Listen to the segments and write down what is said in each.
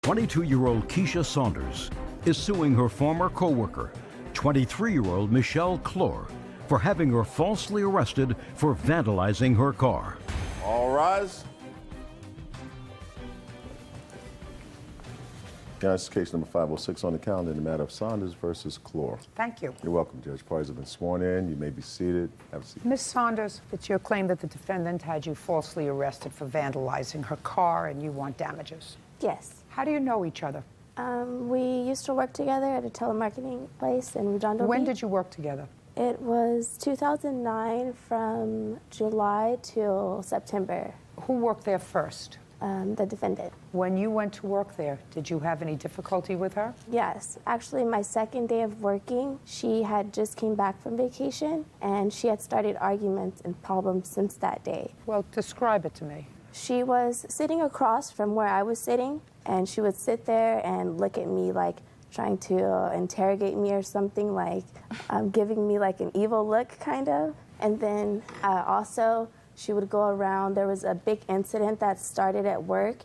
22-year-old Keisha Saunders is suing her former co-worker, 23-year-old Michelle Clore, for having her falsely arrested for vandalizing her car. All rise. Guys, case number 506 on the calendar in the matter of Saunders versus Clore. Thank you. You're welcome, Judge. Parties have been sworn in. You may be seated. Have a seat. Ms. Saunders, it's your claim that the defendant had you falsely arrested for vandalizing her car and you want damages. Yes. How do you know each other? We used to work together at a telemarketing place in Redondo When Beach. did you work together? It was 2009 from July till September. Who worked there first? The defendant. When you went to work there, did you have any difficulty with her? Yes. Actually, my second day of working, she had just came back from vacation, and she had started arguments and problems since that day. Well, describe it to me. She was sitting across from where I was sitting, and she would sit there and look at me like trying to interrogate me or something, like giving me like an evil look, kind of. And then also, she would go around. There was a big incident that started at work.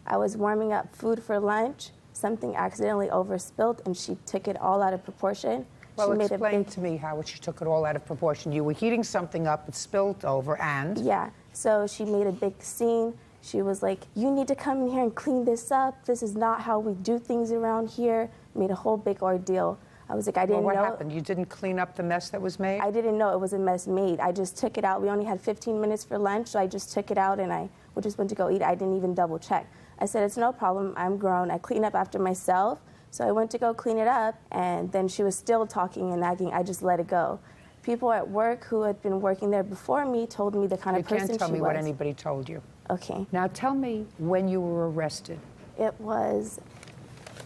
I was warming up food for lunch. Something accidentally overspilled, and she took it all out of proportion. Well, she explain to me how she took it all out of proportion. You were heating something up, it spilled over, and? Yeah, so she made a big scene. She was like, you need to come in here and clean this up. This is not how we do things around here. Made a whole big ordeal. I was like, I didn't know. Well, what happened? You didn't clean up the mess that was made? I didn't know it was a mess made. I just took it out. We only had 15 minutes for lunch, so I just took it out and we just went to go eat. I didn't even double check. I said, it's no problem. I'm grown. I clean up after myself. So I went to go clean it up, and then she was still talking and nagging. I just let it go. People at work who had been working there before me told me the kind of person she was. You can't tell me what anybody told you. Okay. Now tell me when you were arrested. It was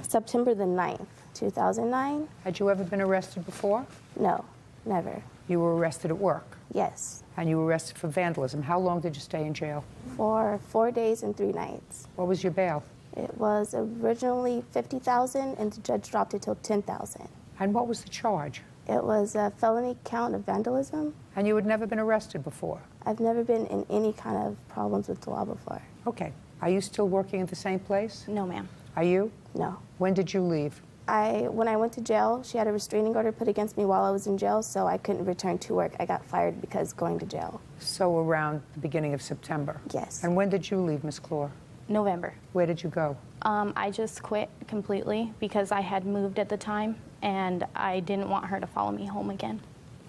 September the 9th, 2009. Had you ever been arrested before? No, never. You were arrested at work? Yes. And you were arrested for vandalism. How long did you stay in jail? For 4 days and 3 nights. What was your bail? It was originally $50,000, and the judge dropped it to $10,000. And what was the charge? It was a felony count of vandalism. And you had never been arrested before? I've never been in any kind of problems with the law before. Okay. Are you still working at the same place? No, ma'am. Are you? No. When did you leave? When I went to jail, she had a restraining order put against me while I was in jail, so I couldn't return to work. I got fired because going to jail. So around the beginning of September? Yes. And when did you leave, Ms. Clore? November. Where did you go? I just quit completely because I had moved at the time and I didn't want her to follow me home again.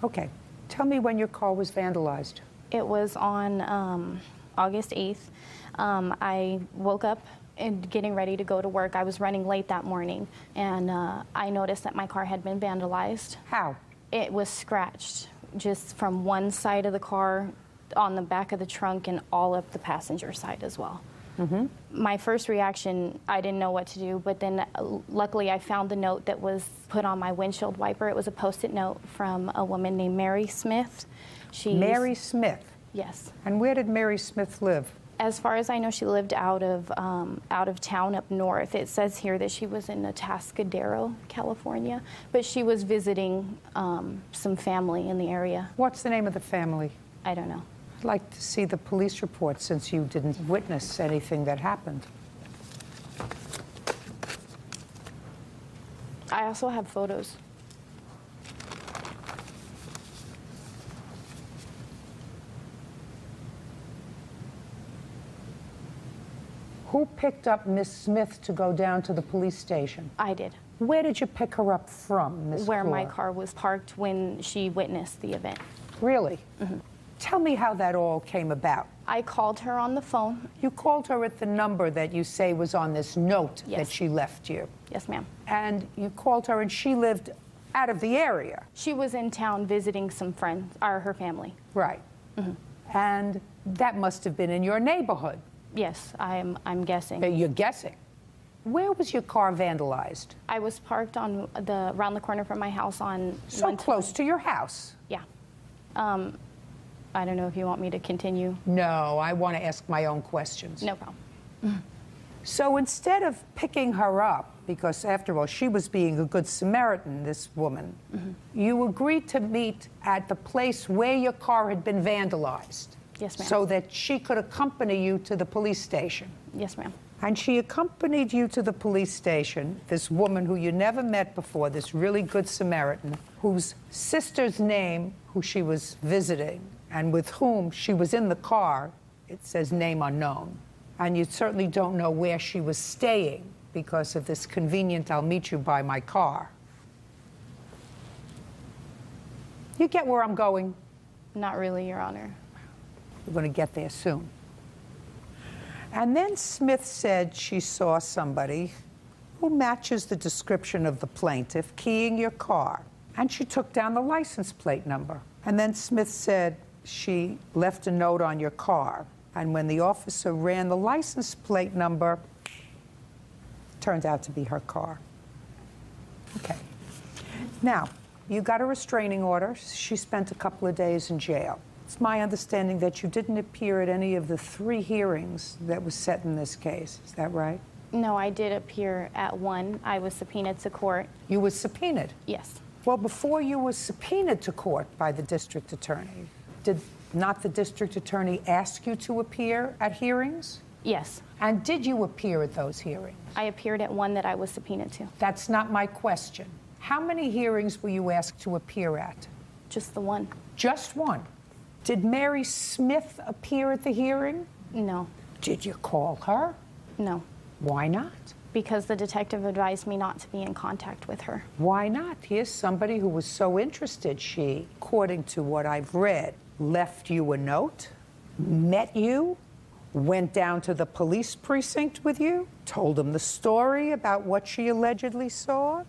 Okay. Tell me when your car was vandalized. It was on August 8th. I woke up and getting ready to go to work. I was running late that morning and I noticed that my car had been vandalized. How? It was scratched just from one side of the car, on the back of the trunk, and all up the passenger side as well. Mm-hmm. My first reaction, I didn't know what to do, but then luckily I found the note that was put on my windshield wiper. It was a Post-it note from a woman named Mary Smith. Mary Smith? Yes. And where did Mary Smith live? As far as I know, she lived out of town up north. It says here that she was in Atascadero, California, but she was visiting some family in the area. What's the name of the family? I don't know. I'd like to see the police report since you didn't witness anything that happened. I also have photos. Who picked up Miss Smith to go down to the police station? I did. Where did you pick her up from, Miss Where Clore? my car was parked when she witnessed the event. Really? Mm-hmm. Tell me how that all came about. I called her on the phone. You called her at the number that you say was on this note Yes. that she left you. Yes, ma'am. And you called her and she lived out of the area. She was in town visiting some friends, or her family. Right. Mm-hmm. And that must have been in your neighborhood. Yes, I'm guessing. You're guessing. Where was your car vandalized? I was parked on around the corner from my house on So close to your house. Yeah. I don't know if you want me to continue. No, I want to ask my own questions. No problem. So instead of picking her up, because after all, she was being a good Samaritan, this woman, you agreed to meet at the place where your car had been vandalized. Yes, ma'am. So that she could accompany you to the police station. Yes, ma'am. And she accompanied you to the police station, this woman who you never met before, this really good Samaritan, whose sister's name, who she was visiting, and with whom she was in the car, it says name unknown. And you certainly don't know where she was staying because of this convenient, I'll meet you by my car. You get where I'm going? Not really, Your Honor. We're going to get there soon. And then Smith said she saw somebody who matches the description of the plaintiff keying your car. And she took down the license plate number. And then Smith said she left a note on your car. And when the officer ran the license plate number, turned out to be her car. Okay. Now, you got a restraining order. She spent a couple of days in jail. It's my understanding that you didn't appear at any of the 3 hearings that was set in this case. Is that right? No, I did appear at one. I was subpoenaed to court. You were subpoenaed? Yes. Well, before you were subpoenaed to court by the district attorney, did not the district attorney ask you to appear at hearings? Yes. And did you appear at those hearings? I appeared at one that I was subpoenaed to. That's not my question. How many hearings were you asked to appear at? Just the one. Just one. Did Mary Smith appear at the hearing? No. Did you call her? No. Why not? Because the detective advised me not to be in contact with her. Why not? Here's somebody who was so interested. She, according to what I've read, left you a note, met you, went down to the police precinct with you, told them the story about what she allegedly saw,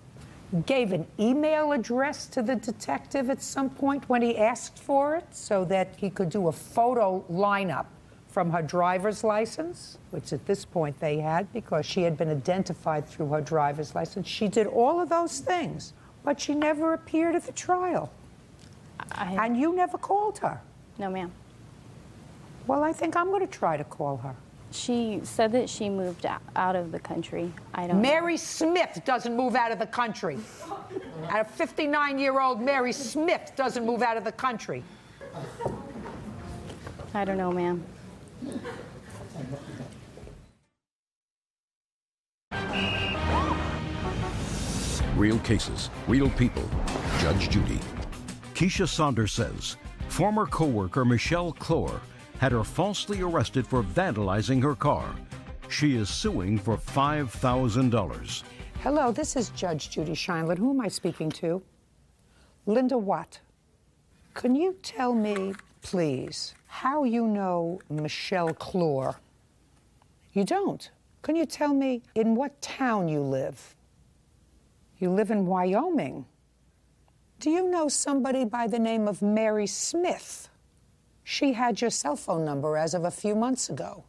gave an email address to the detective at some point when he asked for it so that he could do a photo lineup from her driver's license, which at this point they had because she had been identified through her driver's license. She did all of those things, but she never appeared at the trial. And you never called her. No, ma'am. Well, I think I'm going to try to call her. She said that she moved out of the country. I don't know. Mary Smith doesn't move out of the country. And a 59-year-old Mary Smith doesn't move out of the country. I don't know, ma'am. Real cases, real people. Judge Judy. Keisha Saunders says former co-worker Michelle Clore had her falsely arrested for vandalizing her car. She is suing for $5,000. Hello, this is Judge Judy Scheinlin. Who am I speaking to? Linda Watt. Can you tell me, please, how you know Michelle Clore? You don't. Can you tell me in what town you live? You live in Wyoming. Do you know somebody by the name of Mary Smith? She had your cell phone number as of a few months ago.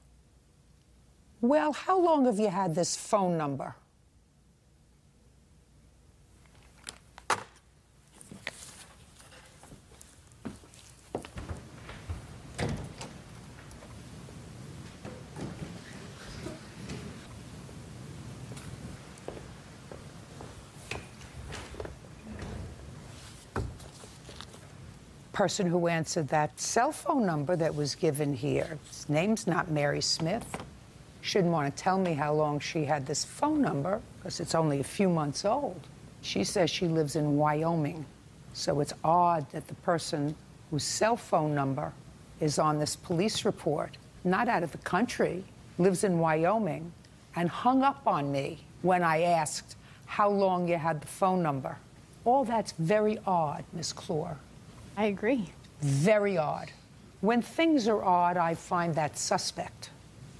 Well, how long have you had this phone number? Person who answered that cell phone number that was given here, his name's not Mary Smith. Shouldn't want to tell me how long she had this phone number because it's only a few months old. She says she lives in Wyoming. So it's odd that the person whose cell phone number is on this police report, not out of the country, lives in Wyoming, and hung up on me when I asked how long you had the phone number. All that's very odd, Miss Clore. I agree. Very odd. When things are odd, I find that suspect.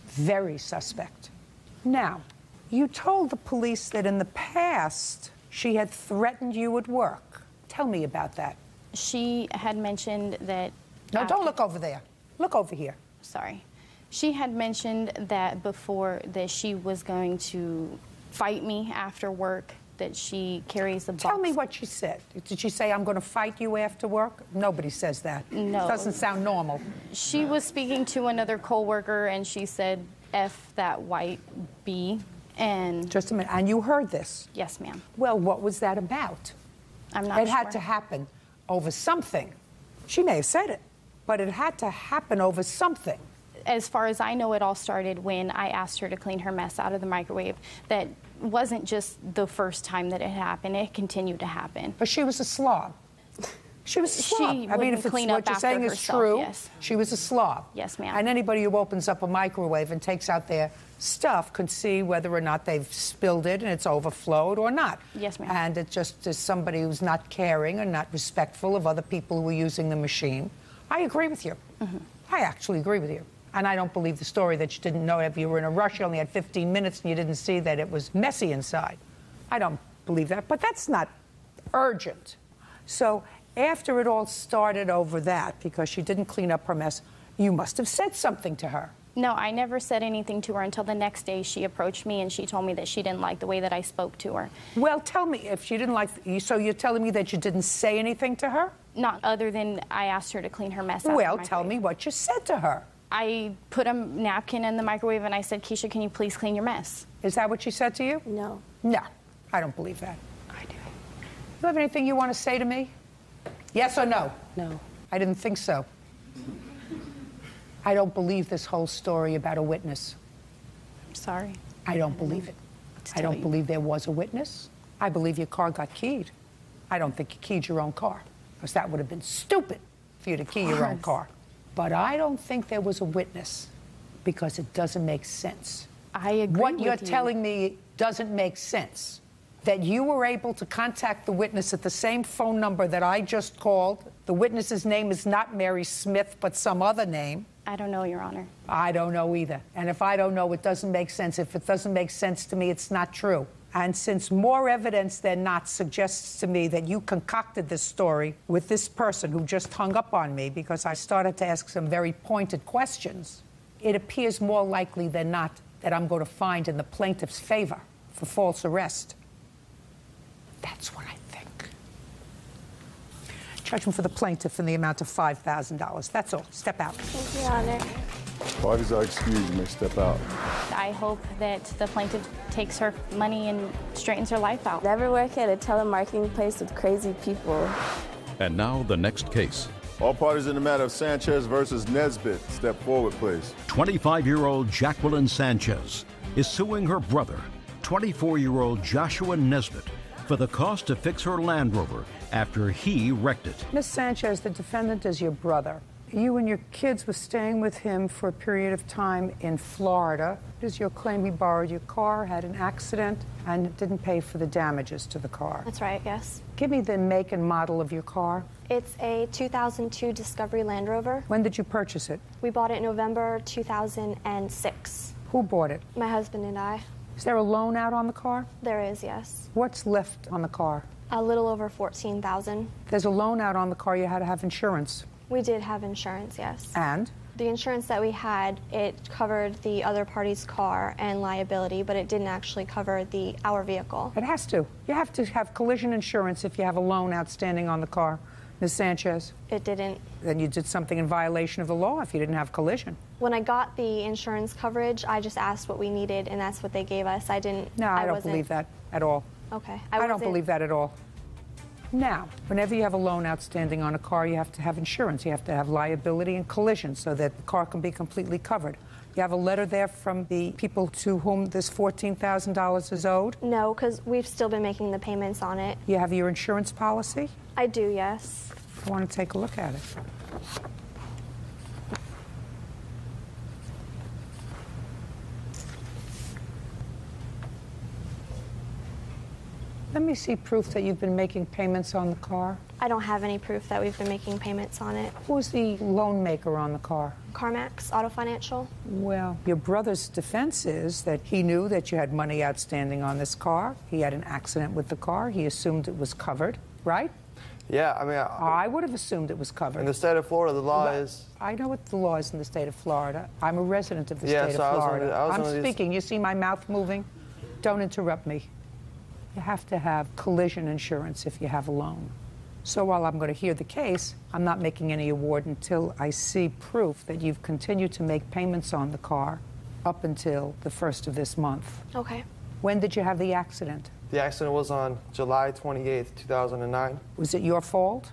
Very suspect. Now, you told the police that in the past she had threatened you at work. Tell me about that. She had mentioned that... No, don't look over there. Look over here. Sorry. She had mentioned that before that she was going to fight me after work, that she carries a box. Tell me what she said. Did she say, I'm going to fight you after work? Nobody says that. No. It doesn't sound normal. She was speaking to another coworker, and she said, F that white B, and... Just a minute. And you heard this? Yes, ma'am. Well, what was that about? I'm not It sure. had to happen over something. She may have said it, but it had to happen over something. as far as I know, it all started when I asked her to clean her mess out of the microwave. That wasn't just the first time that it happened. It continued to happen. But she was a slob. She was a slob. She I mean, if wouldn't it's clean what up you're after saying is herself, true, yes. she was a slob. Yes, ma'am. And anybody who opens up a microwave and takes out their stuff could see whether or not they've spilled it and it's overflowed or not. Yes, ma'am. And it just is somebody who's not caring and not respectful of other people who are using the machine. I agree with you. I actually agree with you. And I don't believe the story that you didn't know if you were in a rush, you only had 15 minutes and you didn't see that it was messy inside. I don't believe that, but that's not urgent. So after it all started over that, because she didn't clean up her mess, you must have said something to her. No, I never said anything to her until the next day she approached me and she told me that she didn't like the way that I spoke to her. Well, tell me, if she didn't like, so you're telling me that you didn't say anything to her? Not other than I asked her to clean her mess out. Well, of the tell me microwave. what you said to her. I put a napkin in the microwave and I said, Keisha, can you please clean your mess? Is that what she said to you? No. No, I don't believe that. I do. You have anything you want to say to me? Yes or no? No. I didn't think so. I don't believe this whole story about a witness. I'm sorry. I don't believe it. I don't believe there was a witness. I believe your car got keyed. I don't think you keyed your own car, because that would have been stupid for you to key your own car. But I don't think there was a witness, because it doesn't make sense. I agree What with you're you. telling me doesn't make sense. That you were able to contact the witness at the same phone number that I just called. The witness's name is not Mary Smith, but some other name. I don't know, Your Honor. I don't know either. And if I don't know, it doesn't make sense. If it doesn't make sense to me, it's not true. And since more evidence than not suggests to me that you concocted this story with this person who just hung up on me because I started to ask some very pointed questions, it appears more likely than not that I'm going to find in the plaintiff's favor for false arrest. That's what I think. Judgment for the plaintiff in the amount of $5,000. That's all. Step out. Thank you, Your Honor. Parties are excused. You may step out. I hope that the plaintiff takes her money and straightens her life out. Never work at a telemarketing place with crazy people. And now the next case. All parties in the matter of Sanchez versus Nesbitt, step forward, please. 25-year-old Jacqueline Sanchez is suing her brother, 24-year-old Joshua Nesbitt, for the cost to fix her Land Rover after he wrecked it. Miss Sanchez, the defendant is your brother. You and your kids were staying with him for a period of time in Florida. It is your claim he borrowed your car, had an accident, and didn't pay for the damages to the car. That's right, yes. Give me the make and model of your car. It's a 2002 Discovery Land Rover. When did you purchase it? We bought it in November 2006. Who bought it? My husband and I. Is there a loan out on the car? There is, yes. What's left on the car? A little over $14,000. There's a loan out on the car. You had to have insurance. We did have insurance, yes. And? The insurance that we had, it covered the other party's car and liability, but it didn't actually cover our vehicle. It has to. You have to have collision insurance if you have a loan outstanding on the car. Ms. Sanchez? It didn't. Then you did something in violation of the law if you didn't have collision. When I got the insurance coverage, I just asked what we needed, and that's what they gave us. I didn't. No, I don't wasn't- believe that at all. Okay. I don't wasn't- believe that at all. Now, whenever you have a loan outstanding on a car, you have to have insurance. You have to have liability and collision so that the car can be completely covered. You have a letter there from the people to whom this $14,000 is owed? No, because we've still been making the payments on it. You have your insurance policy? I do, yes. I want to take a look at it. Let me see proof that you've been making payments on the car. I don't have any proof that we've been making payments on it. Who's the loan maker on the car? CarMax Auto Financial? Well, your brother's defense is that he knew that you had money outstanding on this car. He had an accident with the car. He assumed it was covered, right? Yeah, I mean, I would have assumed it was covered. in the state of Florida, the law is. I know what the law is in the state of Florida. I'm a resident of the Yeah, state so I of was Florida. under- I was I'm under these- speaking. You see my mouth moving? Don't interrupt me. You have to have collision insurance if you have a loan. So while I'm going to hear the case, I'm not making any award until I see proof that you've continued to make payments on the car up until the 1st of this month. Okay. When did you have the accident? The accident was on July 28th, 2009. Was it your fault?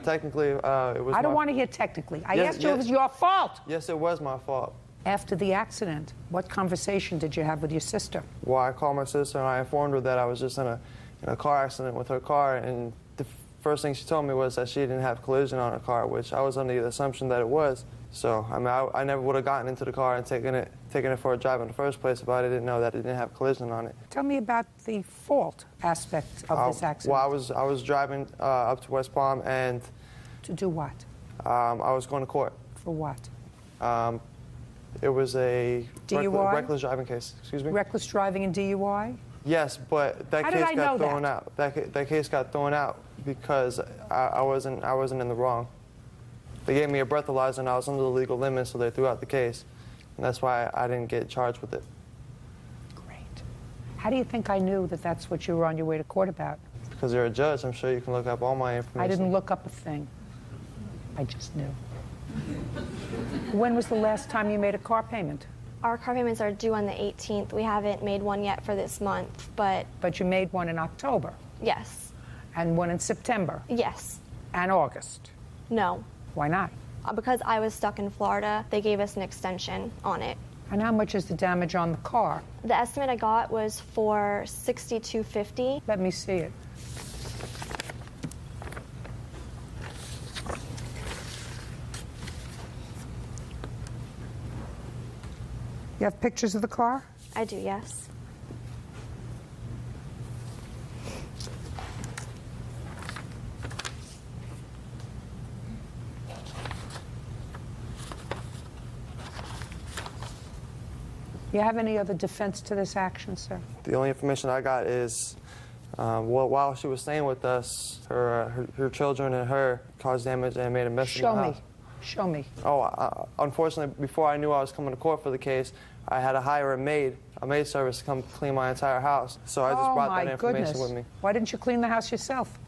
Technically, it was. I don't my- want to hear technically. I Yes, asked you if it yes. was your fault. Yes, it was my fault. After the accident, what conversation did you have with your sister? Well, I called my sister and I informed her that I was just in a car accident with her car, and the first thing she told me was that she didn't have collision on her car, which I was under the assumption that it was. So, I mean, I never would have gotten into the car and taken it for a drive in the first place if I didn't know that it didn't have collision on it. Tell me about the fault aspect of this accident. Well, I was driving up to West Palm, and To do what? I was going to court. For what? It was a DUI? reckless driving case. Excuse me? Reckless driving and DUI? Yes, but that How did I case know got thrown that? out. That case got thrown out because I wasn't in the wrong. They gave me a breathalyzer and I was under the legal limit, so they threw out the case. And that's why I didn't get charged with it. Great. How do you think I knew that that's what you were on your way to court about? Because you're a judge, I'm sure you can look up all my information. I didn't look up a thing. I just knew. When was the last time you made a car payment? Our car payments are due on the 18th. We haven't made one yet for this month, but But you made one in October, yes. and one in September, Yes. and August. No. Why not? Because I was stuck in Florida, they gave us an extension on it. And how much is the damage on the car? The estimate I got was for $62.50. Let me see it. You have pictures of the car? I do, yes. You have any other defense to this action, sir? The only information I got is, while she was staying with us, her children and her caused damage and made a mess in the house. Show me. Oh, unfortunately, before I knew I was coming to court for the case, I had to hire a maid service to come clean my entire house. So I just brought that information with me. Why didn't you clean the house yourself?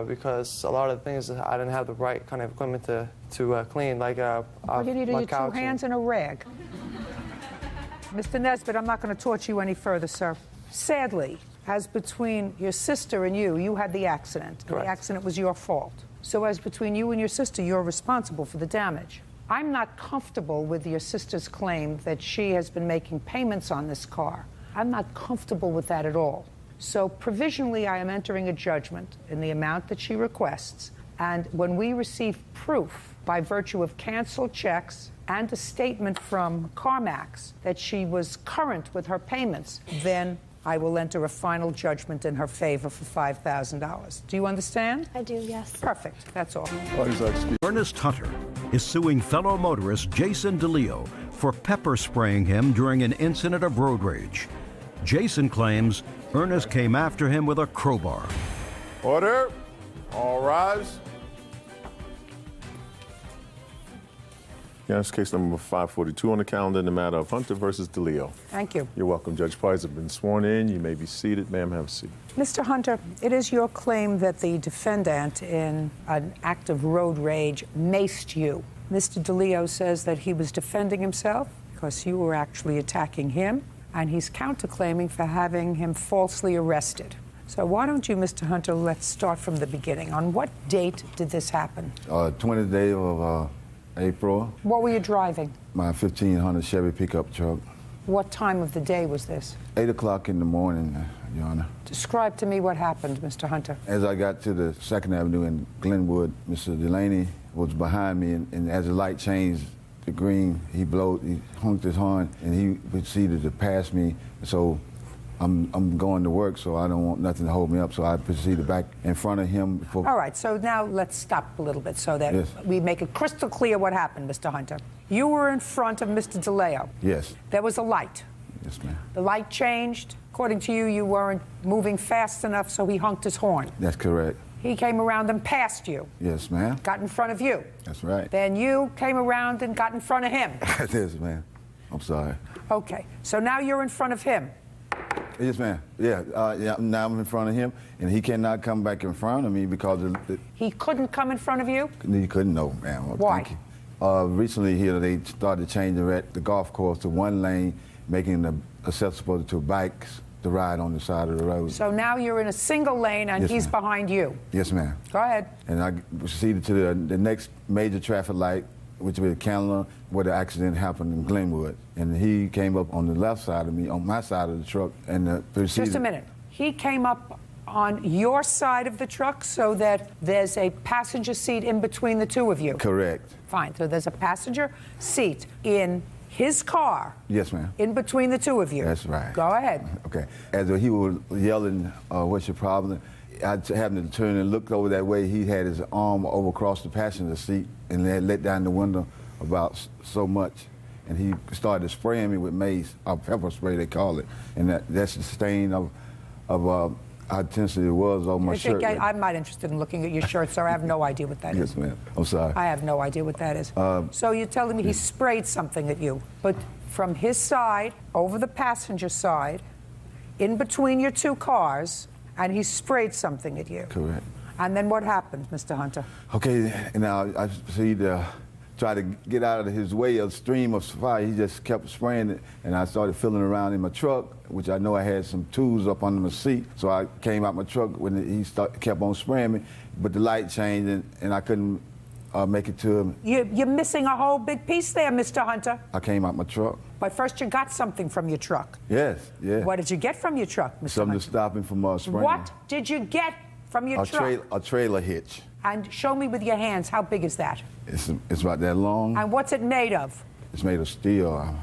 Because a lot of the things I didn't have the right kind of equipment to clean, like All you needed my your two couch hands and a rag. Mr. Nesbitt, I'm not going to torture you any further, sir. Sadly, as between your sister and you had the accident. Correct. The accident was your fault. So as between you and your sister, you're responsible for the damage. I'm not comfortable with your sister's claim that she has been making payments on this car. I'm not comfortable with that at all. So provisionally, I am entering a judgment in the amount that she requests. And when we receive proof by virtue of canceled checks and a statement from CarMax that she was current with her payments, then I will enter a final judgment in her favor for $5,000. Do you understand? I do, yes. Perfect. That's all. Ernest Hunter is suing fellow motorist Jason DeLeo for pepper spraying him during an incident of road rage. Jason claims Ernest came after him with a crowbar. Order. All rise. Yes, case number 542 on the calendar in the matter of Hunter versus DeLeo. Thank you. You're welcome. Judge Price has been sworn in. You may be seated. Ma'am, have a seat. Mr. Hunter, it is your claim that the defendant in an act of road rage maced you. Mr. DeLeo says that he was defending himself because you were actually attacking him, and he's counterclaiming for having him falsely arrested. So why don't you, Mr. Hunter, let's start from the beginning. On what date did this happen? 20th day of April. What were you driving? My 1500 Chevy pickup truck. What time of the day was this? 8 o'clock in the morning, Your Honor. Describe to me what happened, Mr. Hunter. As I got to the 2nd Avenue in Glenwood, Mr. Delaney was behind me, and as the light changed to green, he honked his horn, and he proceeded to pass me. So I'm going to work, so I don't want nothing to hold me up, so I proceeded back in front of him. All right, so now let's stop a little bit so that Yes. we make it crystal clear what happened, Mr. Hunter. You were in front of Mr. DeLeo. Yes. There was a light. Yes, ma'am. The light changed. According to you, you weren't moving fast enough, so he honked his horn. That's correct. He came around and passed you, Yes, ma'am. got in front of you. That's right. Then you came around and got in front of him. Yes, ma'am. I'm sorry. Okay, so now you're in front of him. Yes, ma'am. Yeah, now I'm in front of him, and he cannot come back in front of me because He couldn't come in front of you? he couldn't know, ma'am. Well, Why? thank you. Recently here, they started changing the golf course to one lane, making it accessible to bikes to ride on the side of the road. So now you're in a single lane and Yes, he's ma'am. behind you. Yes, ma'am. Go ahead. And I proceeded to the next major traffic light, which was Candler, where the accident happened in Glenwood. And he came up on the left side of me, on my side of the truck, and proceeded. Just a minute. He came up on your side of the truck so that there's a passenger seat in between the two of you? Correct. Fine. So there's a passenger seat in his car. Yes, ma'am. In between the two of you. That's right. Go ahead. Okay. As he was yelling, what's your problem? I happened to turn and look over that way. He had his arm over across the passenger seat and had let down the window about so much. And he started spraying me with mace, or pepper spray they call it. And that's the stain of how intensely it was on my shirt. I'm not interested in looking at your shirt, sir. I have no idea what that is. Yes, ma'am. I'm sorry. I have no idea what that is. So you're telling me he sprayed something at you, but from his side, over the passenger side, in between your two cars, and he sprayed something at you. Correct. And then what happened, Mr. Hunter? Okay, now I proceeded to try to get out of his way, a stream of fire. He just kept spraying it, and I started feeling around in my truck, which I know I had some tools up under my seat. So I came out my truck when he kept on spraying me, but the light changed, and I couldn't make it to him. You're missing a whole big piece there, Mr. Hunter. I came out my truck. But first you got something from your truck. Yes, yeah. What did you get from your truck, Mr. Something Hunter? to stop him from spraying. What did you get from your truck? A trailer hitch. And show me with your hands, how big is that? It's about that long. And what's it made of? It's made of steel.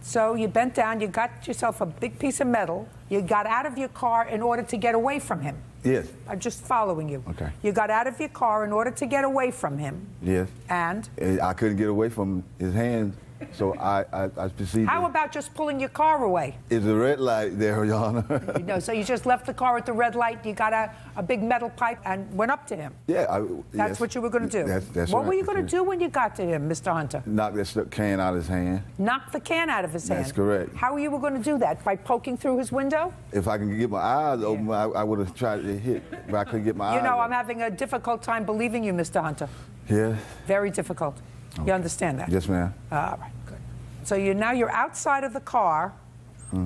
So you bent down, you got yourself a big piece of metal, you got out of your car in order to get away from him. Yes. I'm just following you. Okay. You got out of your car in order to get away from him. Yes. And? I couldn't get away from his hands, so I proceeded. How about just pulling your car away? It's a red light there, Your Honor. No, so you just left the car at the red light, you got a big metal pipe and went up to him. Yeah. That's yes. what you were going to do. That's what right. were you going to do when you got to him, Mr. Hunter? Knock that can out of his hand. Knock the can out of his hand? That's correct. How were you going to do that? By poking through his window? If I can get my eyes open, I would have tried to hit, but I couldn't get my eyes You know, open. I'm having a difficult time believing you, Mr. Hunter. Yeah. Very difficult. Okay. You understand that? Yes, ma'am. All right, good. So you're outside of the car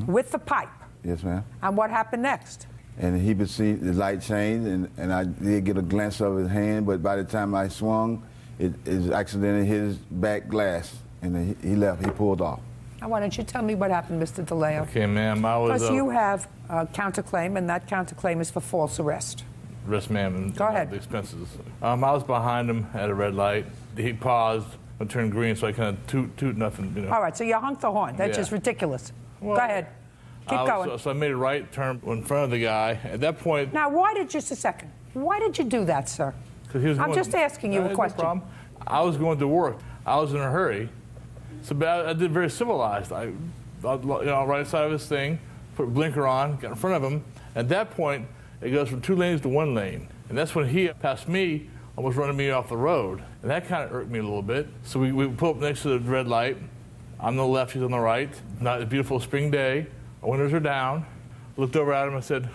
with the pipe. Yes, ma'am. And what happened next? And he would see the light change, and I did get a glance of his hand, but by the time I swung, it accidentally hit his back glass, and he left. He pulled off. Now, why don't you tell me what happened, Mr. DeLeo? Okay, ma'am, I was... Because you have a counterclaim, and that counterclaim is for false arrest. Yes, ma'am. Go ahead. The expenses. I was behind him at a red light. He paused and turned green, so I kind of toot nothing, you know. All right, so you honked the horn. That's Yeah. just ridiculous. Well, Go ahead. Keep going. So I made a right turn in front of the guy. At that point... Now, just a second. Why did you do that, sir? He was I'm going, just asking you a no question. problem. I was going to work. I was in a hurry. So but I did very civilized. I right side of his thing, put a blinker on, got in front of him. At that point, it goes from 2 lanes to 1 lane. And that's when he passed me, almost running me off the road. And that kind of irked me a little bit. So we pull up next to the red light. I'm on the left, he's on the right. Not a beautiful spring day. Our windows are down. Looked over at him and said,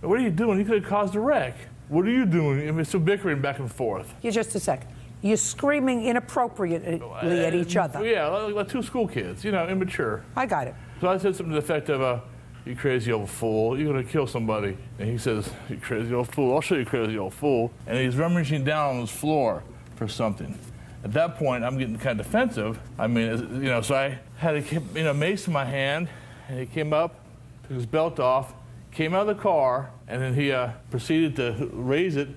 "What are you doing? You could have caused a wreck. What are you doing?" And we're still bickering back and forth. Just a second. You're screaming inappropriately at each other. Yeah, like 2 school kids, immature. I got it. So I said something to the effect of, "You crazy old fool, you're going to kill somebody." And he says, "You crazy old fool, I'll show you crazy old fool." And he's rummaging down on his floor for something. At that point, I'm getting kind of defensive. I mean, so I had a mace in my hand, and he came up, took his belt off, came out of the car, and then he proceeded to raise it.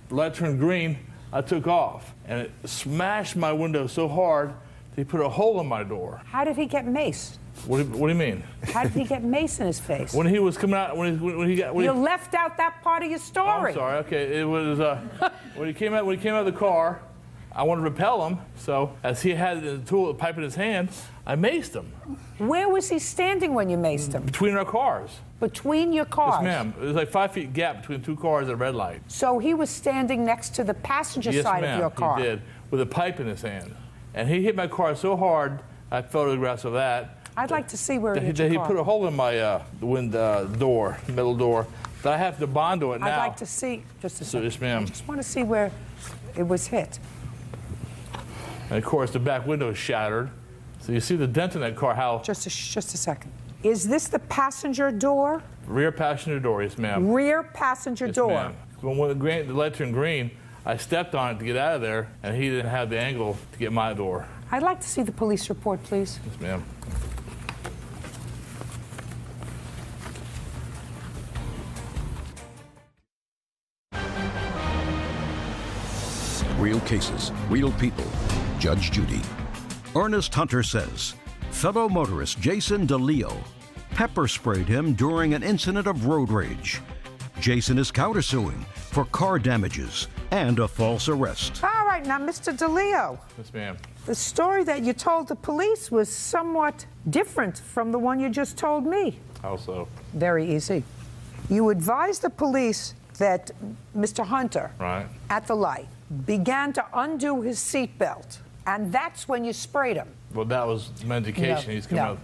The light turned green. I took off, and it smashed my window so hard that he put a hole in my door. How did he get maced? What do you mean? How did he get mace in his face? When he was coming out, You left out that part of your story. Oh, I'm sorry. Okay, it was when he came out of the car. I wanted to repel him, so as he had the pipe in his hand, I maced him. Where was he standing when you maced him? Between our cars. Between your cars? Yes, ma'am. It was like 5 feet gap between 2 cars at a red light. So he was standing next to the passenger Yes, side ma'am, of your car? he did, with a pipe in his hand. And he hit my car so hard, I have photographs of that. I'd like to see where He put a hole in my door, metal door, that I have to bond to it now. I'd like to see, just a second. Yes, ma'am. I just want to see where it was hit. And of course, the back window is shattered. So you see the dent in that car, how... Just a second. Is this the passenger door? Rear passenger door, yes, ma'am. Rear passenger Yes, door. ma'am. When the light turned green, I stepped on it to get out of there, and he didn't have the angle to get my door. I'd like to see the police report, please. Yes, ma'am. Real cases, real people. Judge Judy. Ernest Hunter says fellow motorist Jason DeLeo pepper sprayed him during an incident of road rage. Jason is countersuing for car damages and a false arrest. All right, now, Mr. DeLeo, Yes, ma'am. the story that you told the police was somewhat different from the one you just told me. How so? Very easy. You advised the police that Mr. Hunter, Right. at the light, began to undo his seatbelt, and that's when you sprayed him. Well, that was medication. He's coming out.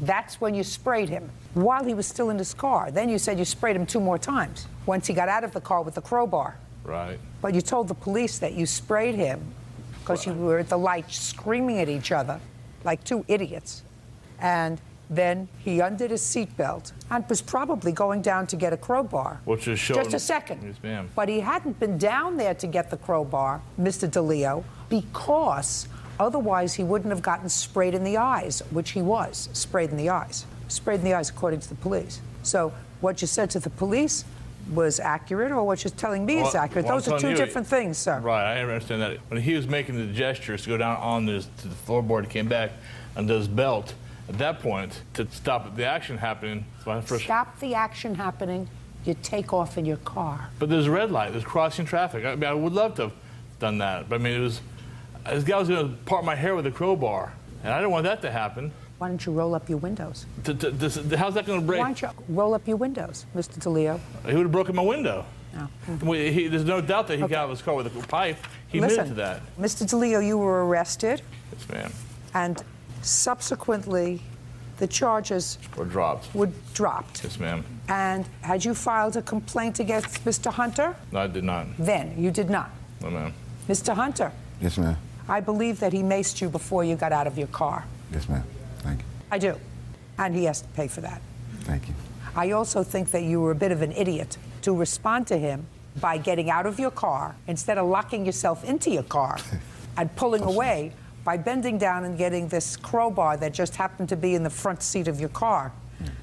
That's when you sprayed him while he was still in his car. Then you said you sprayed him 2 more times once he got out of the car with the crowbar. Right. But you told the police that you sprayed him because you were at the light screaming at each other like 2 idiots. And then he undid his seatbelt and was probably going down to get a crowbar. Which is showing. Just a second. Yes, ma'am. But he hadn't been down there to get the crowbar, Mr. DeLeo, because otherwise he wouldn't have gotten sprayed in the eyes, which he was sprayed in the eyes. Sprayed in the eyes, according to the police. So what you said to the police was accurate, or what you're telling me is accurate. Well, Those are 2 different things, sir. Right, I understand that. When he was making the gestures to go down on this to the floorboard, he came back under his belt. At that point, to stop the action happening, my first. Stop the action happening, you take off in your car. But there's a red light. There's crossing traffic. I mean, I would love to have done that. But I mean, it was. This guy was going to part my hair with a crowbar, and I didn't want that to happen. Why don't you roll up your windows? How's that going to break? Why don't you roll up your windows, Mr. DeLeo? He would have broken my window. No. There's no doubt that he got out of his car with a pipe. He admitted to that. Mr. DeLeo, you were arrested, Yes, ma'am. and subsequently, the charges Or dropped. were dropped. Yes, ma'am. And had you filed a complaint against Mr. Hunter? No, I did not. Then you did not. No, ma'am. Mr. Hunter, Yes, ma'am. I believe that he maced you before you got out of your car. Yes, ma'am. Thank you. I do. And he has to pay for that. Thank you. I also think that you were a bit of an idiot to respond to him by getting out of your car instead of locking yourself into your car and pulling away by bending down and getting this crowbar that just happened to be in the front seat of your car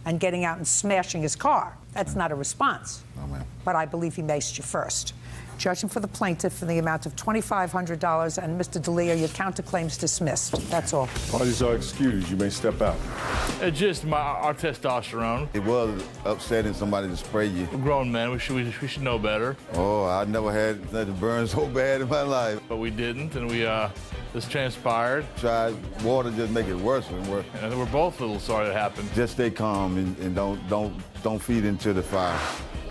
and getting out and smashing his car. That's not a response. No, ma'am. But I believe he maced you first. Judging for the plaintiff in the amount of $2,500, and Mr. DeLeo, your counterclaim's dismissed. That's all. Parties are excused. You may step out. It's just our testosterone. It was upsetting somebody to spray you. We're grown men. We should know better. Oh, I never had nothing burn so bad in my life. But we didn't, and this transpired. Tried water just make it worse and worse. And I think we're both a little sorry it happened. Just stay calm and don't feed into the fire.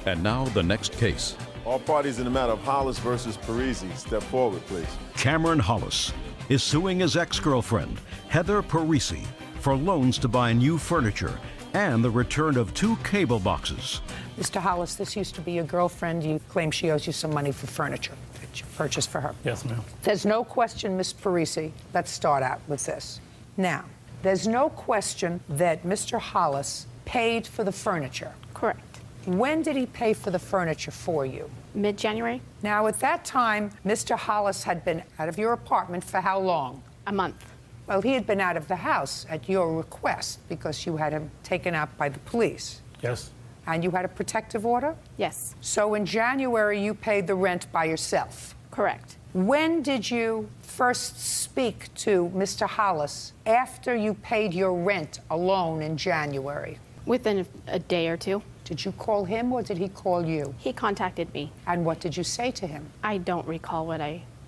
And now the next case. All parties in the matter of Hollis versus Parisi, step forward, please. Cameron Hollis is suing his ex-girlfriend, Heather Parisi, for loans to buy new furniture and the return of 2 cable boxes. Mr. Hollis, this used to be your girlfriend. You claim she owes you some money for furniture that you purchased for her. Yes, ma'am. There's no question, Ms. Parisi, let's start out with this. Now, there's no question that Mr. Hollis paid for the furniture. Correct. When did he pay for the furniture for you? Mid-January, Now, at that time, Mr. Hollis had been out of your apartment for how long? a month. Well, he had been out of the house at your request because you had him taken out by the police. Yes. And you had a protective order? Yes, So in January, you paid the rent by yourself. correct. When did you first speak to Mr. Hollis after you paid your rent alone in January? Within a day or two, Did you call him or did he call you? he contacted me. And what did you say to him? I don't recall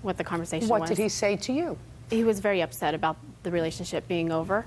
what the conversation What was. did he say to you? He was very upset about the relationship being over,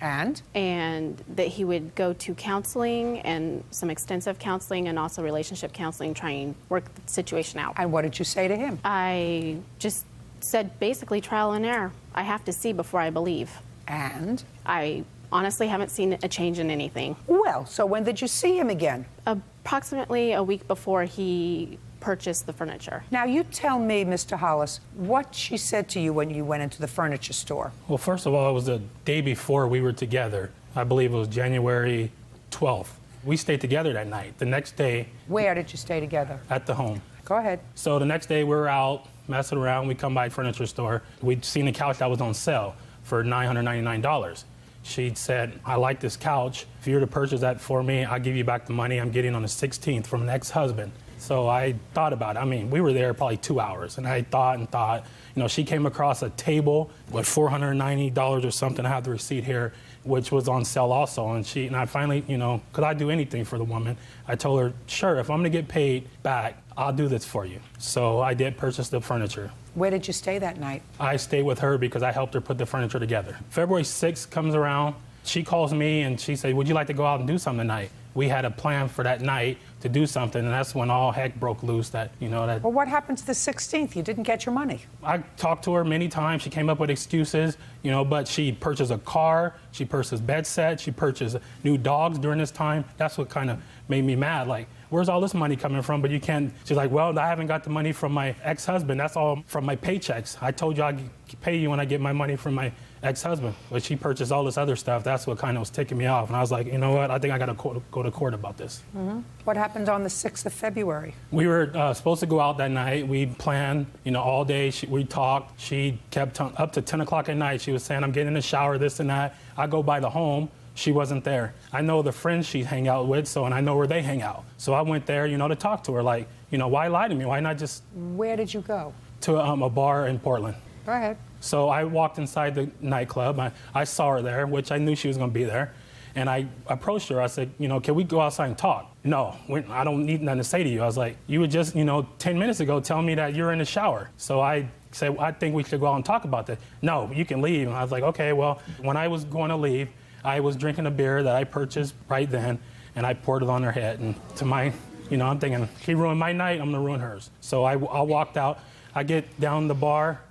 And? and that he would go to counseling and some extensive counseling and also relationship counseling, try and work the situation out. And what did you say to him? I just said basically trial and error. I have to see before I believe. And? I honestly haven't seen a change in anything. Well, so when did you see him again? Approximately a week before he purchased the furniture. Now, you tell me, Mr. Hollis, what she said to you when you went into the furniture store. Well, first of all, it was the day before we were together. I believe it was January 12th. We stayed together that night. The next day, Where did you stay together? at the home. Go ahead. So the next day, we were out messing around. We come by a furniture store. We'd seen a couch that was on sale for $999. She said, I like this couch. If you were to purchase that for me, I'll give you back the money I'm getting on the 16th from an ex-husband. So I thought about it. I mean, we were there probably 2 hours, and I thought and thought. You know, she came across a table with $490 or something. I have the receipt here, which was on sale also. And I finally, you know, could I do anything for the woman? I told her, sure, if I'm gonna get paid back, I'll do this for you. So I did purchase the furniture. Where did you stay that night? I stayed with her because I helped her put the furniture together. February 6th comes around. She calls me and she said, would you like to go out and do something tonight? We had a plan for that night to do something, and that's when all heck broke loose. Well, what happened to the 16th? You didn't get your money. I talked to her many times. She came up with excuses, you know, but she purchased a car, she purchased bed sets, she purchased new dogs during this time. That's what kind of made me mad. Like, where's all this money coming from? But you can't. She's like, well, I haven't got the money from my ex-husband. That's all from my paychecks. I told you I'd pay you when I get my money from my ex-husband. But she purchased all this other stuff. That's what kind of was ticking me off. And I was like, you know what? I think I got to go to court about this. Mm-hmm. What happened on the 6th of February? We were supposed to go out that night. We planned, you know, all day. We talked. She kept up to 10 o'clock at night. She was saying, I'm getting in the shower, this and that. I go by the home. She wasn't there. I know the friends she hang out with, and I know where they hang out. So I went there, you know, to talk to her. Like, you know, why lie to me? Why not just... Where did you go? To a bar in Portland. Go ahead. So I walked inside the nightclub. I saw her there, which I knew she was going to be there. And I approached her. I said, you know, can we go outside and talk? No, I don't need nothing to say to you. I was like, you were just, you know, 10 minutes ago telling me that you're in the shower. So I said, I think we should go out and talk about this. No, you can leave. And I was like, okay, well, when I was going to leave, I was drinking a beer that I purchased right then, and I poured it on her head. And to my, you know, I'm thinking, she ruined my night, I'm going to ruin hers. So I walked out. I get down the bar.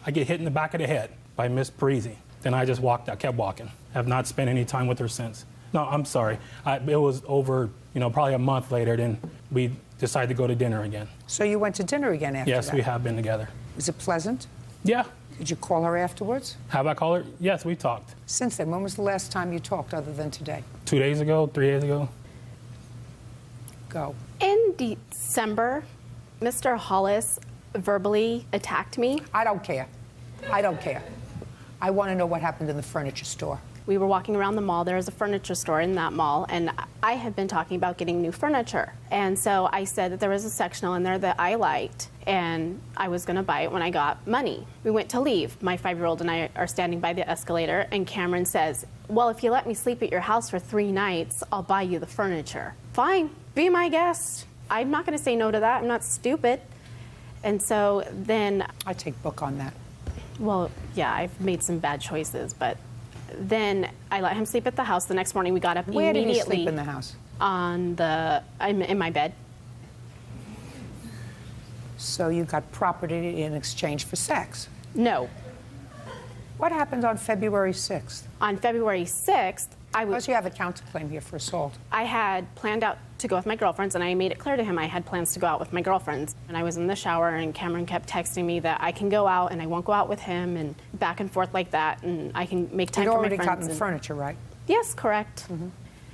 I get hit in the back of the head by Miss Parisi. Then I just walked out, kept walking. Have not spent any time with her since. No, I'm sorry. It was over, you know, probably a month later, then we decided to go to dinner again. So you went to dinner again after that? Yes, we have been together. Was it pleasant? Yeah. Did you call her afterwards? Have I called her? Yes, we talked. Since then, when was the last time you talked other than today? 2 days ago, 3 days ago. Go. In December, Mr. Hollis verbally attacked me. I don't care. I don't care. I want to know what happened in the furniture store. We were walking around the mall. There is a furniture store in that mall, and I had been talking about getting new furniture. And so I said that there was a sectional in there that I liked, and I was going to buy it when I got money. We went to leave. My 5-year-old and I are standing by the escalator, and Cameron says, well, if you let me sleep at your house for 3 nights, I'll buy you the furniture. Fine, be my guest. I'm not going to say no to that. I'm not stupid. And so then... I take book on that. Well, yeah, I've made some bad choices, but then I let him sleep at the house. The next morning we got up Where immediately. Where did he sleep in the house? I'm in my bed. So you got property in exchange for sex? No. What happened on February 6th? On February 6th, Because you have a counterclaim here for assault. I had planned out to go with my girlfriends, and I made it clear to him I had plans to go out with my girlfriends. And I was in the shower, and Cameron kept texting me that I can go out and I won't go out with him, and back and forth like that, and I can make time for my friends. You'd already gotten the furniture, right? Yes, correct. Mm-hmm.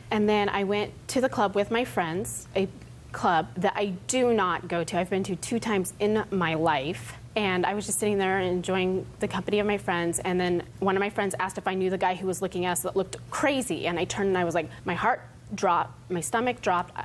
And then I went to the club with my friends, a club that I do not go to. I've been to 2 times in my life. And I was just sitting there enjoying the company of my friends, and then one of my friends asked if I knew the guy who was looking at us that looked crazy, and I turned and I was like, my heart dropped, my stomach dropped,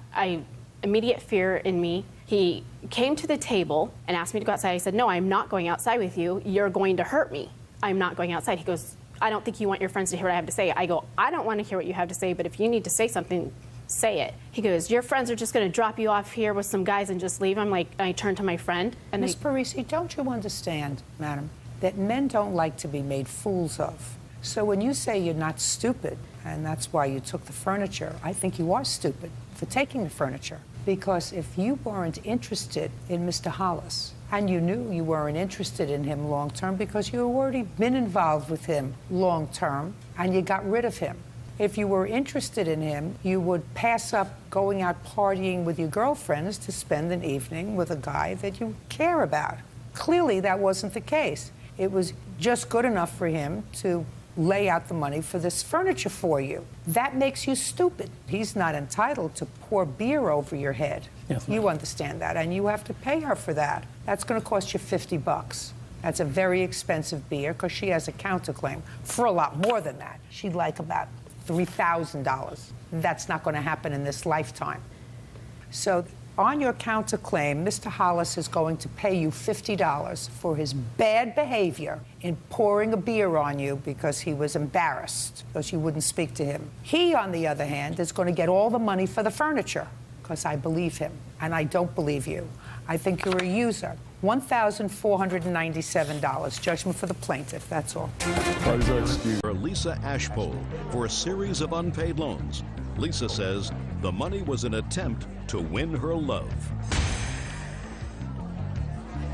immediate fear in me. He came to the table and asked me to go outside. I said, no, I'm not going outside with you. You're going to hurt me. I'm not going outside. He goes, I don't think you want your friends to hear what I have to say. I go, I don't want to hear what you have to say, but if you need to say something, say it. He goes, your friends are just going to drop you off here with some guys and just leave. I'm like, I turned to my friend. And Ms. Parisi, don't you understand, madam, that men don't like to be made fools of? So when you say you're not stupid, and that's why you took the furniture, I think you are stupid for taking the furniture. Because if you weren't interested in Mr. Hollis, and you knew you weren't interested in him long-term because you had already been involved with him long-term, and you got rid of him. If you were interested in him, you would pass up going out partying with your girlfriends to spend an evening with a guy that you care about. Clearly, that wasn't the case. It was just good enough for him to lay out the money for this furniture for you. That makes you stupid. He's not entitled to pour beer over your head. Yes, ma'am. You understand that, and you have to pay her for that. That's going to cost you $50. That's a very expensive beer because she has a counterclaim for a lot more than that. She'd like about $3,000. That's not going to happen in this lifetime. So on your counterclaim, Mr. Hollis is going to pay you $50 for his bad behavior in pouring a beer on you because he was embarrassed because you wouldn't speak to him. He, on the other hand, is going to get all the money for the furniture because I believe him, and I don't believe you. I think you're a user. $1,497. Judgment for the plaintiff, that's all. For Lisa Ashpole for a series of unpaid loans. Lisa says the money was an attempt to win her love.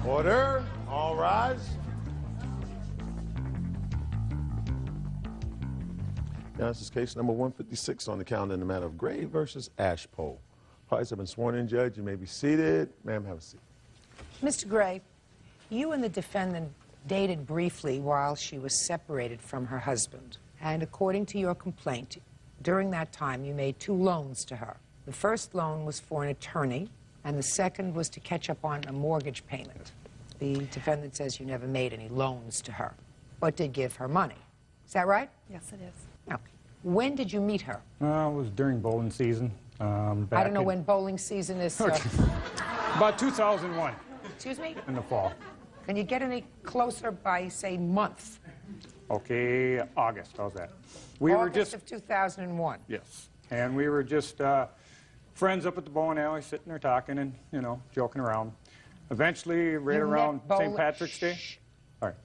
Order. All rise. Now, this is case number 156 on the calendar in the matter of Gray versus Ashpole. Parties have been sworn in, Judge. You may be seated. Ma'am, have a seat. Mr. Gray, you and the defendant dated briefly while she was separated from her husband. And according to your complaint, during that time, you made 2 loans to her. The first loan was for an attorney, and the second was to catch up on a mortgage payment. The defendant says you never made any loans to her, but did give her money. Is that right? Yes, it is. Okay. When did you meet her? It was during bowling season. I don't know when bowling season is, sir. About 2001. Excuse me? In the fall. Can you get any closer by, say, month? Okay, August, how's that? August of 2001. Yes, and we were just friends up at the bowling alley, sitting there talking and, you know, joking around. Eventually, right around St. Patrick's Day. All right.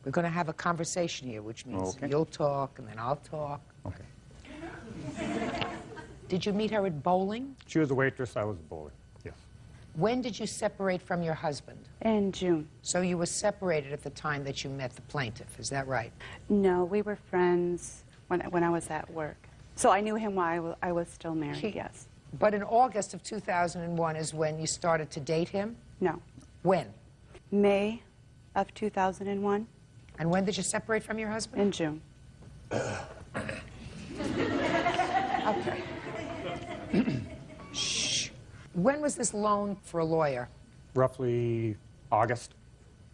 We're going to have a conversation here, which means you'll talk and then I'll talk. Okay. Did you meet her at bowling? She was a waitress, I was a bowler, yes. When did you separate from your husband? In June. So you were separated at the time that you met the plaintiff, is that right? No, we were friends when I was at work. So I knew him while I was still married, yes. But in August of 2001 is when you started to date him? No. When? May of 2001. And when did you separate from your husband? In June. Okay. Shh. When was this loan for a lawyer? Roughly August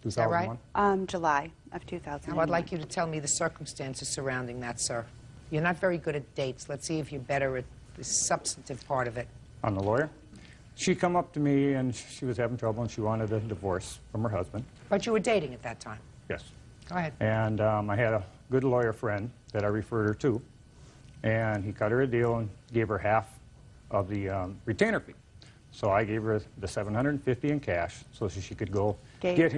2001. Is that right? July of 2001. Now, I'd like you to tell me the circumstances surrounding that, sir. You're not very good at dates. Let's see if you're better at the substantive part of it. On the lawyer? She come up to me and she was having trouble and she wanted a divorce from her husband. But you were dating at that time? Yes. Go ahead. And I had a good lawyer friend that I referred her to, and he cut her a deal and gave her half of the retainer fee. So I gave her the $750 in cash so she could go get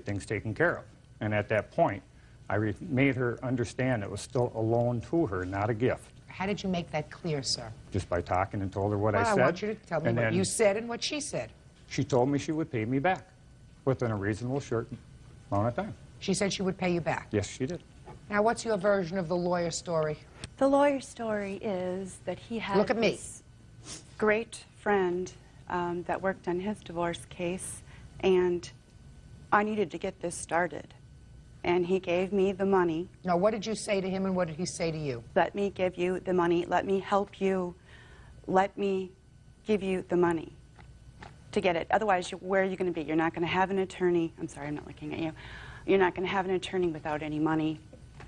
things taken care of. And at that point, I made her understand it was still a loan to her, not a gift. How did you make that clear, sir? Just by talking and told her what I said. I want you to tell me what you said and what she said. She told me she would pay me back within a reasonable short amount of time. She said she would pay you back? Yes, she did. Now, what's your version of the lawyer story? The lawyer story is that he had this great friend that worked on his divorce case, and I needed to get this started. And he gave me the money. Now, what did you say to him and what did he say to you? Let me give you the money. Let me help you. Let me give you the money to get it. Otherwise, where are you going to be? You're not going to have an attorney. I'm sorry, I'm not looking at you. You're not going to have an attorney without any money.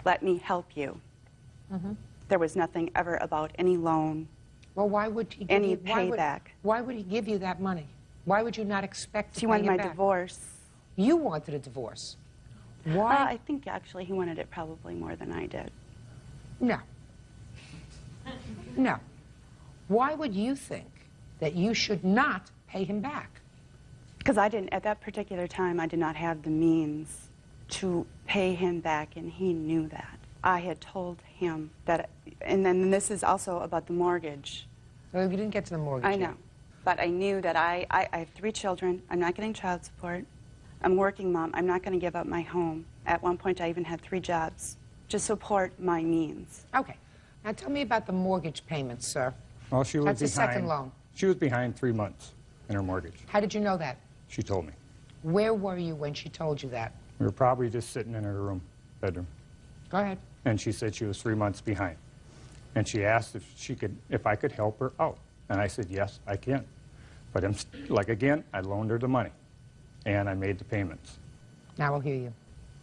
Let me help you. Mm-hmm. There was nothing ever about any loan. Well, why would he give any you payback? Why would he give you that money? Why would you not expect to He pay wanted him my back? divorce. You wanted a divorce. Why? I think actually he wanted it probably more than I did. No. No. Why would you think that you should not pay him back? Because I didn't, at that particular time, I did not have the means to pay him back, and he knew that. I had told him that, and then this is also about the mortgage. Well, you didn't get to the mortgage I know. yet. But I knew that I have 3 children. I'm not getting child support. I'm a working mom. I'm not going to give up my home. At one point, I even had 3 jobs to support my means. Okay. Now tell me about the mortgage payments, sir. Well, she was That's behind. a second loan. She was behind 3 months in her mortgage. How did you know that? She told me. Where were you when she told you that? We were probably just sitting in her room, bedroom. Go ahead. and she said she was 3 months behind. And she asked if I could help her out. And I said, yes, I can. But again, I loaned her the money, and I made the payments. Now we'll hear you.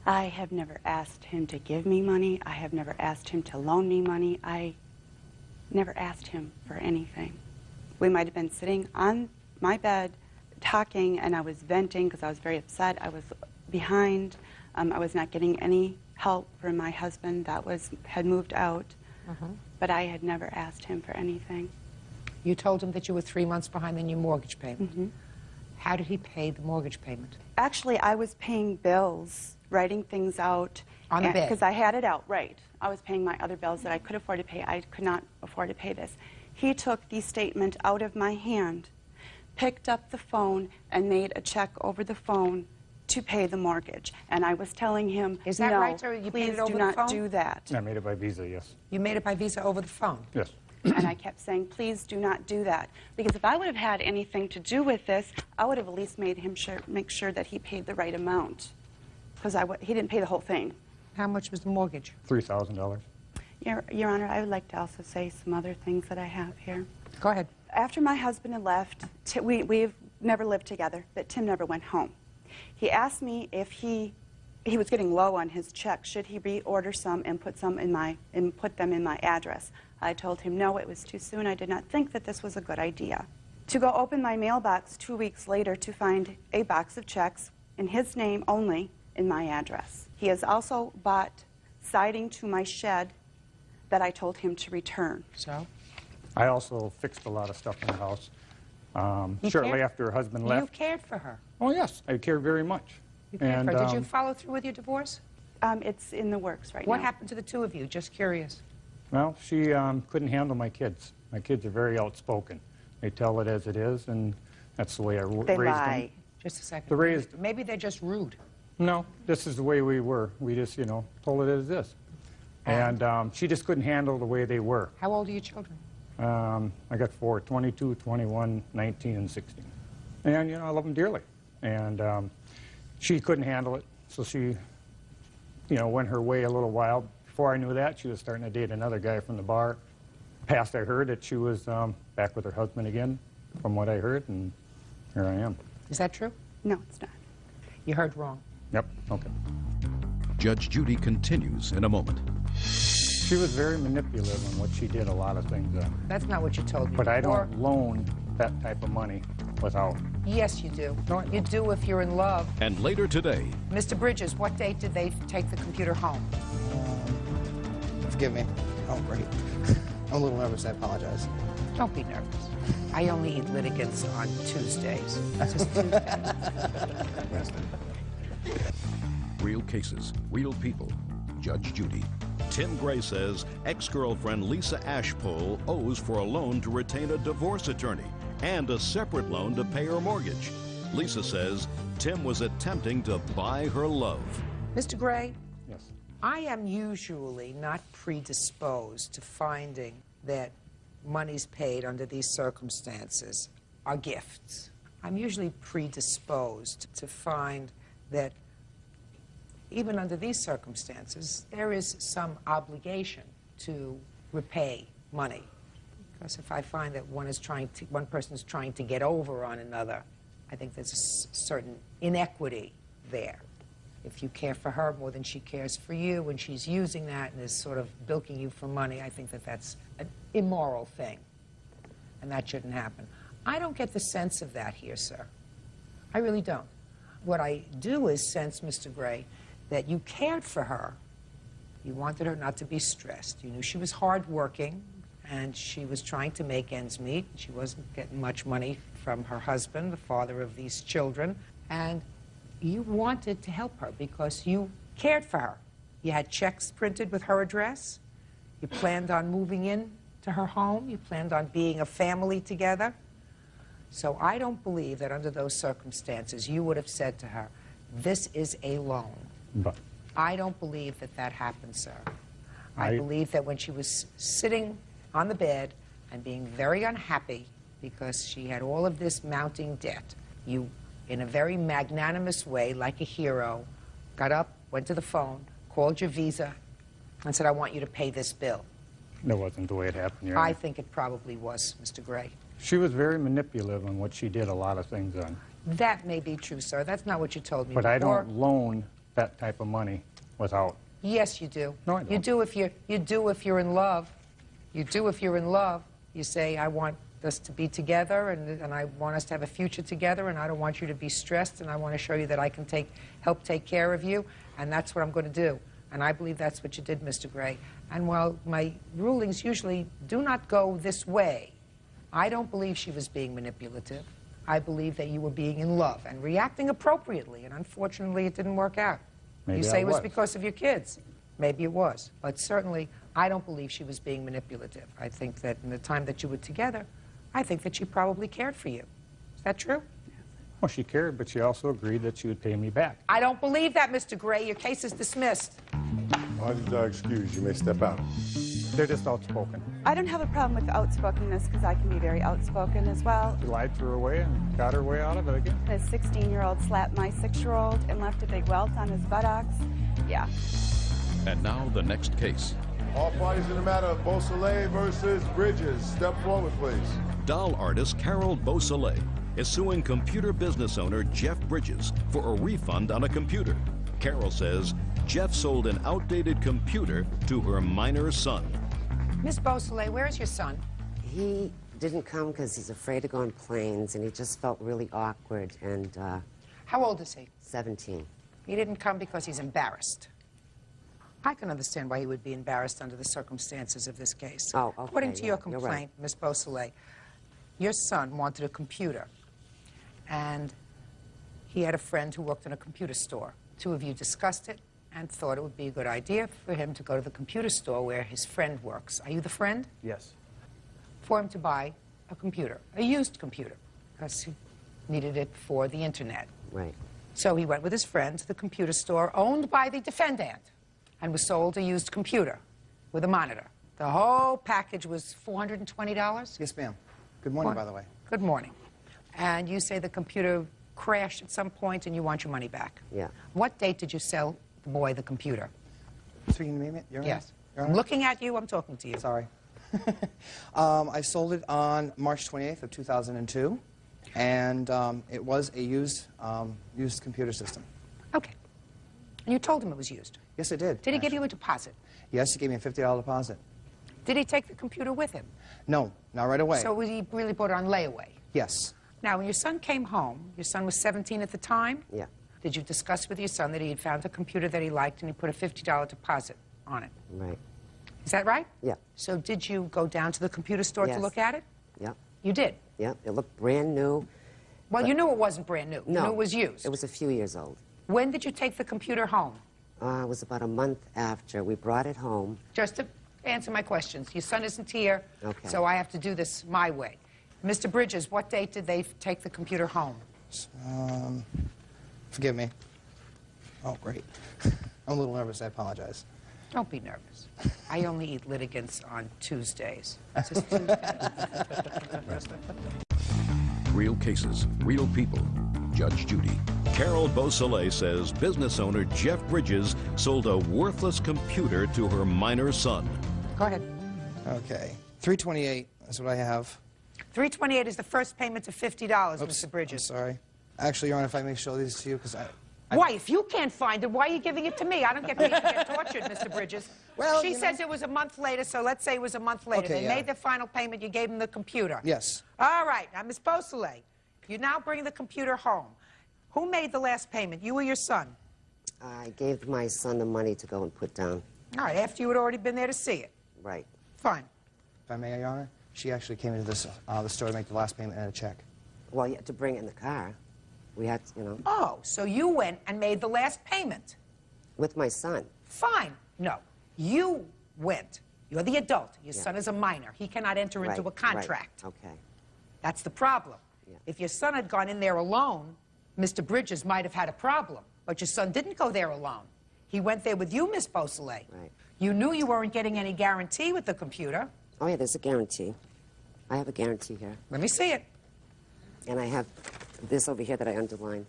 I have never asked him to give me money. I have never asked him to loan me money. I never asked him for anything. We might have been sitting on my bed talking, and I was venting because I was very upset. I was behind. I was not getting any help from my husband that had moved out. But I had never asked him for anything. You told him that you were 3 months behind in your mortgage payment. How did he pay the mortgage payment? Actually, I was paying bills, writing things out. On the bed? Because I had it out, right. I was paying my other bills that I could afford to pay. I could not afford to pay this. He took the statement out of my hand, picked up the phone, and made a check over the phone to pay the mortgage. And I was telling him, Is that no, right, sir? You paid please it over do the not phone? do that. I made it by Visa, yes. You made it by Visa over the phone? Yes. And I kept saying, please do not do that. Because if I would have had anything to do with this, I would have at least made him make sure that he paid the right amount. Because he didn't pay the whole thing. How much was the mortgage? $3,000. Your Honor, I would like to also say some other things that I have here. Go ahead. After my husband had left, we've never lived together, but Tim never went home. He asked me if he was getting low on his check, should he reorder some and put them in my address. I told him no, it was too soon. I did not think that this was a good idea. To go open my mailbox 2 weeks later to find a box of checks in his name only in my address. He has also bought siding to my shed that I told him to return. So? I also fixed a lot of stuff in the house. Shortly after her husband left. You cared for her. Oh, yes, I cared very much. You cared for her. Did you follow through with your divorce? It's in the works right now. What happened to the two of you? Just curious. Well, she couldn't handle my kids. My kids are very outspoken. They tell it as it is, and that's the way I raised them. They lie. Just a second. Maybe they're just rude. No, this is the way we were. We just, told it as this. And she just couldn't handle the way they were. How old are your children? I got 4, 22, 21, 19, and 16. And, I love them dearly. And she couldn't handle it, so she, went her way a little while. Before I knew that, she was starting to date another guy from the bar. Past I heard that she was back with her husband again, from what I heard, and here I am. Is that true? No, it's not. You heard wrong. Yep, okay. Judge Judy continues in a moment. She was very manipulative in what she did a lot of things. That's not what you told me. But I don't loan that type of money without. Yes, you do. You do if you're in love. And later today. Mr. Bridges, what date did they take the computer home? Forgive me. Oh, great. I'm a little nervous. I apologize. Don't be nervous. I only eat litigants on Tuesdays. Just Tuesdays. Real cases, real people. Judge Judy. Tim Gray says ex-girlfriend Lisa Ashpole owes for a loan to retain a divorce attorney and a separate loan to pay her mortgage. Lisa says Tim was attempting to buy her love. Mr. Gray? Yes. I am usually not predisposed to finding that monies paid under these circumstances are gifts. I'm usually predisposed to find that even under these circumstances, there is some obligation to repay money. Because if I find that one person is trying to get over on another, I think there's a certain inequity there. If you care for her more than she cares for you, and she's using that and is sort of bilking you for money, I think that that's an immoral thing, and that shouldn't happen. I don't get the sense of that here, sir. I really don't. What I do is sense, Mr. Gray, that you cared for her. You wanted her not to be stressed. You knew she was hardworking, and she was trying to make ends meet. She wasn't getting much money from her husband, the father of these children, and you wanted to help her because you cared for her. You had checks printed with her address. You planned on moving in to her home. You planned on being a family together. So I don't believe that under those circumstances you would have said to her, this is a loan. But I don't believe that that happened, sir. I believe that when she was sitting on the bed and being very unhappy because she had all of this mounting debt, you, in a very magnanimous way, like a hero, got up, went to the phone, called your Visa and said, I want you to pay this bill. That wasn't the way it happened, Your I Honor. think it probably was, Mr. Gray. She was very manipulative on what she did a lot of things on. That may be true, sir. That's not what you told me But I before. don't loan that type of money without. Yes, you do. No, I don't. You do if you're in love. You do if you're in love. You say, I want us to be together, and I want us to have a future together, and I don't want you to be stressed, and I want to show you that I can help take care of you, and that's what I'm going to do. And I believe that's what you did, Mr. Gray. And while my rulings usually do not go this way, I don't believe she was being manipulative. I believe that you were being in love and reacting appropriately, and unfortunately it didn't work out. Maybe You say I it was was. because of your kids. Maybe it was. But certainly, I don't believe she was being manipulative. I think that in the time that you were together, I think that she probably cared for you. Is that true? Well, she cared, but she also agreed that she would pay me back. I don't believe that, Mr. Gray. Your case is dismissed. Audience are excused. You may step out. They're just outspoken. I don't have a problem with outspokenness because I can be very outspoken as well. She lied through her way and got her way out of it again. His 16-year-old slapped my 6-year-old and left a big welt on his buttocks. Yeah. And now the next case. All parties in the matter of Beausoleil versus Bridges. Step forward, please. Doll artist Carol Beausoleil is suing computer business owner Jeff Bridges for a refund on a computer. Carol says Jeff sold an outdated computer to her minor son. Miss Beausoleil, where is your son? He didn't come because he's afraid to go on planes, and he just felt really awkward, and, How old is he? 17. He didn't come because he's embarrassed. I can understand why he would be embarrassed under the circumstances of this case. Oh, okay, According to yeah, your you're complaint, Miss Beausoleil, your son wanted a computer, and he had a friend who worked in a computer store. Two of you discussed it and thought it would be a good idea for him to go to the computer store where his friend works. Are you the friend? Yes. For him to buy a computer, a used computer, because he needed it for the internet. Right. So he went with his friend to the computer store owned by the defendant and was sold a used computer with a monitor. The whole package was $420? Yes, ma'am. Good morning, by the way. Good morning. And you say the computer crashed at some point and you want your money back. Yeah. What date did you sell the boy the computer? Speaking to me, Your Honor? Yes. Your I'm Honor? looking at you, I'm talking to you. Sorry. I sold it on March 28th of 2002, and it was a used computer system. Okay. And you told him it was used? Yes, I did. Did he give you a deposit? Yes, he gave me a $50 deposit. Did he take the computer with him? No, not right away. So he really put it on layaway? Yes. Now, when your son came home, your son was 17 at the time? Yeah. Did you discuss with your son that he had found a computer that he liked and he put a $50 deposit on it? Right. Is that right? Yeah. So did you go down to the computer store Yes. to look at it? Yep. You did? Yep. It looked brand new. Well, you knew it wasn't brand new. You No. knew it was used. It was a few years old. When did you take the computer home? It was about a month after. We brought it home. Just to answer my questions. Your son isn't here, Okay. so I have to do this my way. Mr. Bridges, what date did they take the computer home? Forgive me. Oh, great. I'm a little nervous. I apologize. Don't be nervous. I only eat litigants on Tuesdays. It's just Tuesday. Real cases, real people. Judge Judy. Carol Beausoleil says business owner Jeff Bridges sold a worthless computer to her minor son. Go ahead. Okay. $328 is what I have. $328 is the first payment of $50, Oops, Mr. Bridges. I'm sorry. Actually, Your Honor, if I may show these to you, because Why? If you can't find it, why are you giving it to me? I don't get paid to get tortured, Mr. Bridges. Well, she you know- says it was a month later, so let's say it was a month later. Okay, They yeah. made the final payment. You gave them the computer. Yes. All right. Now, Miss Beausoleil, you now bring the computer home. Who made the last payment, you or your son? I gave my son the money to go and put down. All right, after you had already been there to see it. Right. Fine. If I may, Your Honor, she actually came into this, the store to make the last payment and a check. Well, you had to bring it in the car. We had, you know. Oh, so you went and made the last payment. With my son. Fine. No, you went. You're the adult. Your Yeah. son is a minor. He cannot enter into a Right, contract. right. Okay. That's the problem. Yeah. If your son had gone in there alone, Mr. Bridges might have had a problem. But your son didn't go there alone. He went there with you, Miss Beausoleil. Right. You knew you weren't getting any guarantee with the computer. Oh, yeah, there's a guarantee. I have a guarantee here. Let me see it. And I have this over here that I underlined.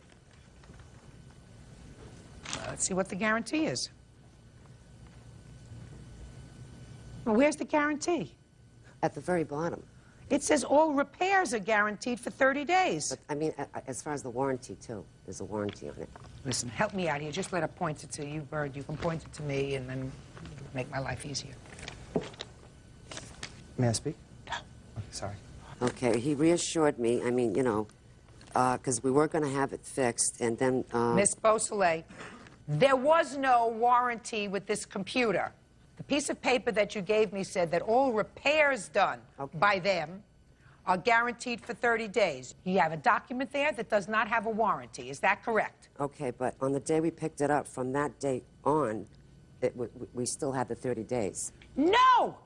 Let's see what the guarantee is. Well, where's the guarantee? At the very bottom. It says all repairs are guaranteed for 30 days. But, I mean, as far as the warranty, too, there's a warranty on it. Listen, help me out here. Just let her point it to you, Bird. You can point it to me, and then make my life easier. May I speak? No. Okay, sorry. Okay, he reassured me, I mean, you know, because we were going to have it fixed, and then... Miss Beausoleil, there was no warranty with this computer. The piece of paper that you gave me said that all repairs done by them are guaranteed for 30 days. You have a document there that does not have a warranty. Is that correct? Okay, but on the day we picked it up, from that date on, we still had the 30 days. No!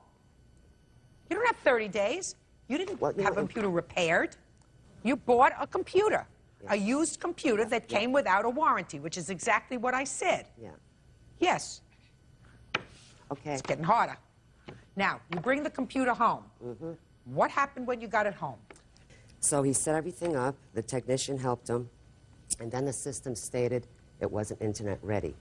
You don't have 30 days. You didn't have a computer repaired. You bought a computer, a used computer that came without a warranty, which is exactly what I said. Yeah. Yes. Okay. It's getting harder. Now, you bring the computer home. Mm-hmm. What happened when you got it home? So he set everything up, the technician helped him, and then the system stated it wasn't internet ready,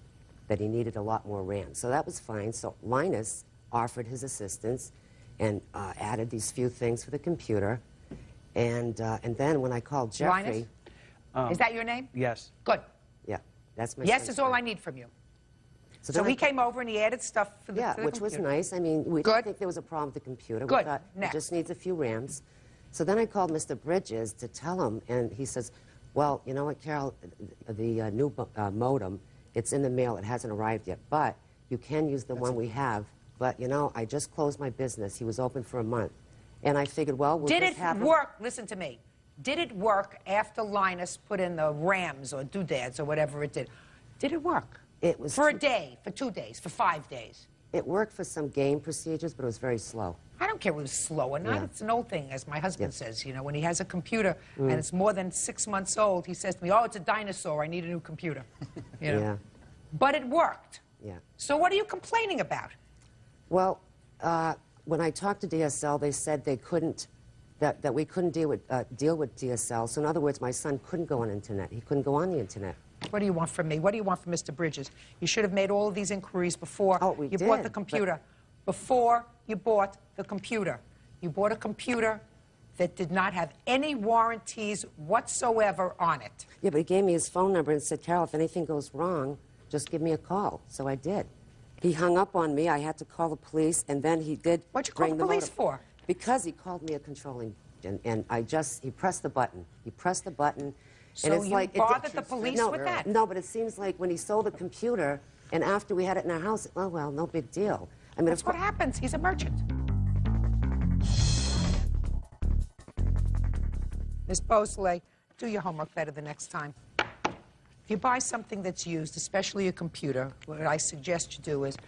that he needed a lot more RAM. So that was fine. So Linus offered his assistance and added these few things for the computer. And then when I called Jeffrey... Linus? Is that your name? Yes. Good. Yeah, that's my Yes son's is all name. I need from you. So then he came over and he added stuff for the, Yeah, for the which was computer. nice. I mean, we didn't think there was a problem with the computer. We Good. thought Next. it just needs a few RAMs. So then I called Mr. Bridges to tell him, and he says, well, you know what, Carol, the new modem, it's in the mail. It hasn't arrived yet, but you can use the one we have. But, you know, I just closed my business. He was open for a month. And I figured, well, we'll Did just it have him- work? Listen to me. Did it work after Linus put in the RAMs or doodads or whatever it did? Did it work? It was for a day, for 2 days, for 5 days. It worked for some game procedures, but it was very slow. I don't care if it was slow or not. Yeah. It's an old thing, as my husband says. You know, when he has a computer Mm. and it's more than 6 months old, he says to me, oh, it's a dinosaur. I need a new computer. You know? Yeah. But it worked. Yeah. So what are you complaining about? Well, when I talked to DSL, they said they couldn't, that we couldn't deal with DSL. So in other words, my son couldn't go on internet. He couldn't go on the internet. What do you want from me? What do you want from Mr. Bridges? You should have made all of these inquiries before you bought the computer. Before you bought the computer. You bought a computer that did not have any warranties whatsoever on it. Yeah, but he gave me his phone number and said, Carol, if anything goes wrong, just give me a call. So I did. He hung up on me. I had to call the police, and then he did. What'd you call the police for? Because he called me a controlling, and he pressed the button. He pressed the button. So and it's you like, bothered the police with that? No, but it seems like when he sold the computer, and after we had it in our house, oh, well, no big deal. I mean, That's what happens. He's a merchant. Miss Beausoleil, do your homework better the next time. If you buy something that's used, especially a computer, what I suggest you do is,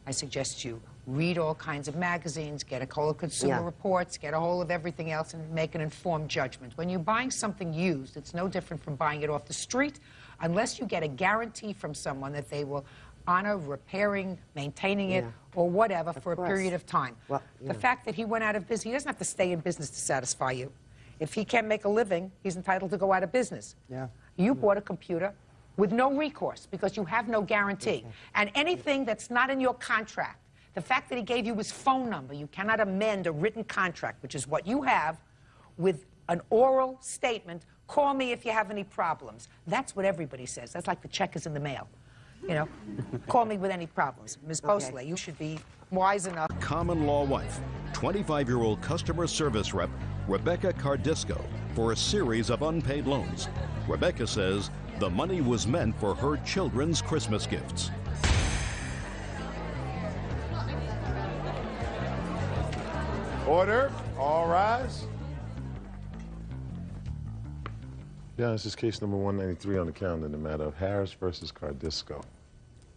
I suggest you read all kinds of magazines, get a hold of Consumer Reports, get a hold of everything else, and make an informed judgment. When you're buying something used, it's no different from buying it off the street, unless you get a guarantee from someone that they will honor repairing, maintaining it, or whatever for a period of time. Well, The fact that he went out of business, he doesn't have to stay in business to satisfy you. If he can't make a living, he's entitled to go out of business. Yeah. You bought a computer with no recourse because you have no guarantee. And anything that's not in your contract, the fact that he gave you his phone number, you cannot amend a written contract, which is what you have, with an oral statement, call me if you have any problems. That's what everybody says. That's like the check is in the mail. You know, call me with any problems. Ms. Beausoleil, you should be wise enough. Common law wife, 25-year-old customer service rep Rebecca Cardisco, for a series of unpaid loans. Rebecca says the money was meant for her children's Christmas gifts. Order. All rise. Yeah, this is case number 193 on the calendar in the matter of Harris versus Cardisco.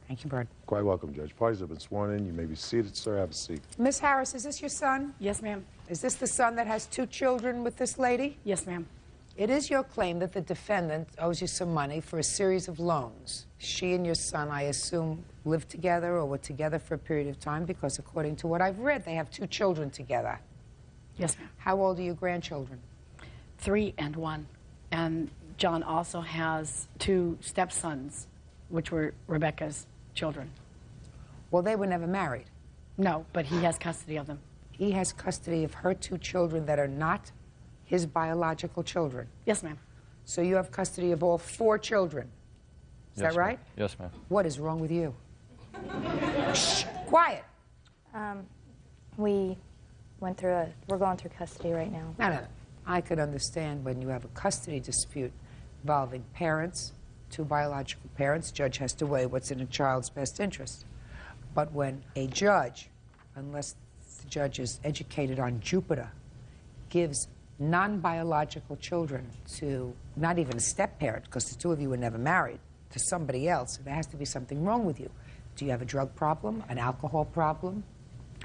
Thank you, Bird. Quite welcome, Judge. Parties have been sworn in. You may be seated, sir. Have a seat. Miss Harris, is this your son? Yes, ma'am. Is this the son that has 2 children with this lady? Yes, ma'am. It is your claim that the defendant owes you some money for a series of loans. She and your son, I assume, lived together or were together for a period of time because, according to what I've read, they have 2 children together. Yes, ma'am. How old are your grandchildren? 3 and 1. And John also has 2 stepsons, which were Rebecca's children. Well, they were never married. No, but he has custody of them. He has custody of her 2 children that are not his biological children. Yes, ma'am. So you have custody of all 4 children. Is Yes, that right? ma'am. Yes, ma'am. What is wrong with you? Shh, quiet. We went through we're going through custody right now. No. I could understand when you have a custody dispute involving parents, 2 biological parents, judge has to weigh what's in a child's best interest. But when a judge, unless the judge is educated on Jupiter, gives non-biological children to not even a step-parent, because the 2 of you were never married, to somebody else, there has to be something wrong with you. Do you have a drug problem, an alcohol problem?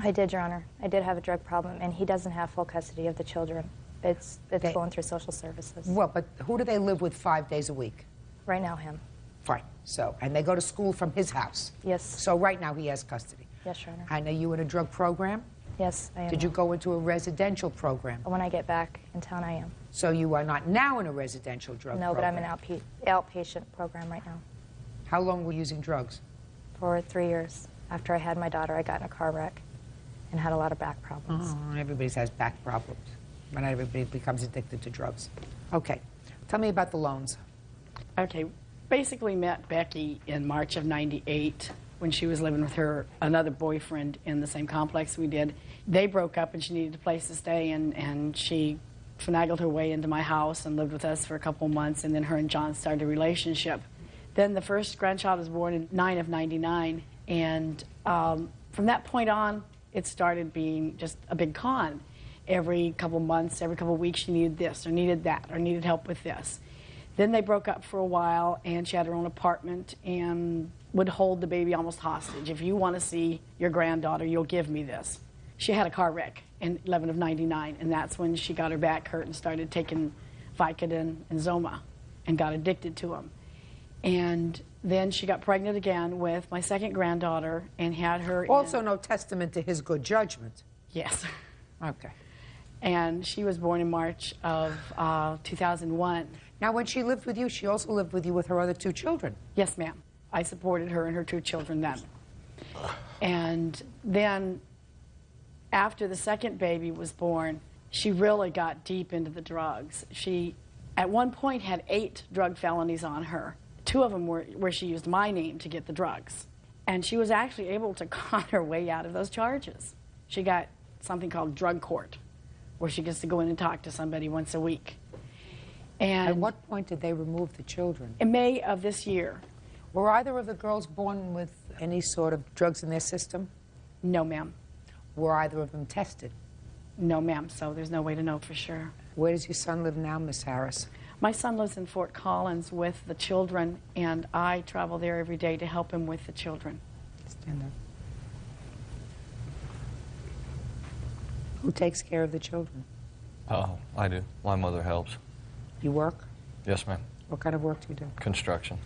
I did, Your Honor. I did have a drug problem, and he doesn't have full custody of the children. It's going through social services. Well, but who do they live with 5 days a week? Right now, him. Fine. So, and they go to school from his house? Yes. So right now he has custody? Yes, Your Honor. And are you in a drug program? Yes, I am. Did you go into a residential program? When I get back in town, I am. So you are not now in a residential drug program? No, but I'm in an outpatient program right now. How long were you using drugs? For 3 years. After I had my daughter, I got in a car wreck and had a lot of back problems. Oh, everybody has back problems. But not everybody becomes addicted to drugs. Okay. Tell me about the loans. Okay. Basically met Becky in March of '98 when she was living with her another boyfriend in the same complex we did. They broke up and she needed a place to stay, and she finagled her way into my house and lived with us for a couple months, and then her and John started a relationship. Then the first grandchild was born in 9 of '99, and from that point on, it started being just a big con. Every couple months, every couple weeks, she needed this or needed that or needed help with this. Then they broke up for a while, and she had her own apartment and would hold the baby almost hostage. If you want to see your granddaughter, you'll give me this. She had a car wreck in 11 of '99, and that's when she got her back hurt and started taking Vicodin and Zoma and got addicted to them. And then she got pregnant again with my second granddaughter and had her Also no testament to his good judgment. Yes. Okay. And she was born in March of 2001. Now, when she lived with you, she also lived with you with her other 2 children. Yes, ma'am. I supported her and her 2 children then. And then, after the second baby was born, she really got deep into the drugs. She, at one point, had 8 drug felonies on her. 2 of them were where she used my name to get the drugs. And she was actually able to con her way out of those charges. She got something called drug court, where she gets to go in and talk to somebody once a week. And at what point did they remove the children? In May of this year. Were either of the girls born with any sort of drugs in their system? No, ma'am. Were either of them tested? No, ma'am, so there's no way to know for sure. Where does your son live now, Miss Harris? My son lives in Fort Collins with the children, and I travel there every day to help him with the children. Stand up. Who takes care of the children? Oh, I do. My mother helps. You work? Yes, ma'am. What kind of work do you do? Construction.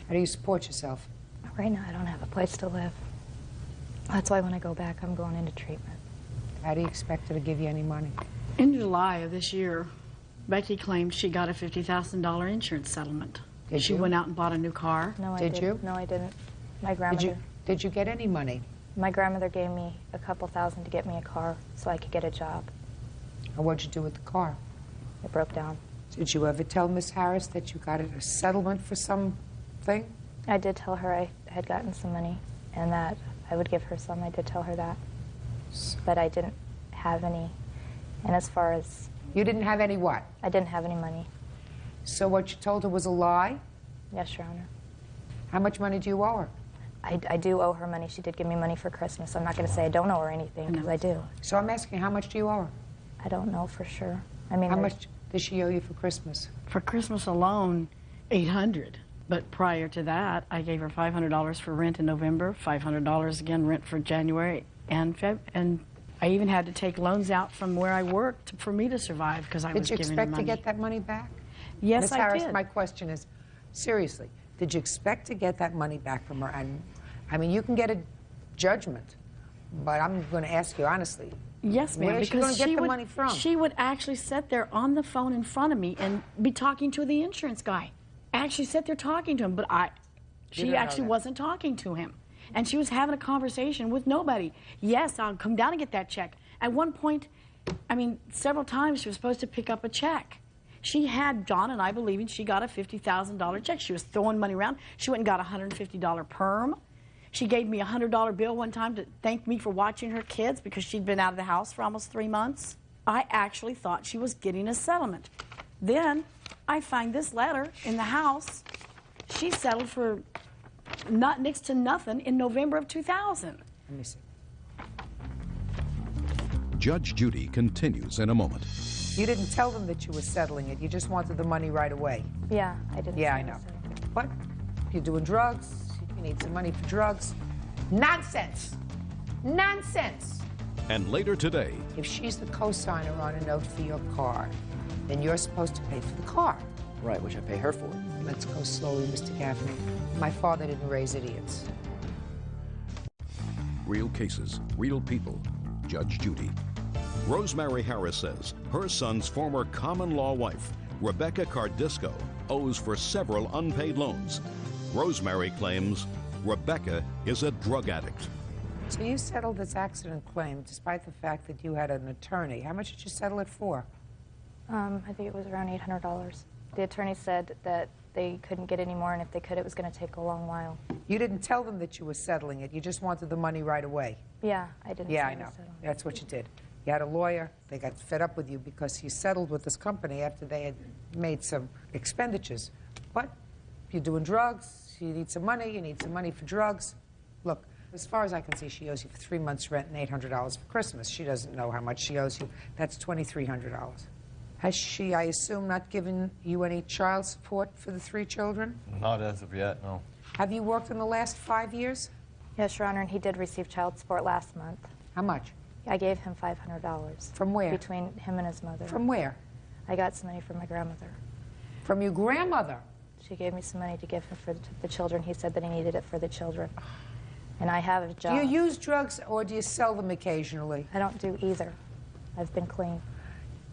How do you support yourself? Right now, I don't have a place to live. That's why when I go back, I'm going into treatment. How do you expect her to give you any money? In July of this year, Becky claimed she got a $50,000 insurance settlement. Did she you? went out and bought a new car. No, I Did didn't. you? No, I didn't. My grandmother. Did you get any money? My grandmother gave me a couple thousand to get me a car so I could get a job. And what'd you do with the car? It broke down. Did you ever tell Miss Harris that you got a settlement for something? I did tell her I had gotten some money and that I would give her some. I did tell her that. But I didn't have any. And as far as... You didn't have any what? I didn't have any money. So what you told her was a lie? Yes, Your Honor. How much money do you owe her? I do owe her money. She did give me money for Christmas. I'm not going to say I don't owe her anything, because I do. So I'm asking, how much do you owe her? I don't know for sure. I mean, how much does she owe you for Christmas? For Christmas alone, $800. But prior to that, I gave her $500 for rent in November, $500 again rent for January and and I even had to take loans out from where I worked for me to survive because I was giving her money. Did you expect to get that money back? Yes, Ms. I Harris, did. my question is, seriously, did you expect to get that money back from her? And I mean, you can get a judgment, but I'm going to ask you honestly. Yes, ma'am. Where is she going to get the money from? She would actually sit there on the phone in front of me and be talking to the insurance guy. Actually sit there talking to him, but she actually wasn't talking to him. And she was having a conversation with nobody. Yes, I'll come down and get that check. At one point, I mean, several times she was supposed to pick up a check. She had John and I believing she got a $50,000 check. She was throwing money around. She went and got a $150 perm. She gave me a $100 bill one time to thank me for watching her kids because she'd been out of the house for almost 3 months. I actually thought she was getting a settlement. Then I find this letter in the house. She settled for next to nothing in November of 2000. Let me see. Judge Judy continues in a moment. You didn't tell them that you were settling it. You just wanted the money right away. Yeah, I didn't. Yeah, I know. But you're doing drugs. You need some money for drugs. Nonsense. Nonsense. And later today, If she's the co-signer on a note for your car, then you're supposed to pay for the car. Right, which I pay her for. Let's go slowly, Mr. Gaffney. My father didn't raise idiots. real cases, real people. Judge Judy. Rosemary Harris says her son's former common-law wife, Rebecca Cardisco, owes for several unpaid loans. Rosemary claims Rebecca is a drug addict. So you settled this accident claim despite the fact that you had an attorney. How much did you settle it for? I think it was around $800. The attorney said that they couldn't get any more, and if they could, it was going to take a long while. You didn't tell them that you were settling it. You just wanted the money right away. Yeah, I didn't. Yeah, say I know. so. That's what you did. You had a lawyer. They got fed up with you because you settled with this company after they had made some expenditures. But you're doing drugs. You need some money. You need some money for drugs. Look, as far as I can see, she owes you for 3 months' rent and $800 for Christmas. She doesn't know how much she owes you. That's $2,300. Has she, I assume, not given you any child support for the 3 children? Not as of yet, no. Have you worked in the last 5 years? Yes, Your Honor, and he did receive child support last month. How much? I gave him $500. From where? Between him and his mother. From where? I got some money from my grandmother. From your grandmother? She gave me some money to give him for the children. He said that he needed it for the children. And I have a job. Do you use drugs or do you sell them occasionally? I don't do either. I've been clean.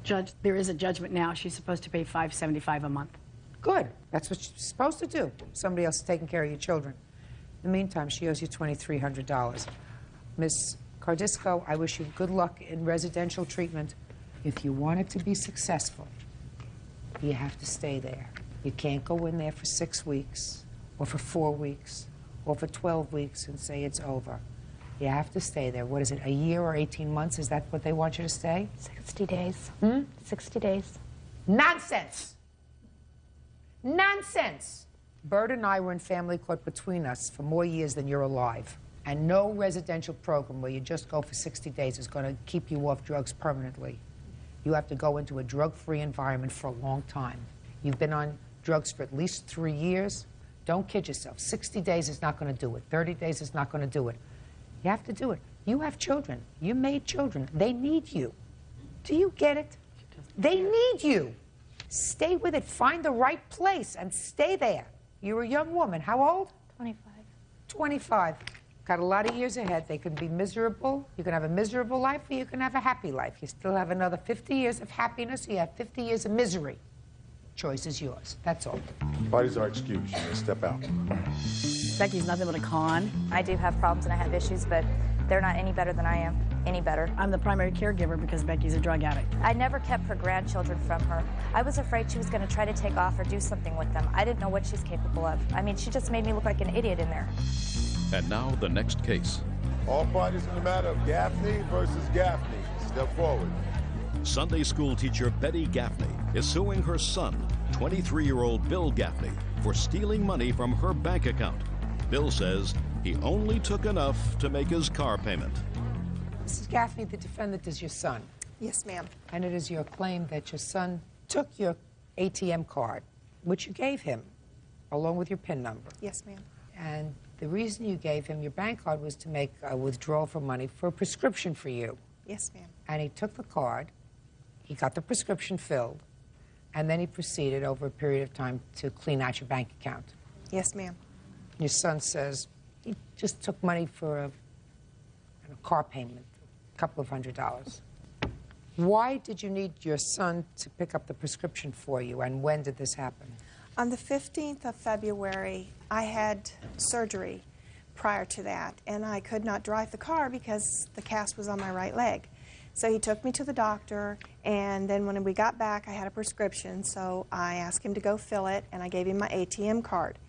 Judge, there is a judgment now. She's supposed to pay $575 a month. Good. That's what she's supposed to do. Somebody else is taking care of your children. In the meantime, she owes you $2,300. Miss Cardisco, I wish you good luck in residential treatment. If you want it to be successful, you have to stay there. You can't go in there for 6 weeks, or for 4 weeks, or for 12 weeks and say it's over. You have to stay there. What is it, a year or 18 months? Is that what they want you to stay? 60 days. 60 days. Nonsense! Nonsense! Bert and I were in family court between us for more years than you're alive. And no residential program where you just go for 60 days is going to keep you off drugs permanently. You have to go into a drug-free environment for a long time. You've been on drugs for at least 3 years. Don't kid yourself. 60 days is not going to do it. 30 days is not going to do it. You have to do it. You have children. You made children. They need you. Do you get it? They need you. Stay with it. Find the right place and stay there. You're a young woman. How old? 25. 25. Got a lot of years ahead. They can be miserable. You can have a miserable life or you can have a happy life. You still have another 50 years of happiness or you have 50 years of misery. Choice is yours. That's all. Parties are excused. You may step out. Becky's nothing but a con. I do have problems and I have issues, but they're not any better than I am. Any better. I'm the primary caregiver because Becky's a drug addict. I never kept her grandchildren from her. I was afraid she was going to try to take off or do something with them. I didn't know what she's capable of. I mean, she just made me look like an idiot in there. And now the next case. All parties in the matter of Gaffney versus Gaffney. Step forward. Sunday school teacher Betty Gaffney is suing her son, 23-year-old Bill Gaffney, for stealing money from her bank account. Bill says he only took enough to make his car payment. Mrs. Gaffney, the defendant is your son. Yes, ma'am. And it is your claim that your son took your ATM card, which you gave him, along with your PIN number. Yes, ma'am. And the reason you gave him your bank card was to make a withdrawal for money for a prescription for you. Yes, ma'am. And he took the card, he got the prescription filled, and then he proceeded over a period of time to clean out your bank account. Yes, ma'am. Your son says he just took money for a car payment, a couple of $100s. Why did you need your son to pick up the prescription for you, and when did this happen? On the 15th of February, I had surgery. prior to that, and I could not drive the car because the cast was on my right leg. So he took me to the doctor, and then when we got back, I had a prescription, so I asked him to go fill it, and I gave him my ATM card.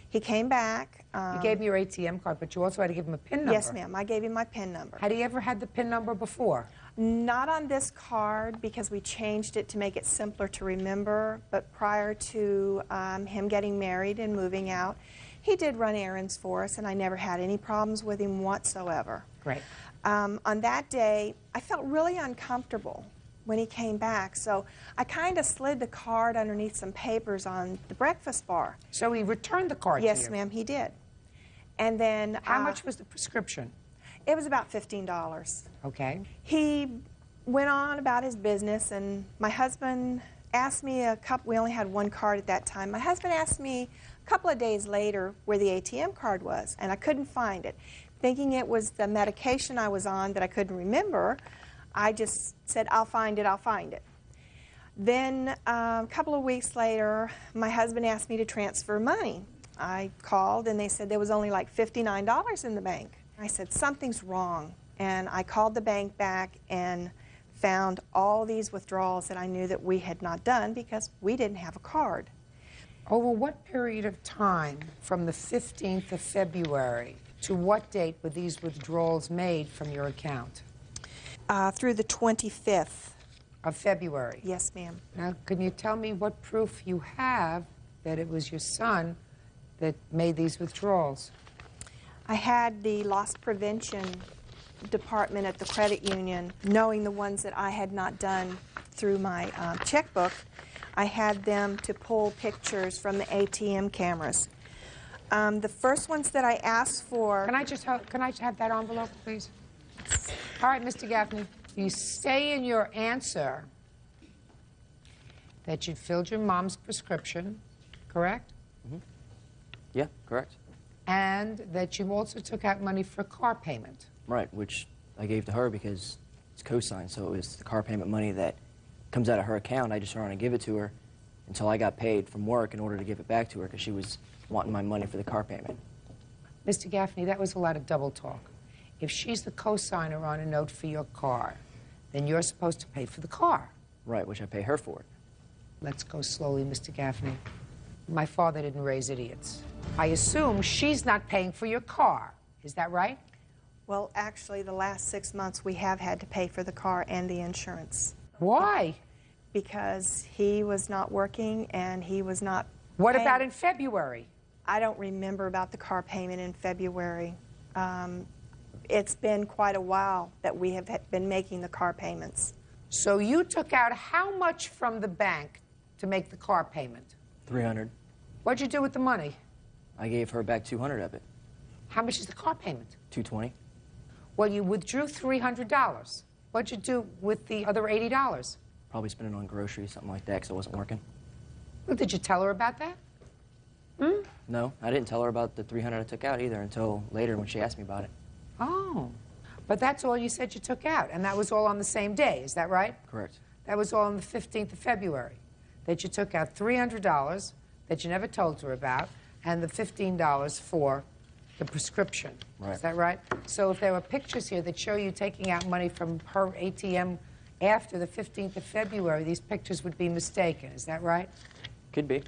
He came back. You gave me your ATM card, but you also had to give him a PIN number. Yes, ma'am. I gave him my PIN number. Had he ever had the PIN number before? Not on this card because we changed it to make it simpler to remember, but prior to him getting married and moving out, he did run errands for us, and I never had any problems with him whatsoever. Great. On that day, I felt really uncomfortable when he came back, so I kind of slid the card underneath some papers on the breakfast bar. So he returned the card to you? Yes, ma'am, he did. And then... How much was the prescription? It was about $15. Okay. He went on about his business, and my husband asked me we only had one card at that time. My husband asked me a couple of days later where the ATM card was, and I couldn't find it. Thinking it was the medication I was on that I couldn't remember, I just said, I'll find it, I'll find it. Then a couple of weeks later, my husband asked me to transfer money. I called, and they said there was only like $59 in the bank. I said, something's wrong. And I called the bank back and found all these withdrawals that I knew that we had not done because we didn't have a card. Over what period of time, from the 15th of February, to what date were these withdrawals made from your account? Through the 25th. Of February? Yes, ma'am. Now, can you tell me what proof you have that it was your son that made these withdrawals? I had the loss prevention department at the credit union, knowing the ones that I had not done through my checkbook. I had them to pull pictures from the ATM cameras. The first ones that I asked for... Can I have that envelope, please? All right, Mr. Gaffney, you say in your answer that you'd filled your mom's prescription, correct? Mm-hmm. Yeah, correct. And that you also took out money for car payment. Right, which I gave to her because it's co-signed, so it was the car payment money that comes out of her account. I just don't want to give it to her until I got paid from work in order to give it back to her because she was wanting my money for the car payment. Mr. Gaffney, that was a lot of double talk. If she's the co-signer on a note for your car, then you're supposed to pay for the car. Right, which I pay her for it. Let's go slowly, Mr. Gaffney. My father didn't raise idiots. I assume she's not paying for your car. Is that right? Well, actually, the last 6 months we have had to pay for the car and the insurance. Why? Because he was not working and he was not What paying. about in February? I don't remember about the car payment in February. It's been quite a while that we have been making the car payments. So you took out how much from the bank to make the car payment? $300. What'd you do with the money? I gave her back $200 of it. How much is the car payment? $220. Well, you withdrew $300. What'd you do with the other $80? Probably spent it on groceries, something like that, because I wasn't working. Well, did you tell her about that? No, I didn't tell her about the $300 I took out either until later when she asked me about it. Oh, but that's all you said you took out, and that was all on the same day, is that right? Correct. That was all on the 15th of February, that you took out $300 that you never told her about, and the $15 for the prescription. Right. Is that right? So if there were pictures here that show you taking out money from her ATM after the 15th of February, these pictures would be mistaken. Is that right? Could be.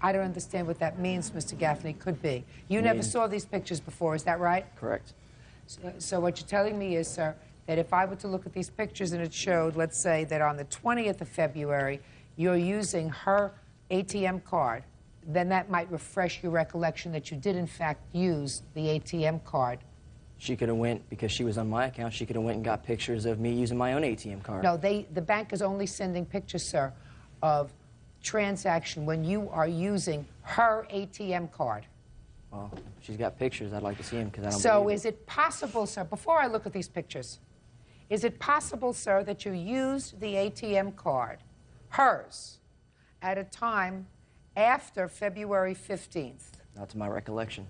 I don't understand what that means, Mr. Gaffney. Could be. You never saw these pictures before, is that right? Correct. So what you're telling me is, sir, that if I were to look at these pictures and it showed, let's say, that on the 20th of February, you're using her ATM card, then that might refresh your recollection that you did, in fact, use the ATM card. She could have went, because she was on my account, she could have went and got pictures of me using my own ATM card. No, the bank is only sending pictures, sir, of transaction when you are using her ATM card. Well, if she's got pictures, I'd like to see them because I don't So believe is it possible, sir, before I look at these pictures, is it possible, sir, that you used the ATM card, hers, at a time after February 15th? Not to my recollection.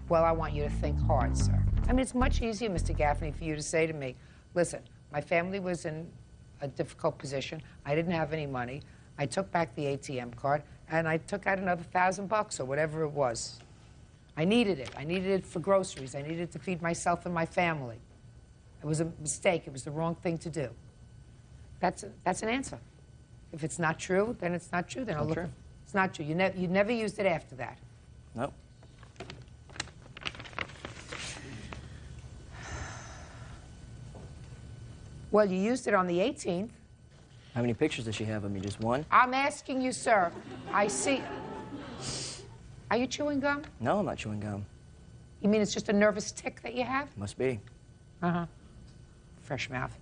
Well, I want you to think hard, sir. I mean, it's much easier, Mr. Gaffney, for you to say to me, listen, my family was in a difficult position. I didn't have any money. I took back the ATM card, and I took out another $1,000 or whatever it was. I needed it. I needed it for groceries. I needed it to feed myself and my family. It was a mistake. It was the wrong thing to do. That's an answer. If it's not true, then it's not true. Then I'll look. True. It's not true. You never used it after that. Nope. Well, you used it on the 18th. How many pictures does she have of me? Just one? I'm asking you, sir. I see. Are you chewing gum? No, I'm not chewing gum. You mean it's just a nervous tick that you have? Must be. Uh-huh. Fresh mouth.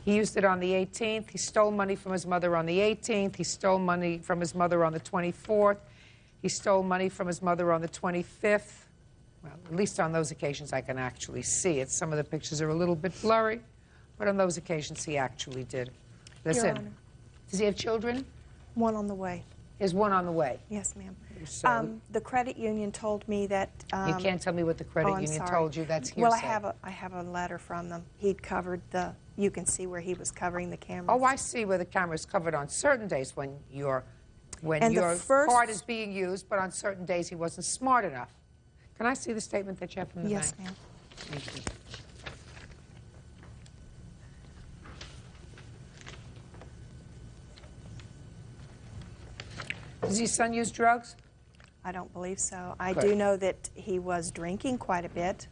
He used it on the 18th. He stole money from his mother on the 18th. He stole money from his mother on the 24th. He stole money from his mother on the 25th. Well, at least on those occasions I can actually see it. Some of the pictures are a little bit blurry, but on those occasions he actually did. Your Listen, Honor. does he have children? One on the way. There's one on the way. Yes, ma'am. So, The credit union told me that. you can't tell me what the credit I'm union sorry. told you. That's hearsay. Well, I have a letter from them. He'd covered the. You can see where he was covering the cameras. Oh, I see where the camera is covered on certain days when your And the first- card is being used, but on certain days he wasn't smart enough. Can I see the statement that you have from the Yes, bank? ma'am. Thank you. Does your son use drugs? I don't believe so. I Good. do know that he was drinking quite a bit.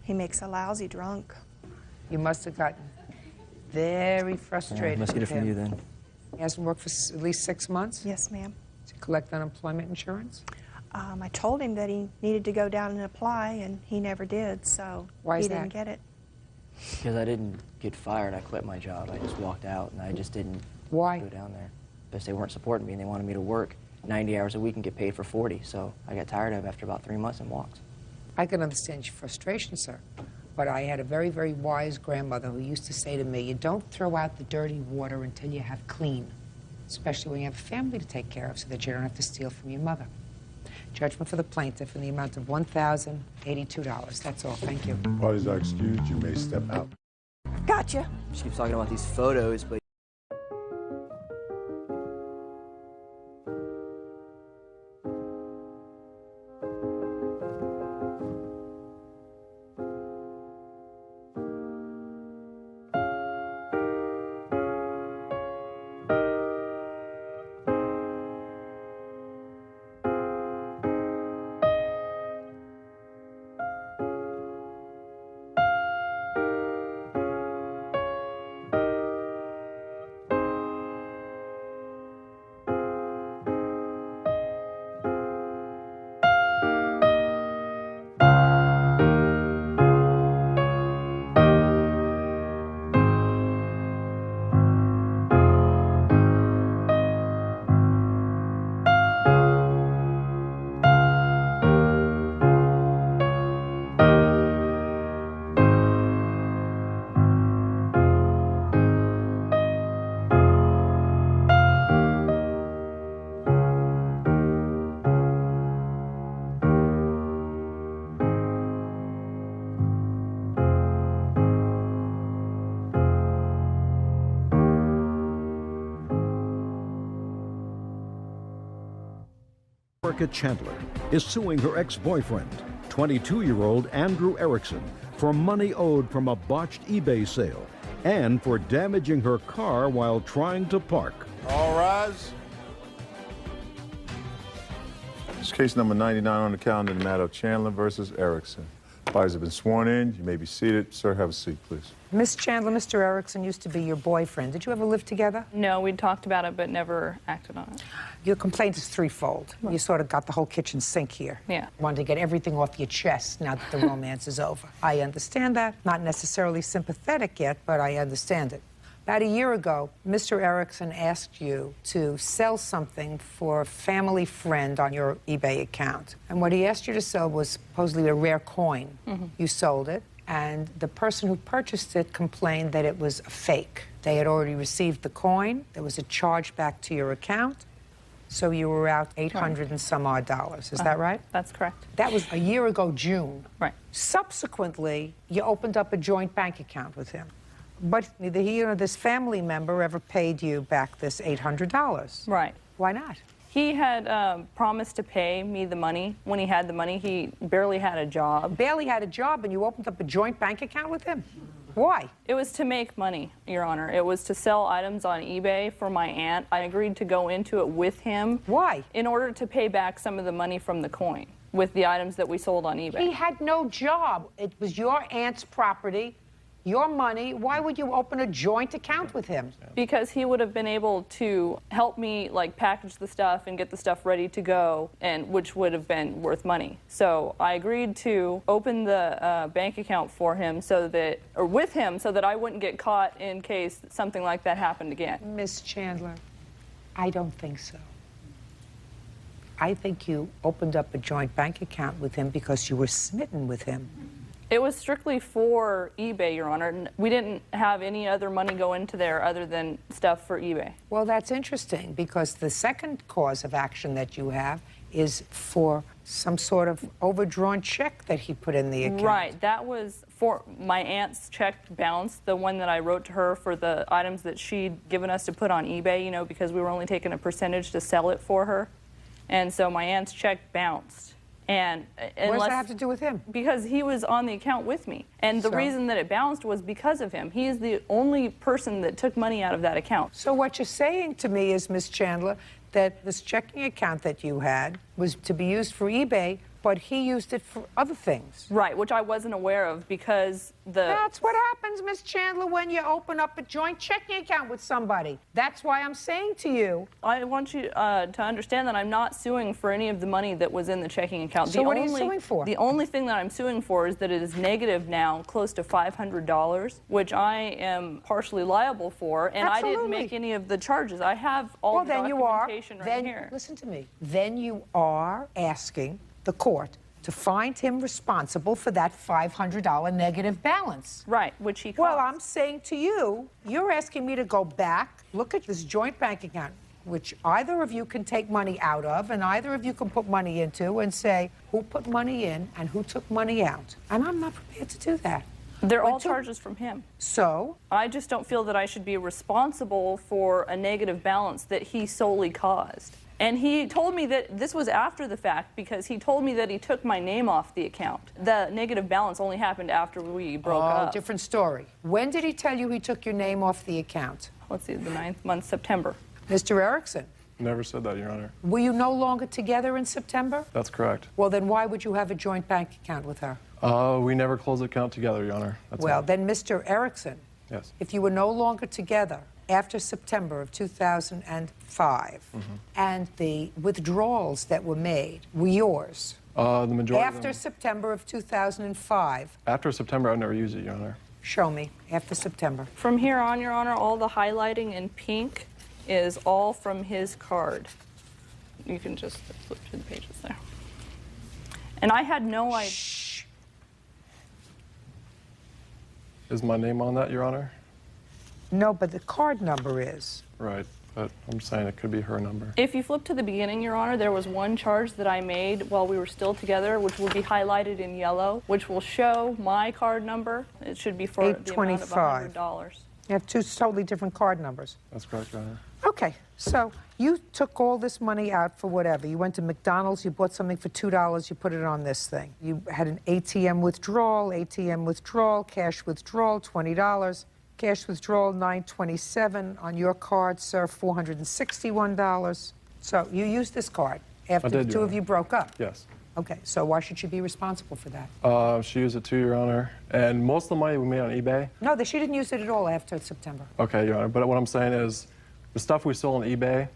He makes a lousy drunk. You must have gotten very frustrated. Must get it with from him. you then. He hasn't worked for at least 6 months? Yes, ma'am. To collect unemployment insurance? I told him that he needed to go down and apply, and he never did, so Why is he didn't that? get it. Because I didn't get fired. I quit my job. I just walked out, and I just didn't Why? go down there. Because they weren't supporting me, and they wanted me to work 90 hours a week and get paid for 40. So I got tired of it after about 3 months and walked. I can understand your frustration, sir. But I had a very, very wise grandmother who used to say to me, you don't throw out the dirty water until you have clean, especially when you have a family to take care of so that you don't have to steal from your mother. Judgment for the plaintiff in the amount of $1,082. That's all. Thank you. Parties are excused. You may step out. Gotcha. She keeps talking about these photos, but Erica Chandler is suing her ex-boyfriend, 22-year-old Andrew Erickson, for money owed from a botched eBay sale and for damaging her car while trying to park. All rise. This is case number 99 on the calendar in the matter of Chandler versus Erickson. Parties have been sworn in. You may be seated. Sir, have a seat, please. Miss Chandler, Mr. Erickson used to be your boyfriend. Did you ever live together? No, we'd talked about it, but never acted on it. Your complaint is threefold. You sort of got the whole kitchen sink here. Yeah. Wanted to get everything off your chest now that the romance is over. I understand that. Not necessarily sympathetic yet, but I understand it. About a year ago, Mr. Erickson asked you to sell something for a family friend on your eBay account. And what he asked you to sell was supposedly a rare coin. You sold it, and the person who purchased it complained that it was a fake. They had already received the coin. There was a charge back to your account. So you were out 800 and some odd dollars. Is that right? That's correct. That was a year ago, June. Right. Subsequently, you opened up a joint bank account with him. But neither he nor this family member ever paid you back this $800. Right. Why not? He had promised to pay me the money. When he had the money, he barely had a job. Barely had a job, and you opened up a joint bank account with him? Why? It was to make money, Your Honor. It was to sell items on eBay for my aunt. I agreed to go into it with him. Why? In order to pay back some of the money from the coin with the items that we sold on eBay. He had no job. It was your aunt's property, your money. Why would you open a joint account with him? Because he would have been able to help me like package the stuff and get the stuff ready to go, and which would have been worth money. So I agreed to open the bank account for him or with him so that I wouldn't get caught in case something like that happened again. Miss Chandler, I don't think so. I think you opened up a joint bank account with him because you were smitten with him. It was strictly for eBay, Your Honor. We didn't have any other money go into there other than stuff for eBay. Well, that's interesting because the second cause of action that you have is for some sort of overdrawn check that he put in the account. Right. That was for my aunt's check bounce, the one that I wrote to her for the items that she'd given us to put on eBay, you know, because we were only taking a percentage to sell it for her. And so my aunt's check bounced. And what does that have to do with him? Because he was on the account with me. And the reason that it bounced was because of him. He is the only person that took money out of that account. So what you're saying to me is, Ms. Chandler, that this checking account that you had was to be used for eBay, but he used it for other things. Right, which I wasn't aware of because That's what happens, Miss Chandler, when you open up a joint checking account with somebody. That's why I'm saying to you. I want you to understand that I'm not suing for any of the money that was in the checking account. So what are you suing for? The only thing that I'm suing for is that it is negative now, close to $500, which I am partially liable for, and I didn't make any of the charges. I have all the documentation right here. Listen to me. Then you are asking the court to find him responsible for that $500 negative balance. Right, which he caused. Well, I'm saying to you, you're asking me to go back, look at this joint bank account, which either of you can take money out of and either of you can put money into and say who put money in and who took money out. And I'm not prepared to do that. They're all charges from him. So? I just don't feel that I should be responsible for a negative balance that he solely caused. And he told me that this was after the fact because he told me that he took my name off the account. The negative balance only happened after we broke up. Oh, different story. When did he tell you he took your name off the account? Let's see, the 9th month, September. Mr. Erickson, Never said that, Your Honor. were you no longer together in September? That's correct. Well, then why would you have a joint bank account with her? We never closed the account together, Your Honor. That's Well, all. then, Mr. Erickson, Yes. if you were no longer together after September of 2005, and the withdrawals that were made were yours, The majority of after them, September of 2005, after September, I never used it, Your Honor. show me, after September. From here on, Your Honor, all the highlighting in pink is all from his card. You can just flip through the pages there. And I had no idea. Is my name on that, Your Honor? No, but the card number is. Right, but I'm saying it could be her number. If you flip to the beginning, Your Honor, there was one charge that I made while we were still together, which will be highlighted in yellow, which will show my card number. It should be for the amount of $825. $100. You have two totally different card numbers. That's correct, Your Honor. Okay, so you took all this money out for whatever. You went to McDonald's, you bought something for $2, you put it on this thing. You had an ATM withdrawal, cash withdrawal, $20. Cash withdrawal, $927. On your card, sir, $461. So you used this card after the two of you broke up? Yes. Okay, so why should she be responsible for that? She used it too, Your Honor. And most of the money we made on eBay. No, she didn't use it at all after September. Okay, Your Honor. But what I'm saying is the stuff we sold on eBay,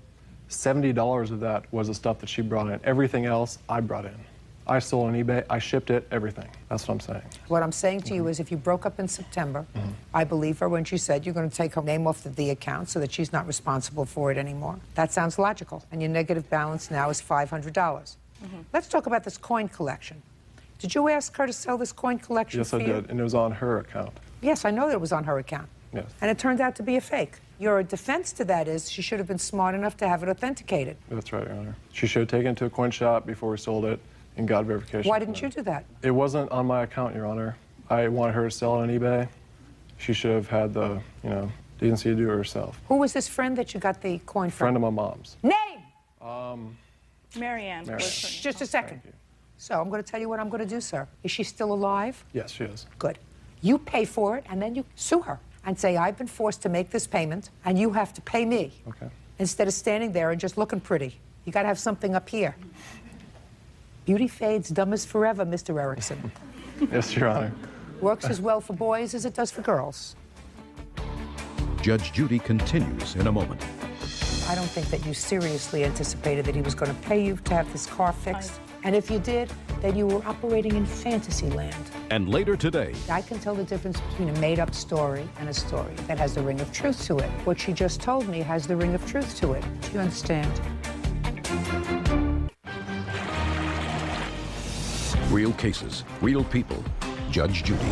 $70 of that was the stuff that she brought in. Everything else, I brought in. I sold on eBay, I shipped it, everything. That's what I'm saying. What I'm saying to you is if you broke up in September, I believe her when she said you're going to take her name off the account so that she's not responsible for it anymore. That sounds logical. And your negative balance now is $500. Let's talk about this coin collection. Did you ask her to sell this coin collection Yes, for I you? did, and it was on her account. Yes, I know that it was on her account. Yes. And it turned out to be a fake. Your defense to that is she should have been smart enough to have it authenticated. That's right, Your Honor. She should have taken it to a coin shop before we sold it and got verification. Why didn't you do that? It wasn't on my account, Your Honor. I wanted her to sell it on eBay. She should have had the, decency to do it herself. Who was this friend that you got the coin from? Friend of my mom's. Name! Marianne. was her name. Just a second. So I'm going to tell you what I'm going to do, sir. Is she still alive? Yes, she is. Good. You pay for it, and then you sue her and say, I've been forced to make this payment, and you have to pay me. Okay. Instead of standing there and just looking pretty. You got to have something up here. Beauty fades, dumb as forever, Mr. Erickson. Yes, Your Honor. Works as well for boys as it does for girls. Judge Judy continues in a moment. I don't think that you seriously anticipated that he was going to pay you to have this car fixed. And if you did, then you were operating in fantasy land. And later today, I can tell the difference between a made-up story and a story that has the ring of truth to it. What she just told me has the ring of truth to it. Do you understand? real cases, real people. Judge Judy.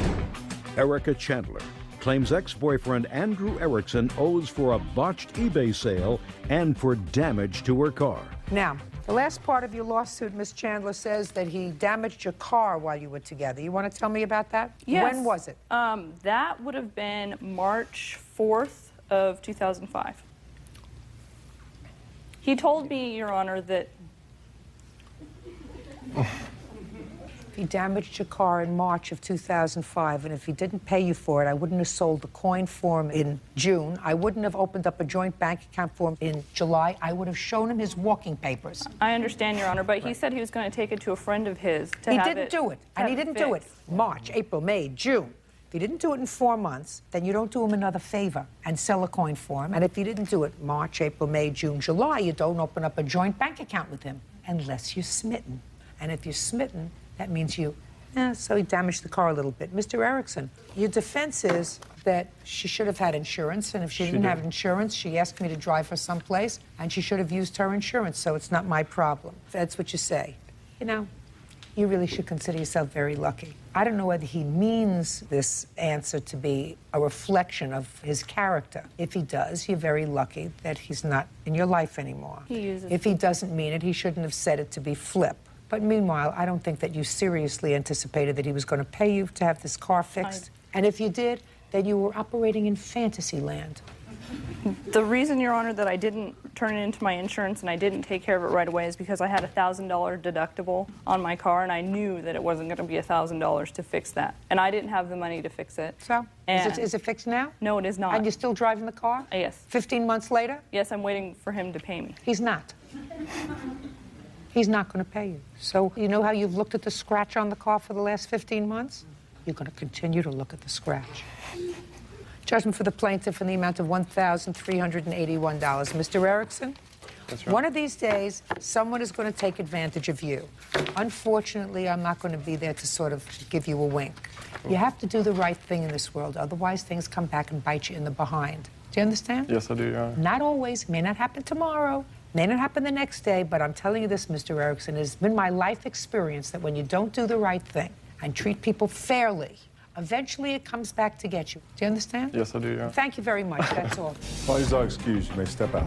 Erica Chandler claims ex-boyfriend Andrew Erickson owes for a botched eBay sale and for damage to her car. Now, the last part of your lawsuit, Ms. Chandler, says that he damaged your car while you were together. You want to tell me about that? Yes. When was it? That would have been March 4th of 2005. He told me, Your Honor, that... He damaged your car in March of 2005, and if he didn't pay you for it, I wouldn't have sold the coin for him in June. I wouldn't have opened up a joint bank account for him in July. I would have shown him his walking papers. I understand, Your Honor, but he said he was going to take it to a friend of his to He have didn't do it, and he didn't do it. March, April, May, June. If he didn't do it in 4 months, then you don't do him another favor and sell a coin for him. And if he didn't do it March, April, May, June, July, you don't open up a joint bank account with him unless you're smitten. And if you're smitten, that means you, so he damaged the car a little bit. Mr. Erickson, your defense is that she should have had insurance, and if she didn't have insurance, she asked me to drive her someplace, and she should have used her insurance, so it's not my problem. If that's what you say. You know, you really should consider yourself very lucky. I don't know whether he means this answer to be a reflection of his character. If he does, you're very lucky that he's not in your life anymore. He uses If he doesn't mean it, he shouldn't have said it to be flip. But meanwhile, I don't think that you seriously anticipated that he was going to pay you to have this car fixed. And if you did, then you were operating in fantasy land. The reason, Your Honor, that I didn't turn it into my insurance and I didn't take care of it right away is because I had a $1,000 deductible on my car, and I knew that it wasn't going to be $1,000 to fix that. And I didn't have the money to fix it. So, is it fixed now? No, it is not. And you're still driving the car? Yes. 15 months later? Yes, I'm waiting for him to pay me. He's not. He's not going to pay you. So you know how you've looked at the scratch on the car for the last 15 months? You're going to continue to look at the scratch. Judgment for the plaintiff in the amount of $1,381. Mr. Erickson? That's right. One of these days, someone is going to take advantage of you. Unfortunately, I'm not going to be there to sort of give you a wink. You have to do the right thing in this world, otherwise things come back and bite you in the behind. Do you understand? Yes, I do, Your Honor. Not always. May not happen tomorrow. May not happen the next day, but I'm telling you this, Mr. Erickson, it's been my life experience that when you don't do the right thing and treat people fairly, eventually it comes back to get you. Do you understand? Yes, I do, Your Honor. Thank you very much. That's all. Parties are excused. You may step out.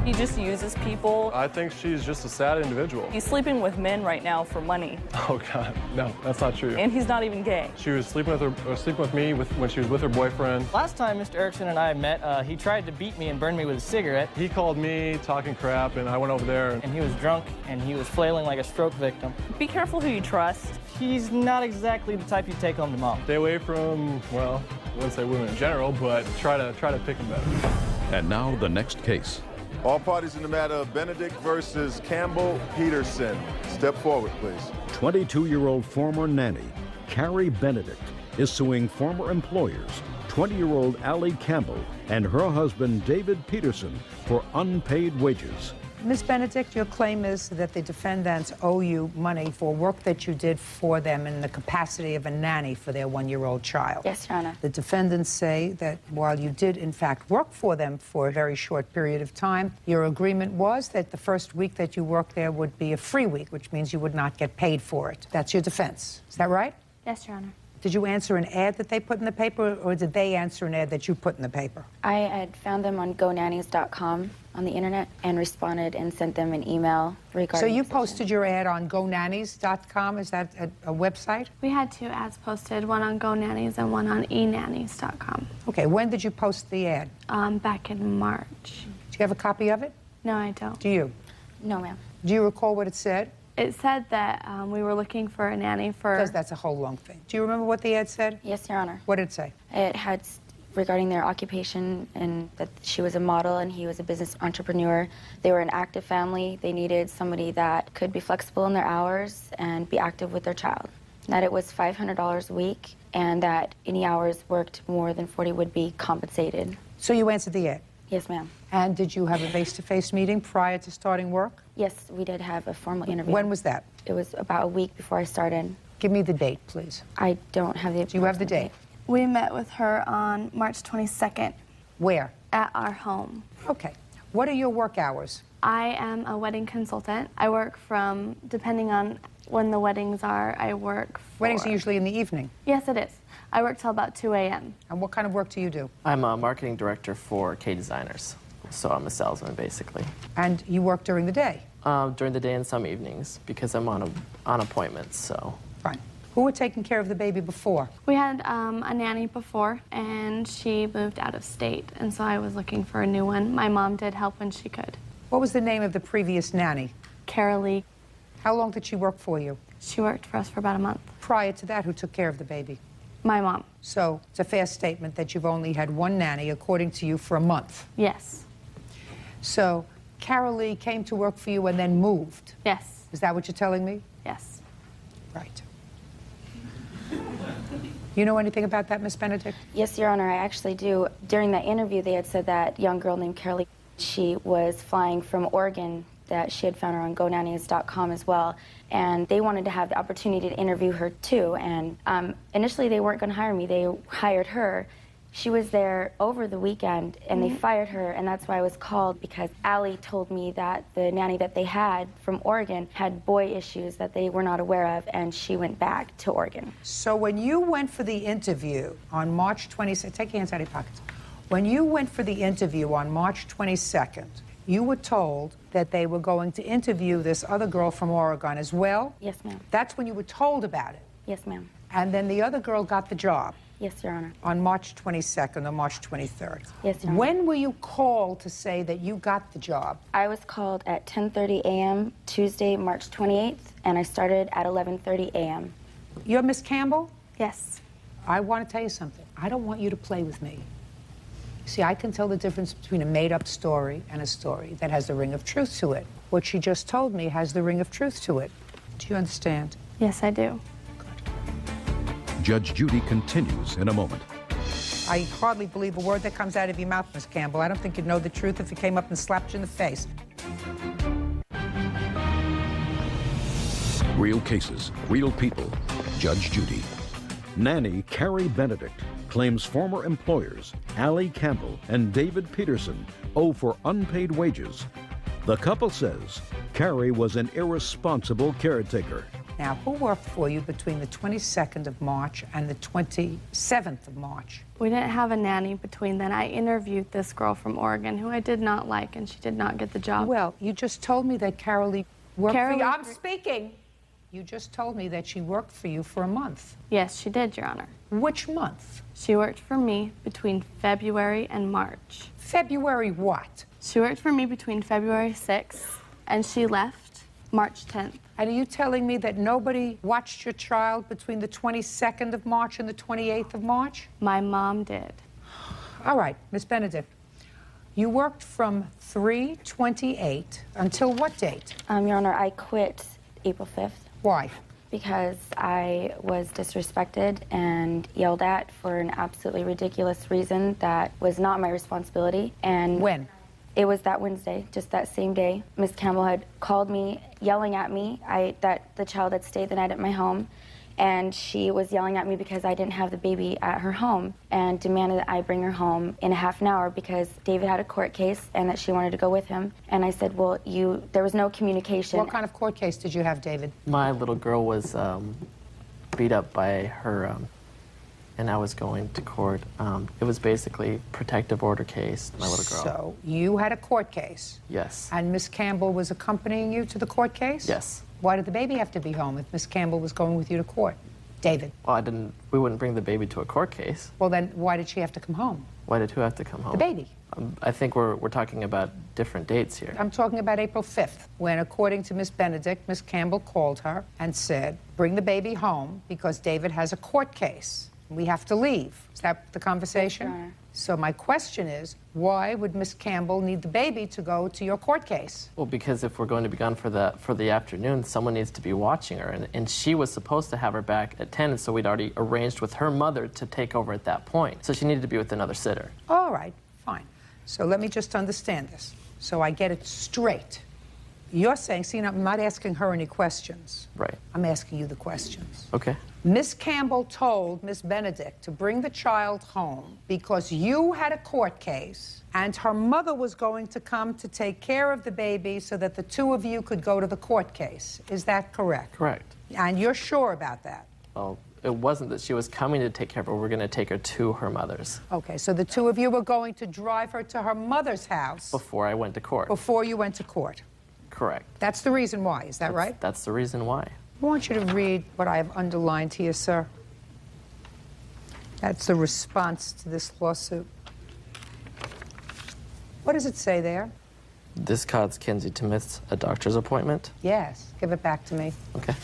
He just uses people. I think she's just a sad individual. He's sleeping with men right now for money. Oh, God. No, that's not true. And he's not even gay. She was sleeping with me when she was with her boyfriend. Last time Mr. Erickson and I met, he tried to beat me and burn me with a cigarette. He called me talking crap, and I went over there. And he was drunk, and he was flailing like a stroke victim. Be careful who you trust. He's not exactly the type you take home to mom. Stay away from, well, I wouldn't say women in general, but try to pick them better. And now the next case. All parties in the matter of Benedict versus Campbell Peterson. Step forward, please. 22-year-old former nanny, Carrie Benedict, is suing former employers, 20-year-old Allie Campbell and her husband David Peterson for unpaid wages. Ms. Benedict, your claim is that the defendants owe you money for work that you did for them in the capacity of a nanny for their 1-year-old child. Yes, Your Honor. The defendants say that while you did, in fact, work for them for a very short period of time, your agreement was that the first week that you worked there would be a free week, which means you would not get paid for it. That's your defense. Is that right? Yes, Your Honor. Did you answer an ad that they put in the paper, or did they answer an ad that you put in the paper? I had found them on GoNannies.com on the internet and responded and sent them an email regarding. So you posted your ad on GoNannies.com? Is that a website? We had 2 ads posted, one on GoNannies and one on eNannies.com. Okay, when did you post the ad? Back in March. Do you have a copy of it? No, I don't. Do you? No, ma'am. Do you recall what it said? It said that we were looking for a nanny for... Because that's a whole long thing. Do you remember what the ad said? Yes, Your Honor. What did it say? It had regarding their occupation and that she was a model and he was a business entrepreneur. They were an active family. They needed somebody that could be flexible in their hours and be active with their child. That it was $500 a week and that any hours worked more than 40 would be compensated. So you answered the ad? Yes, ma'am. And did you have a face-to-face meeting prior to starting work? Yes, we did have a formal interview. When was that? It was about a week before I started. Give me the date, please. I don't have the... Do you have the date? We met with her on March 22nd. Where? At our home. Okay. What are your work hours? I am a wedding consultant. I work from, depending on when the weddings are, I work for... Weddings are usually in the evening? Yes, it is. I work till about 2 a.m. And what kind of work do you do? I'm a marketing director for K Designers, so I'm a salesman, basically. And you work during the day? During the day and some evenings, because I'm on appointments, so... Fine. Who were taking care of the baby before? We had a nanny before, and she moved out of state, and so I was looking for a new one. My mom did help when she could. What was the name of the previous nanny? Carolee. How long did she work for you? She worked for us for about a month. Prior to that, who took care of the baby? My mom. So it's a fair statement that you've only had one nanny, according to you, for a month. Yes. So Carolee came to work for you and then moved? Yes. Is that what you're telling me? Yes. Right. You know anything about that, Miss Benedict? Yes, Your Honor, I actually do. During that interview, they had said that young girl named Carolee, she was flying from Oregon, that she had found her on GoNannies.com as well, and they wanted to have the opportunity to interview her too. And initially, they weren't going to hire me. They hired her. She was there over the weekend, and they fired her, and that's why I was called, because Allie told me that the nanny that they had from Oregon had boy issues that they were not aware of, and she went back to Oregon. So when you went for the interview on March 22nd, take your hands out of your pockets. When you went for the interview on March 22nd, you were told that they were going to interview this other girl from Oregon as well? Yes, ma'am. That's when you were told about it? Yes, ma'am. And then the other girl got the job? Yes, Your Honor. On March 22nd or March 23rd? Yes, Your Honor. When were you called to say that you got the job? I was called at 10:30 a.m. Tuesday, March 28th, and I started at 11:30 a.m. You're Miss Campbell? Yes. I want to tell you something. I don't want you to play with me. See, I can tell the difference between a made-up story and a story that has the ring of truth to it. What she just told me has the ring of truth to it. Do you understand? Yes, I do. Judge Judy continues in a moment. I hardly believe a word that comes out of your mouth, Miss Campbell. I don't think you'd know the truth if it came up and slapped you in the face. Real cases, real people. Judge Judy. Nanny Carrie Benedict claims former employers Allie Campbell and David Peterson owe for unpaid wages. The couple says Carrie was an irresponsible caretaker. Now, who worked for you between the 22nd of March and the 27th of March? We didn't have a nanny between then. I interviewed this girl from Oregon who I did not like, and she did not get the job. Well, you just told me that Carolee worked for you. Carolee- I'm speaking. You just told me that she worked for you for a month. Yes, she did, Your Honor. Which month? She worked for me between February and March. February what? She worked for me between February 6th, and she left March 10th. And are you telling me that nobody watched your child between the 22nd of March and the 28th of March? My mom did. All right, Miss Benedict. You worked from 3/28 until what date? Your Honor, I quit April 5th. Why? Because I was disrespected and yelled at for an absolutely ridiculous reason that was not my responsibility. And when? It was that Wednesday, just that same day. Miss Campbell had called me, yelling at me that the child had stayed the night at my home. And she was yelling at me because I didn't have the baby at her home and demanded that I bring her home in a half an hour because David had a court case and that she wanted to go with him. And I said, well, there was no communication. What kind of court case did you have, David? My little girl was beat up by her, and I was going to court. It was basically protective order case, my little girl. So you had a court case? Yes. And Miss Campbell was accompanying you to the court case? Yes. Why did the baby have to be home if Miss Campbell was going with you to court? David? Well, we wouldn't bring the baby to a court case. Well, then why did she have to come home? Why did who have to come home? The baby. I think we're talking about different dates here. I'm talking about April 5th, when, according to Miss Benedict, Miss Campbell called her and said, bring the baby home because David has a court case. We have to leave. Is that the conversation? Yes, Your Honor. So my question is, why would Miss Campbell need the baby to go to your court case? Well, because if we're going to be gone for the afternoon, someone needs to be watching her, and she was supposed to have her back at 10, so we'd already arranged with her mother to take over at that point. So she needed to be with another sitter. All right, fine. So let me just understand this, so I get it straight. You're saying, see, I'm not asking her any questions. Right. I'm asking you the questions. Okay. Miss Campbell told Miss Benedict to bring the child home because you had a court case and her mother was going to come to take care of the baby so that the two of you could go to the court case. Is that correct? Correct. And you're sure about that? Well, it wasn't that she was coming to take care of her. We're going to take her to her mother's. Okay, so the two of you were going to drive her to her mother's house Before I went to court. before you went to court. Correct. That's the reason why, is that right? That's the reason why. I want you to read what I have underlined here, sir. That's the response to this lawsuit. What does it say there? This caused Kinsey to miss a doctor's appointment. Yes, give it back to me. Okay.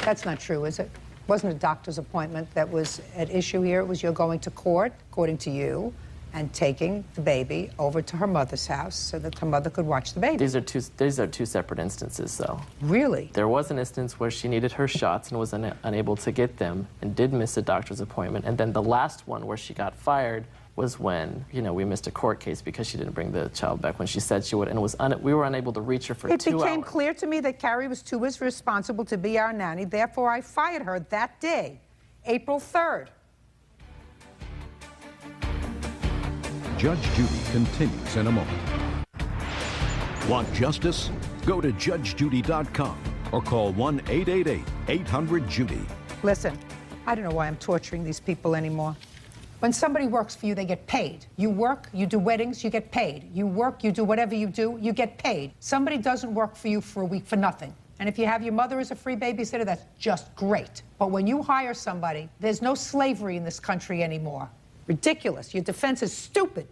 That's not true, is it? It wasn't a doctor's appointment that was at issue here. It was you're going to court, according to you, and taking the baby over to her mother's house so that her mother could watch the baby. These are two separate instances, though. Really? There was an instance where she needed her shots and was unable to get them and did miss a doctor's appointment. And then the last one where she got fired was when, we missed a court case because she didn't bring the child back when she said she would, and we were unable to reach her for 2 hours. It became clear to me that Carrie was too responsible to be our nanny. Therefore, I fired her that day, April 3rd. Judge Judy continues in a moment. Want justice? Go to judgejudy.com or call 1-888-800-JUDY. Listen, I don't know why I'm torturing these people anymore. When somebody works for you, they get paid. You work, you do weddings, you get paid. You work, you do whatever you do, you get paid. Somebody doesn't work for you for a week for nothing. And if you have your mother as a free babysitter, that's just great. But when you hire somebody, there's no slavery in this country anymore. Ridiculous. Your defense is stupid.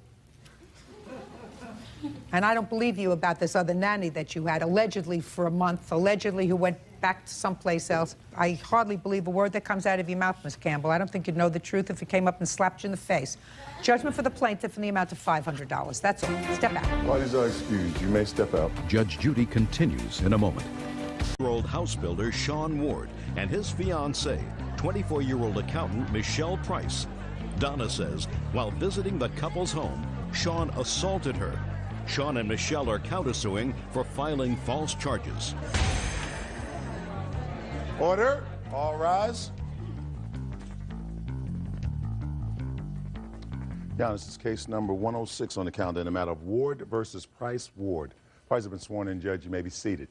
And I don't believe you about this other nanny that you had, allegedly for a month, allegedly who went back to someplace else. I hardly believe a word that comes out of your mouth, Miss Campbell. I don't think you'd know the truth if it came up and slapped you in the face. Judgment for the plaintiff in the amount of $500. That's all. Step out. Parties are excused. You may step out. Judge Judy continues in a moment. Year-old house builder Sean Ward and his fiancée, 24-year-old accountant Michelle Price. Donna says while visiting the couple's home, Sean assaulted her. Sean and Michelle are countersuing for filing false charges. Order. All rise. Yeah, this is case number 106 on the calendar in the matter of Ward versus Price Ward. Parties have been sworn in, Judge. You may be seated.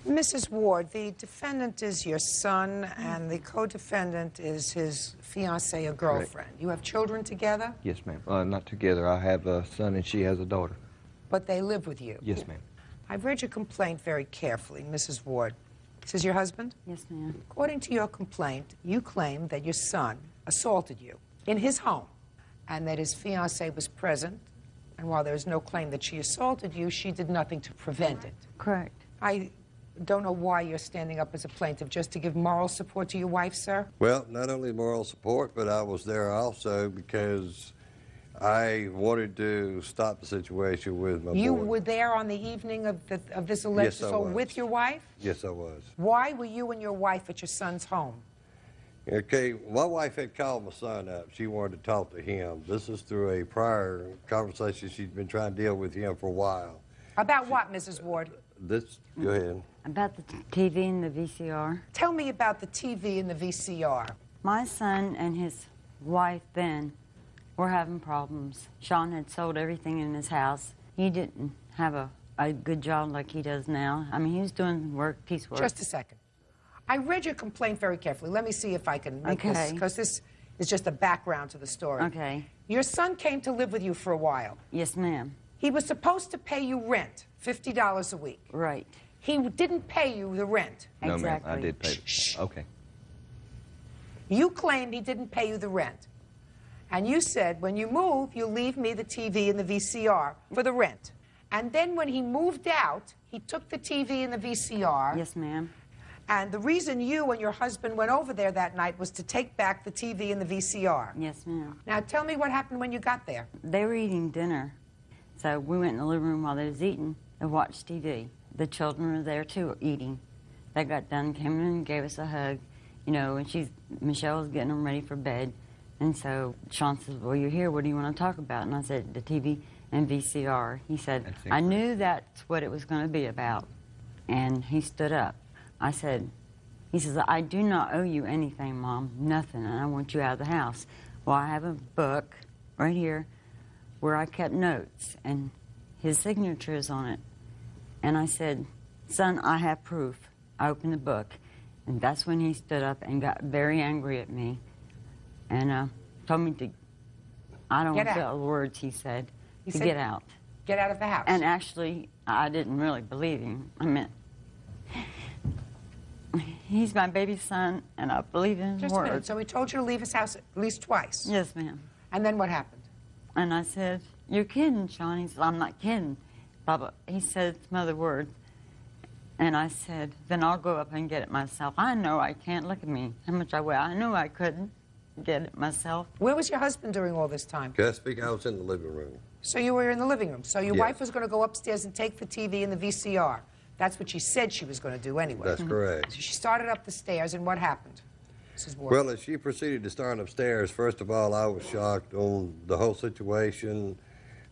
Mrs. Ward, the defendant is your son, and the co-defendant is his fiancée or girlfriend. You have children together, Yes, ma'am. Not together. I have a son and she has a daughter. but they live with you. Yes, ma'am. I've read your complaint very carefully, Mrs. Ward. This is your husband? Yes, ma'am. According to your complaint, you claim that your son assaulted you in his home and that his fiancée was present, and while there is no claim that she assaulted you, she did nothing to prevent it. Correct. I don't know why you're standing up as a plaintiff, just to give moral support to your wife, sir? Well, not only moral support, but I was there also because I wanted to stop the situation with my You boy. were there on the evening of this alleged Yes, I assault was. with your wife? Yes, I was. Why were you and your wife at your son's home? Okay, my wife had called my son up. She wanted to talk to him. This is through a prior conversation. She'd been trying to deal with him for a while. About what, Mrs. Ward? Go ahead. About the TV and the VCR. Tell me about the TV and the VCR. My son and his wife, Ben, were having problems. Sean had sold everything in his house. He didn't have a good job like he does now. I mean, he was doing work, piecework. Just a second. I read your complaint very carefully. Let me see if I can make this, Okay. because this is just a background to the story. Okay. Your son came to live with you for a while. Yes, ma'am. He was supposed to pay you rent, $50 a week. Right. He didn't pay you the rent. No, ma'am. I did pay. Okay. You claimed he didn't pay you the rent. And you said, when you move, you leave me the TV and the VCR for the rent. And then when he moved out, he took the TV and the VCR. Yes, ma'am. And the reason you and your husband went over there that night was to take back the TV and the VCR. Yes, ma'am. Now, tell me what happened when you got there. They were eating dinner. So we went in the living room while they was eating and watched TV. The children were there, too, eating. They got done, came in and gave us a hug, you know, and Michelle was getting them ready for bed. And so Sean says, well, you're here. What do you want to talk about? And I said, the TV and VCR. He said, I knew that's what it was going to be about. And he stood up. I said, he says, I do not owe you anything, Mom, nothing, and I want you out of the house. Well, I have a book right here where I kept notes, and his signature is on it. And I said, son, I have proof. I opened the book, and that's when he stood up and got very angry at me and told me to, I don't want to say the words he said, to get out. Get out of the house. And actually, I didn't really believe him. I meant, he's my baby son, and I believe in his Just word. a minute. So he told you to leave his house at least twice? Yes, ma'am. And then what happened? And I said, you're kidding, Sean. He said, I'm not kidding. Baba. He said some other word. And I said, then I'll go up and get it myself. I know I can't. Look at me, how much I weigh. I knew I couldn't get it myself. Where was your husband during all this time? Can I speak? I was in the living room. So you were in the living room. So your Yes. wife was going to go upstairs and take the TV and the VCR. That's what she said she was going to do anyway. That's correct. So she started up the stairs, and what happened? Mrs. Ward. Well, as she proceeded to start upstairs, first of all, I was shocked on the whole situation,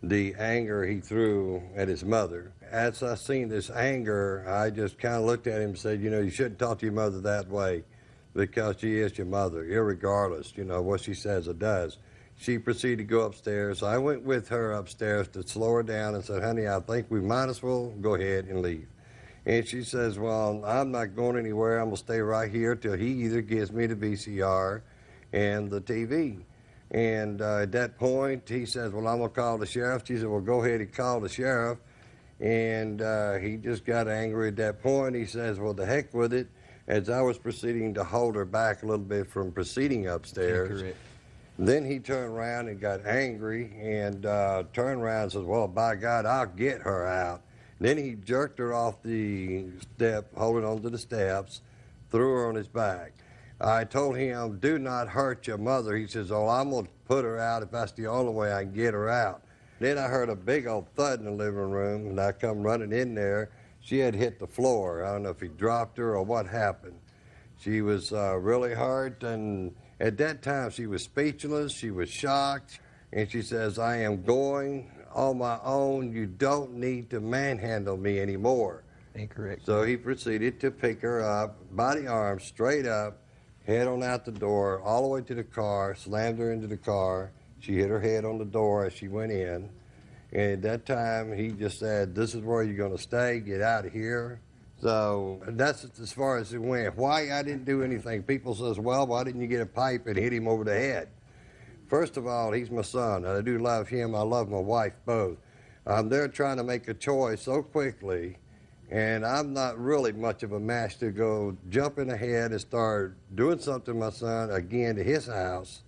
the anger he threw at his mother. As I seen this anger, I just kind of looked at him and said, you know, you shouldn't talk to your mother that way because she is your mother, irregardless, you know, what she says or does. She proceeded to go upstairs. I went with her upstairs to slow her down and said, honey, I think we might as well go ahead and leave. And she says, well, I'm not going anywhere. I'm going to stay right here till he either gives me the VCR and the TV. And at that point, he says, well, I'm going to call the sheriff. She said, well, go ahead and call the sheriff. And he just got angry at that point. He says, well, the heck with it. As I was proceeding to hold her back a little bit from proceeding upstairs, then he turned around and got angry and turned around and says, well, by God, I'll get her out. Then he jerked her off the step, holding onto the steps, threw her on his back. I told him, do not hurt your mother. He says, oh, I'm going to put her out if that's the only way I can get her out. Then I heard a big old thud in the living room, and I come running in there. She had hit the floor. I don't know if he dropped her or what happened. She was really hurt, and at that time she was speechless. She was shocked, and she says, I am going on my own. You don't need to manhandle me anymore. Incorrect. So he proceeded to pick her up by the arm, straight up, head on out the door, all the way to the car, slammed her into the car. She hit her head on the door as she went in. And at that time, he just said, this is where you're going to stay, get out of here. So that's as far as it went. Why I didn't do anything, people says, well, why didn't you get a pipe and hit him over the head? First of all, he's my son. I do love him. I love my wife both. They're trying to make a choice so quickly, and I'm not really much of a match to go jumping ahead and start doing something to my son again to his house.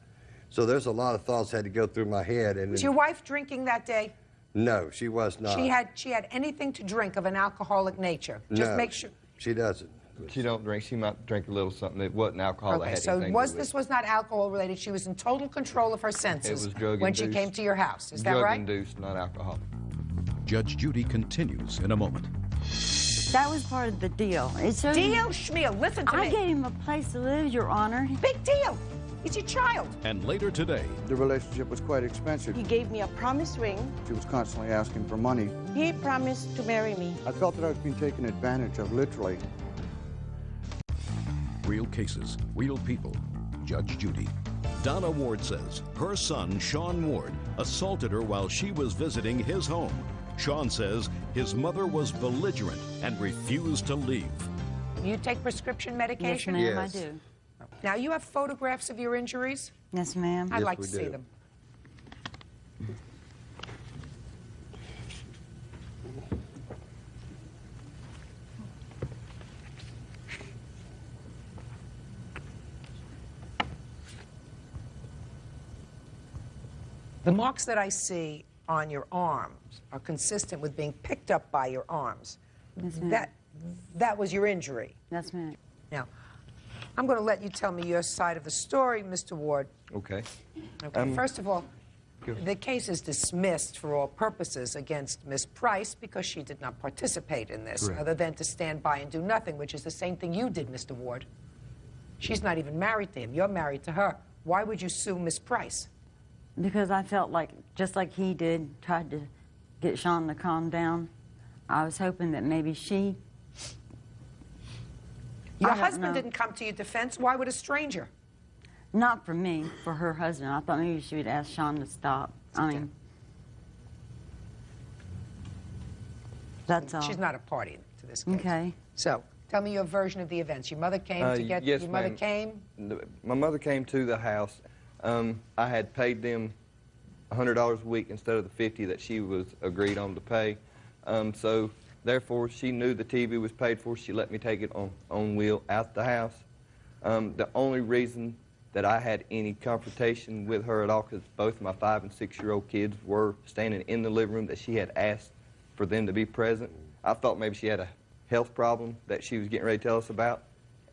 So there's a lot of thoughts had to go through my head. And Was your wife drinking that day? No, she was not. She had anything to drink of an alcoholic nature. Just No, make sure. She doesn't. She don't drink. She might drink a little something that wasn't alcohol. that Okay, had so anything to do with this was not alcohol related. She was in total control of her senses It was drug when she induced. came to your house. Is that right? Drug-induced, not alcohol. Judge Judy continues in a moment. That was part of the deal. Deal, Schmiel, listen to me. I gave him a place to live, Your Honor. Big deal. He's your child. And later today, The relationship was quite expensive. He gave me a promise ring. She was constantly asking for money. He promised to marry me. I felt that I was being taken advantage of, literally. real cases, real people. Judge Judy. Donna Ward says her son, Sean Ward, assaulted her while she was visiting his home. Sean says his mother was belligerent and refused to leave. You take prescription medication? Yes, ma'am, I do. Now, you have photographs of your injuries? Yes, ma'am. I'd like to see them. The marks that I see on your arms are consistent with being picked up by your arms. Yes, ma'am. That was your injury. Yes, ma'am. Now, I'm going to let you tell me your side of the story, Mr. Ward. Okay. Okay. First of all, Good. the case is dismissed for all purposes against Miss Price because she did not participate in this, Correct. other than to stand by and do nothing, which is the same thing you did, Mr. Ward. She's not even married to him. You're married to her. Why would you sue Miss Price? Because I felt like, just like he did, tried to get Sean to calm down. I was hoping that maybe she... Your I don't husband know. didn't come to your defense. Why would a stranger? Not for me, for her husband. I thought maybe she would ask Sean to stop. I mean... That's all. She's not a party to this case. Okay. So, tell me your version of the events. Your mother came to get... Yes, your mother ma'am. came? My mother came to the house. I had paid them $100 a week instead of the $50 that she was agreed on to pay. So therefore, she knew the TV was paid for. She let me take it on wheel out the house. The only reason that I had any confrontation with her at all, because both my 5- and 6-year-old kids were standing in the living room, that she had asked for them to be present. I thought maybe she had a health problem that she was getting ready to tell us about.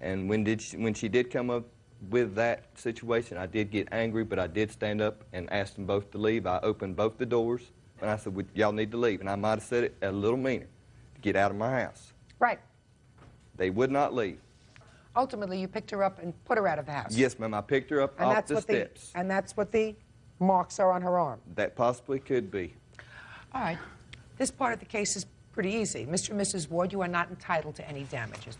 And when she did come up with that situation, I did get angry, but I did stand up and ask them both to leave. I opened both the doors, and I said, well, y'all need to leave. And I might have said it a little meaner, to get out of my house. Right. They would not leave. Ultimately, you picked her up and put her out of the house. Yes, ma'am, I picked her up And off that's the what steps. and that's what the marks are on her arm. That possibly could be. All right. This part of the case is pretty easy. Mr. and Mrs. Ward, you are not entitled to any damages.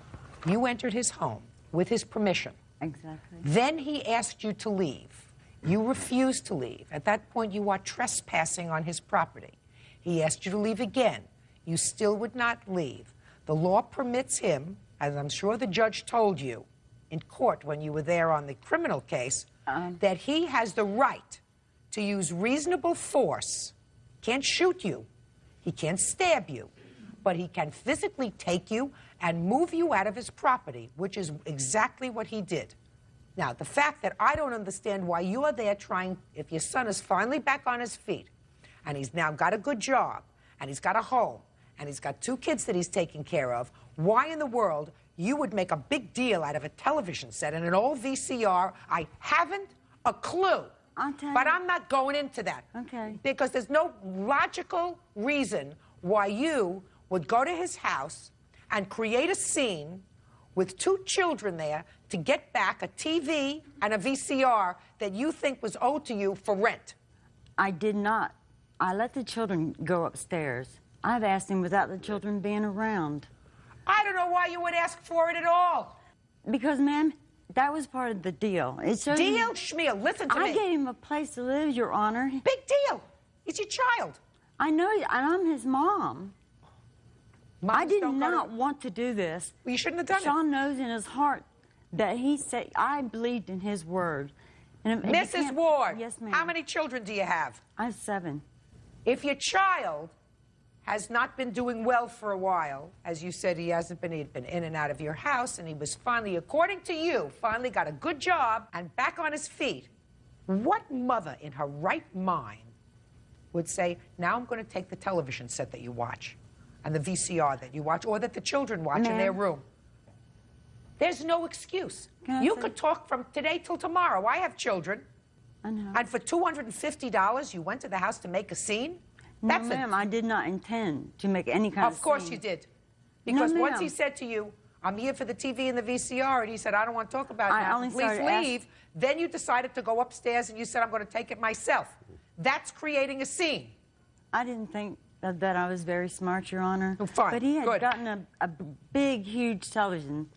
You entered his home with his permission. Exactly. Then he asked you to leave. You refused to leave. At that point, you are trespassing on his property. He asked you to leave again. You still would not leave. The law permits him, as I'm sure the judge told you in court when you were there on the criminal case, that he has the right to use reasonable force. Can't shoot you. He can't stab you. But he can physically take you and move you out of his property, which is exactly what he did. Now, the fact that I don't understand why you are there trying, if your son is finally back on his feet, and he's now got a good job, and he's got a home, and he's got 2 kids that he's taking care of, why in the world you would make a big deal out of a television set and an old VCR? I haven't a clue. But I'm not going into that. Okay. Because there's no logical reason why you would go to his house and create a scene with 2 children there to get back a TV and a VCR that you think was owed to you for rent. I did not. I let the children go upstairs. I've asked him without the children being around. I don't know why you would ask for it at all. Because, ma'am, that was part of the deal. It showed Deal? Schmeal, listen to me. I gave him a place to live, Your Honor. Big deal. He's your child. I know, and I'm his mom. I did not want to do this. Well, you shouldn't have done it. Sean knows in his heart that he said, I believed in his word. And if you Mrs. can't- Ward, Yes, ma'am. how many children do you have? I have 7. If your child has not been doing well for a while, as you said, he'd been in and out of your house, and he was finally, according to you, finally got a good job and back on his feet, what mother in her right mind would say, now I'm going to take the television set that you watch and the VCR that you watch or that the children watch in their room? There's no excuse. You could talk from today till tomorrow. I have children. I know. And for $250, you went to the house to make a scene? No, ma'am, I did not intend to make any kind of Of course scene. you did. No, Because once ma'am. he said to you, I'm here for the TV and the VCR, and he said, I don't want to talk about it I now, only please started leave, then you decided to go upstairs and you said, I'm going to take it myself. That's creating a scene. I didn't think that I was very smart, Your Honor. Oh, fine. But he had Good. gotten a big, huge television,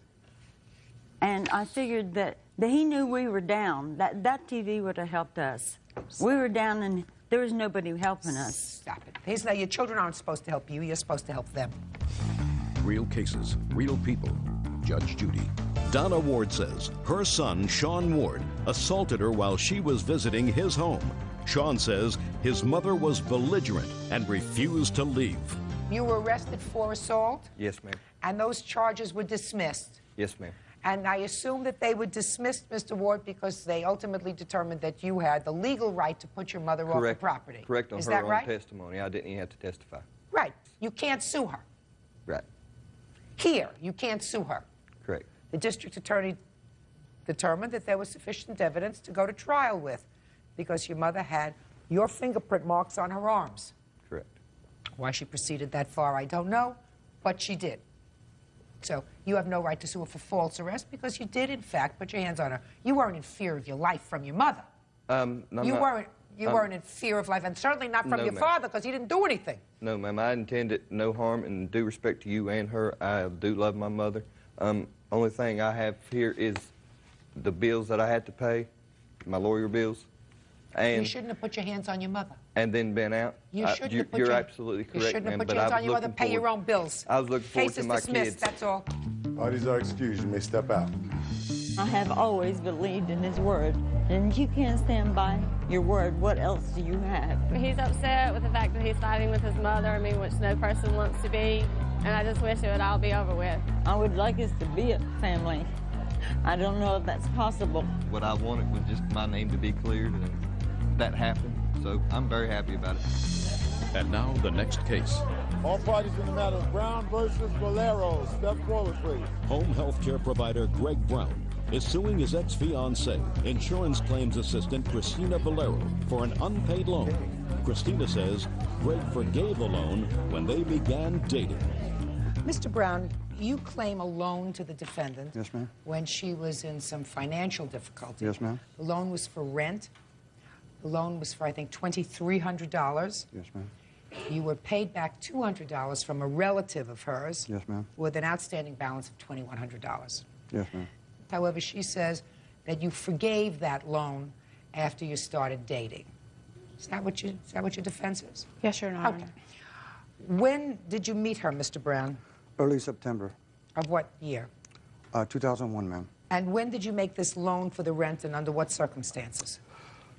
and I figured that he knew we were down. That TV would have helped us. We were down, and there was nobody helping us. Stop it. Your children aren't supposed to help you. You're supposed to help them. Real cases, real people. Judge Judy. Donna Ward says her son, Sean Ward, assaulted her while she was visiting his home. Sean says his mother was belligerent and refused to leave. You were arrested for assault, Yes, ma'am. and those charges were dismissed. Yes, ma'am. And I assume that they were dismissed, Mr. Ward, because they ultimately determined that you had the legal right to put your mother off the property. Correct on Is her that own right? testimony. I didn't even have to testify. Right. You can't sue her. Right. Here, you can't sue her. Correct. The district attorney determined that there was sufficient evidence to go to trial with because your mother had your fingerprint marks on her arms. Correct. Why she proceeded that far, I don't know, but she did. So you have no right to sue her for false arrest because you did, in fact, put your hands on her. You weren't in fear of your life from your mother. No, You weren't in fear of life, and certainly not from No, your ma'am. father because he didn't do anything. No, ma'am. I intended no harm, and due respect to you and her, I do love my mother. Only thing I have here is the bills that I had to pay, my lawyer bills, You and shouldn't have put your hands on your mother. then been out. You shouldn't have put You're your, absolutely correct, You shouldn't ma'am. have put But your hands I on was your mother. looking Pay your forward- own bills. I was looking forward Case to is my dismissed. kids. That's all. Parties are excused. You may step out. I have always believed in his word, and you can't stand by your word. What else do you have? He's upset with the fact that he's fighting with his mother, I mean, which no person wants to be, and I just wish it would all be over with. I would like us to be a family. I don't know if that's possible. What I wanted was just my name to be cleared, and that happened. So I'm very happy about it. And now the next case. All parties in the matter of Brown versus Valero. Step forward, please. Home health care provider Greg Brown is suing his ex-fiancée, insurance claims assistant Christina Valero, for an unpaid loan. Christina says Greg forgave the loan when they began dating. Mr. Brown, you claim a loan to the defendant. Yes, ma'am. When she was in some financial difficulty. Yes, ma'am. The loan was for rent. The loan was for, I think, $2,300. Yes, ma'am. You were paid back $200 from a relative of hers. Yes, ma'am. With an outstanding balance of $2,100. Yes, ma'am. However, she says that you forgave that loan after you started dating. Is that what your defense is? Yes, Your Honor. Okay. When did you meet her, Mr. Brown? Early September. Of what year? 2001, ma'am. And when did you make this loan for the rent and under what circumstances?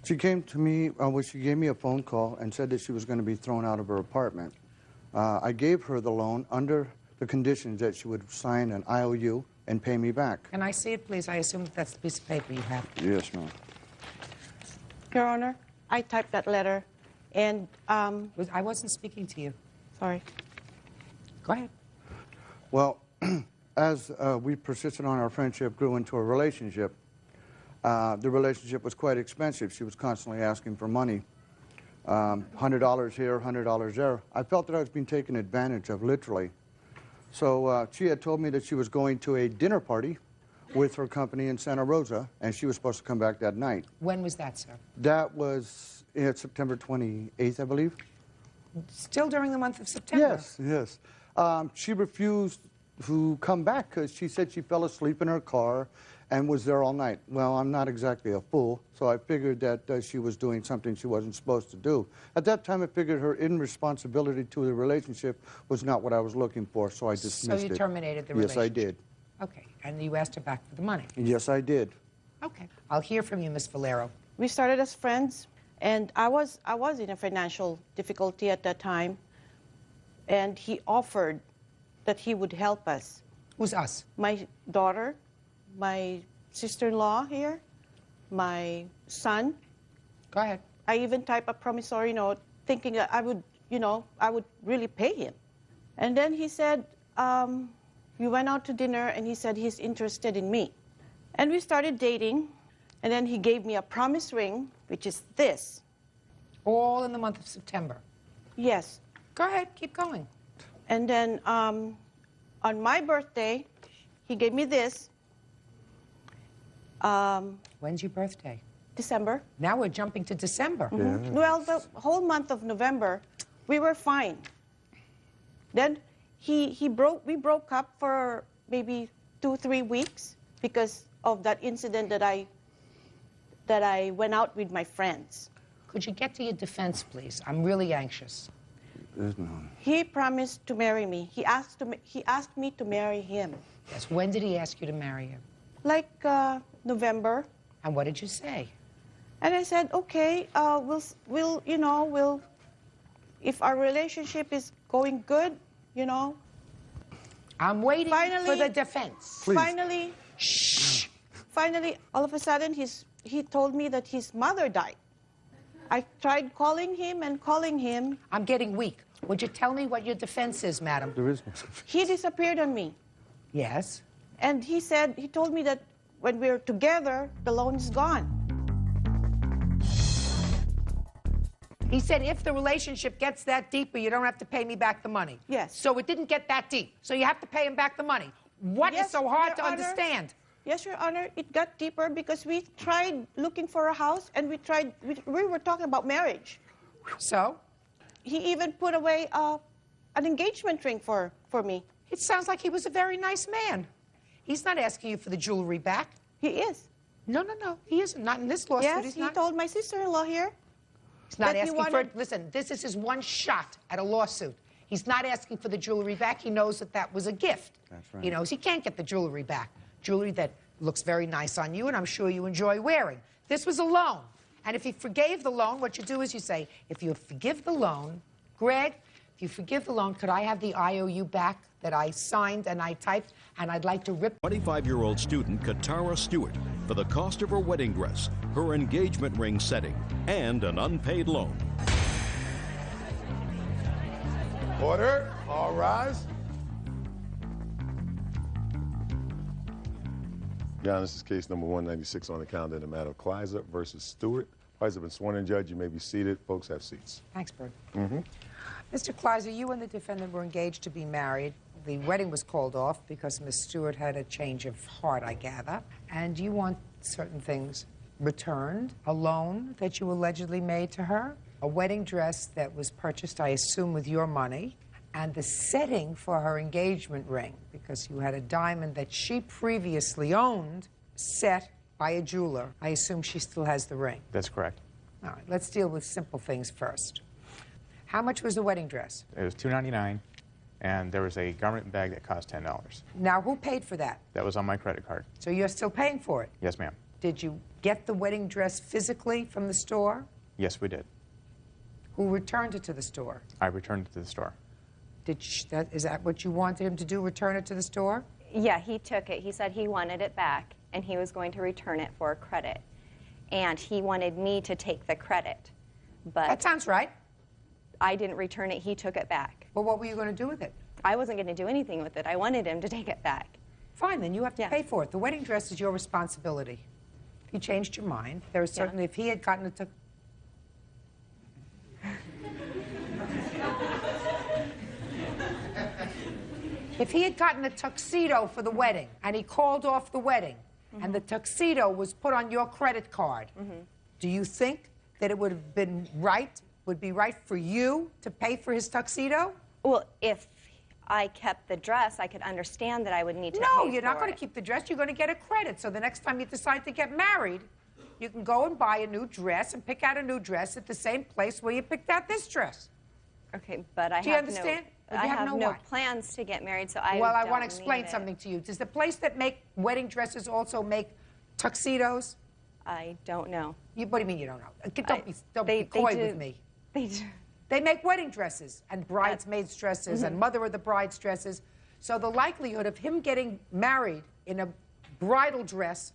She came to me, she gave me a phone call and said that she was going to be thrown out of her apartment. I gave her the loan under the conditions that she would sign an IOU and pay me back. Can I see it, please? I assume that's the piece of paper you have. Yes, ma'am. Your Honor, I typed that letter, and I wasn't speaking to you. Sorry. Go ahead. Well, as we persisted on our friendship, grew into a relationship. The relationship was quite expensive. She was constantly asking for money. $100 here, $100 there. I felt that I was being taken advantage of, literally. So she had told me that she was going to a dinner party with her company in Santa Rosa, and she was supposed to come back that night. When was that, sir? That was September 28th, I believe. Still during the month of September? Yes, yes. She refused to come back because she said she fell asleep in her car and was there all night. Well, I'm not exactly a fool, so I figured that she was doing something she wasn't supposed to do. At that time, I figured her irresponsibility to the relationship was not what I was looking for, so I dismissed it. So you terminated the Yes, relationship? I did. Okay, and you asked her back for the money? Yes, I did. Okay. I'll hear from you, Miss Valero. we started as friends, and I was in a financial difficulty at that time, and he offered that he would help us. Who's us? My daughter, my sister-in-law here, my son. Go ahead. I even typed a promissory note thinking that I would really pay him. And then he said, we went out to dinner, and he said he's interested in me. And we started dating, and then he gave me a promise ring, which is this. All in the month of September? Yes. Go ahead, keep going. And then on my birthday, he gave me this. When's your birthday? December. Now we're jumping to December. Mhm. Well, the whole month of November, we were fine. Then we broke up for maybe 2-3 weeks because of that incident that I went out with my friends. Could you get to your defense, please? I'm really anxious. There's none. He promised to marry me. He asked me to marry him. Yes. When did he ask you to marry him? Like November. And what did you say? And I said, okay, we'll, if our relationship is going good, I'm waiting for the defense. Please. Finally, finally, all of a sudden, he told me that his mother died. I tried calling him and calling him. I'm getting weak. Would you tell me what your defense is, madam? There is no defense. He disappeared on me. Yes. And he told me that when we're together, the loan is gone. He said, if the relationship gets that deeper, you don't have to pay me back the money. Yes. So it didn't get that deep. So you have to pay him back the money. What is Yes, so hard Your to Honor. understand? Yes, Your Honor, it got deeper because we tried looking for a house and we were talking about marriage. So? He even put away an engagement ring for me. It sounds like he was a very nice man. He's not asking you for the jewelry back. He is. No, he isn't. Not in this lawsuit. Yes, He's he not. told my sister-in-law here. He's not that he asking for wanted- it. Listen, this is his one shot at a lawsuit. He's not asking for the jewelry back. He knows that that was a gift. That's right. He knows he can't get the jewelry back. Jewelry that looks very nice on you and I'm sure you enjoy wearing. This was a loan. And if he forgave the loan, what you do is you say, if you forgive the loan, Greg, if you forgive the loan, could I have the IOU back that I signed and I typed, and I'd like to rip. 25-year-old student Katara Stewart for the cost of her wedding dress, her engagement ring setting, and an unpaid loan. Order. All rise. Your Honor, this is case number 196 on the calendar in the matter of Kleiser versus Stewart. Parties have been sworn in, Judge. You may be seated. Folks, have seats. Thanks, Bert. Mm-hmm. Mr. Kleiser, you and the defendant were engaged to be married. The wedding was called off because Miss Stewart had a change of heart, I gather. And you want certain things returned, a loan that you allegedly made to her, a wedding dress that was purchased, I assume, with your money, and the setting for her engagement ring, because you had a diamond that she previously owned set by a jeweler. I assume she still has the ring. That's correct. All right, let's deal with simple things first. How much was the wedding dress? It was $2.99, and there was a garment bag that cost $10. Now, who paid for that? That was on my credit card. So you're still paying for it? Yes, ma'am. Did you get the wedding dress physically from the store? Yes, we did. Who returned it to the store? I returned it to the store. Is that what you wanted him to do, return it to the store? Yeah, he took it. He said he wanted it back, and he was going to return it for credit. And he wanted me to take the credit. But that sounds right. I didn't return it. He took it back. Well, what were you going to do with it? I wasn't going to do anything with it. I wanted him to take it back. Fine, then you have to pay for it. The wedding dress is your responsibility. If you changed your mind, there is certainly, if he had gotten it to... If he had gotten a tuxedo for the wedding, and he called off the wedding, and the tuxedo was put on your credit card, do you think that it would have been right, would be right for you to pay for his tuxedo? Well, if I kept the dress, I could understand that I would need to No, pay you're not for going to it. keep the dress. You're going to get a credit. So the next time you decide to get married, you can go and buy a new dress and pick out a new dress at the same place where you picked out this dress. Okay, but I Do you have understand? no, Or do I you have have no no what? plans to get married, so I Well, I don't want to explain need it. something to you. Does the place that make wedding dresses also make tuxedos? I don't know. What do you mean you don't know? Don't be coy with me. They do. They make wedding dresses and bridesmaids' dresses and mother of the bride's dresses. So the likelihood of him getting married in a bridal dress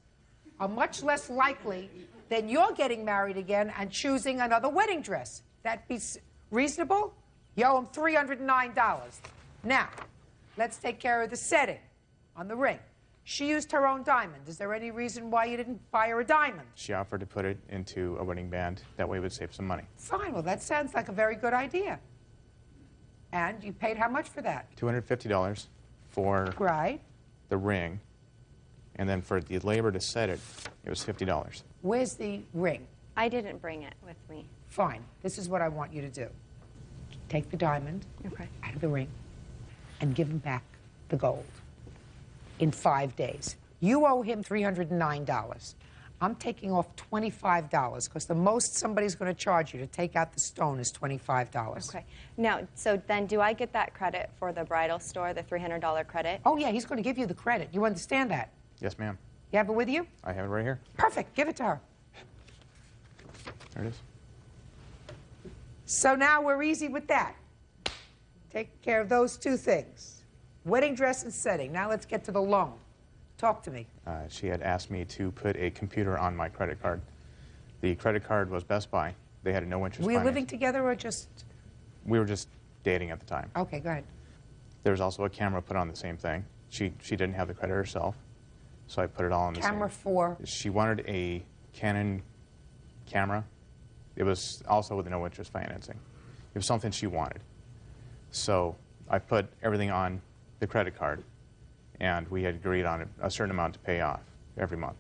are much less likely than you're getting married again and choosing another wedding dress. That be reasonable? You owe him $309. Now, let's take care of the setting on the ring. She used her own diamond. Is there any reason why you didn't buy her a diamond? She offered to put it into a wedding band. That way it would save some money. Fine, well, that sounds like a very good idea. And you paid how much for that? $250 for Right. the ring, and then for the labor to set it, it was $50. Where's the ring? I didn't bring it with me. Fine. This is what I want you to do. Take the diamond out of the ring and give him back the gold in 5 days. You owe him $309. I'm taking off $25 because the most somebody's going to charge you to take out the stone is $25. Okay. Now, so then do I get that credit for the bridal store, the $300 credit? Oh, yeah, he's going to give you the credit. You understand that? Yes, ma'am. You have it with you? I have it right here. Perfect. Give it to her. There it is. So now we're easy with that. Take care of those two things. Wedding dress and setting. Now let's get to the loan. Talk to me. She had asked me to put a computer on my credit card. The credit card was Best Buy. They had a no-interest Were you finance. living together or just... We were just dating at the time. Okay, go ahead. There was also a camera put on the same thing. She didn't have the credit herself, so I put it all on the same. Camera for? She wanted a Canon camera. It was also with no interest financing. It was something she wanted. So I put everything on the credit card, and we had agreed on a certain amount to pay off every month.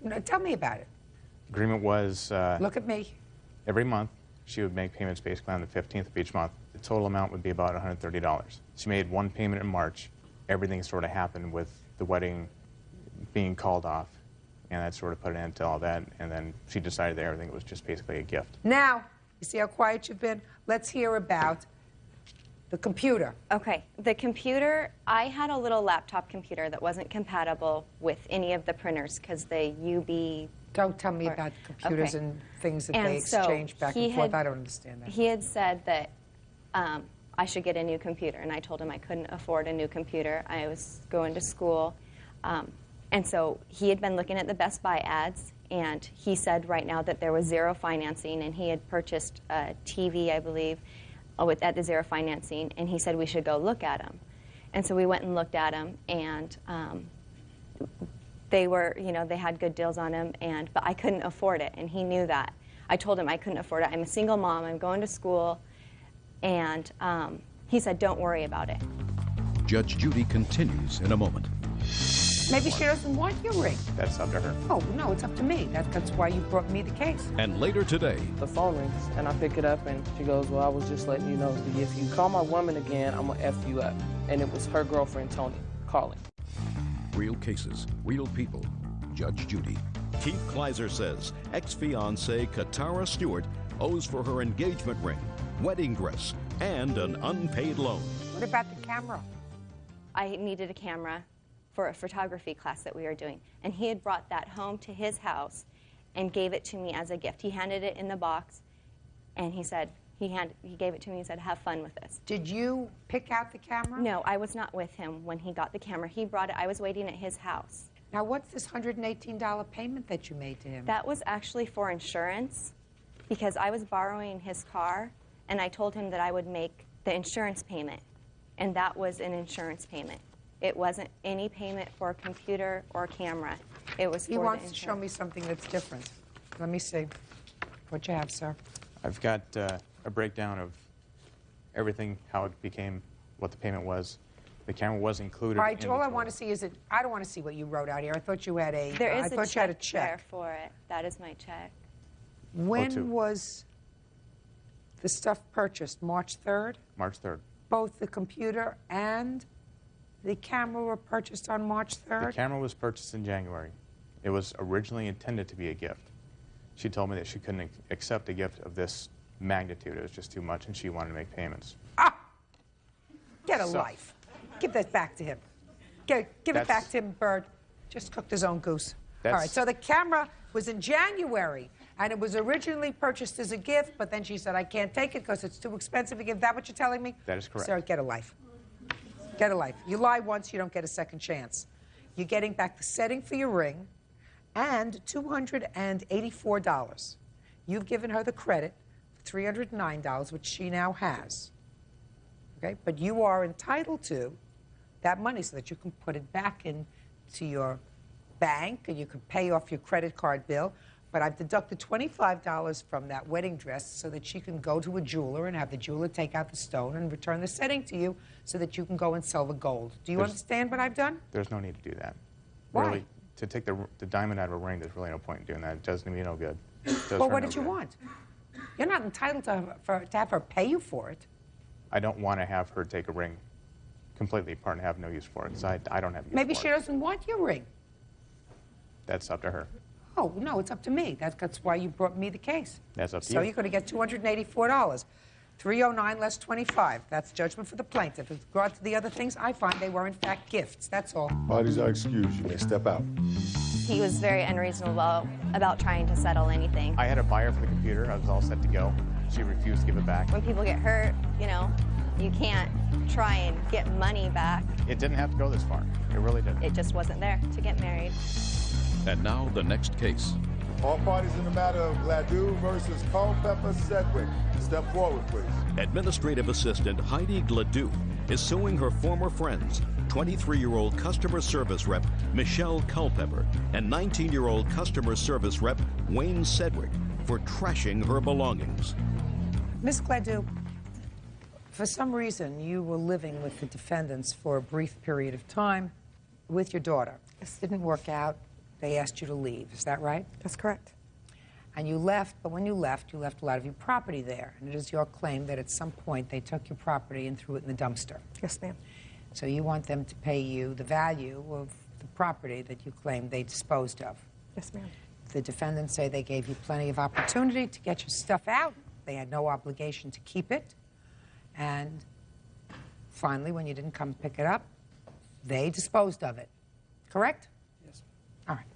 No, tell me about it. Agreement was Look at me. every month she would make payments basically on the 15th of each month. The total amount would be about $130. She made one payment in March. Everything sort of happened with the wedding being called off, and that sort of put an end to all that, and then she decided that everything was just basically a gift. Now, you see how quiet you've been? Let's hear about the computer. Okay, the computer, I had a little laptop computer that wasn't compatible with any of the printers because the UB... Don't tell me about computers and things that they exchange back and forth. I don't understand that. He had said that I should get a new computer, and I told him I couldn't afford a new computer. I was going to school. And so he had been looking at the Best Buy ads, and he said right now that there was zero financing, and he had purchased a TV, I believe, at the zero financing, and he said we should go look at them. And so we went and looked at them, and they were, they had good deals on them, but I couldn't afford it, and he knew that. I told him I couldn't afford it. I'm a single mom. I'm going to school, and he said, don't worry about it. Judge Judy continues in a moment. Maybe she doesn't want your ring. That's up to her. Oh, no, it's up to me. That's why you brought me the case. And later today, the phone rings, and I pick it up, and she goes, well, I was just letting you know that if you call my woman again, I'm going to F you up. And it was her girlfriend, Tony, calling. Real cases, real people. Judge Judy. Keith Kleiser says ex-fiancée Katara Stewart owes for her engagement ring, wedding dress, and an unpaid loan. What about the camera? I needed a camera for a photography class that we were doing, and he had brought that home to his house and gave it to me as a gift. He handed it in the box, and he said, he gave it to me and said, have fun with this. Did you pick out the camera? No, I was not with him when he got the camera. He brought it. I was waiting at his house. Now, what's this $118 payment that you made to him? That was actually for insurance because I was borrowing his car, and I told him that I would make the insurance payment, and that was an insurance payment. It wasn't any payment for a computer or camera. It was for the insurance. He wants to show me something that's different. Let me see what you have, sir. I've got a breakdown of everything, how it became, what the payment was. The camera was included. All right, all I want to see is I don't want to see what you wrote out here. I thought you had a. There is I thought you had a check there for it. That is my check. When was the stuff purchased? March 3rd? March 3rd. Both the computer and the camera were purchased on March 3rd? The camera was purchased in January. It was originally intended to be a gift. She told me that she couldn't accept a gift of this magnitude. It was just too much, and she wanted to make payments. Ah! Get a life. Give that back to him. Give it back to him, Bird. Just cooked his own goose. All right, so the camera was in January, and it was originally purchased as a gift, but then she said, I can't take it because it's too expensive to give. Is that what you're telling me? That is correct. Sir, get a life. Get a life. You lie once, you don't get a second chance. You're getting back the setting for your ring and $284. You've given her the credit for $309, which she now has. Okay? But you are entitled to that money so that you can put it back into your bank and you can pay off your credit card bill. But I've deducted $25 from that wedding dress so that she can go to a jeweler and have the jeweler take out the stone and return the setting to you so that you can go and sell the gold. Do you understand what I've done? There's no need to do that. Why? Really, to take the diamond out of a ring, there's really no point in doing that. It does me no good. Well, what did you want? You're not entitled to have her pay you for it. I don't want to have her take a ring completely apart and have no use for it. So I don't have use Maybe for she it. doesn't want your ring. That's up to her. Oh, no, it's up to me. That's why you brought me the case. That's up to So you. you're going to get $284. $309 less $25. That's judgment for the plaintiff. With regard to the other things, I find they were, in fact, gifts. That's all. Parties are excused. You may step out. He was very unreasonable about trying to settle anything. I had a buyer for the computer. I was all set to go. She refused to give it back. When people get hurt, You can't try and get money back. It didn't have to go this far. It really didn't. It just wasn't there to get married. And now the next case. All parties in the matter of Gladue versus Culpepper Sedgwick. Step forward, please. Administrative Assistant Heidi Gladue is suing her former friends, 23-year-old customer service rep Michelle Culpepper and 19-year-old customer service rep Wayne Sedgwick for trashing her belongings. Miss Gladue, for some reason, you were living with the defendants for a brief period of time with your daughter. This didn't work out. They asked you to leave. Is that right? That's correct. And you left, but when you left a lot of your property there. And it is your claim that at some point they took your property and threw it in the dumpster. Yes, ma'am. So you want them to pay you the value of the property that you claim they disposed of. Yes, ma'am. The defendants say they gave you plenty of opportunity to get your stuff out. They had no obligation to keep it. And finally, when you didn't come pick it up, they disposed of it. Correct? Yes. All right.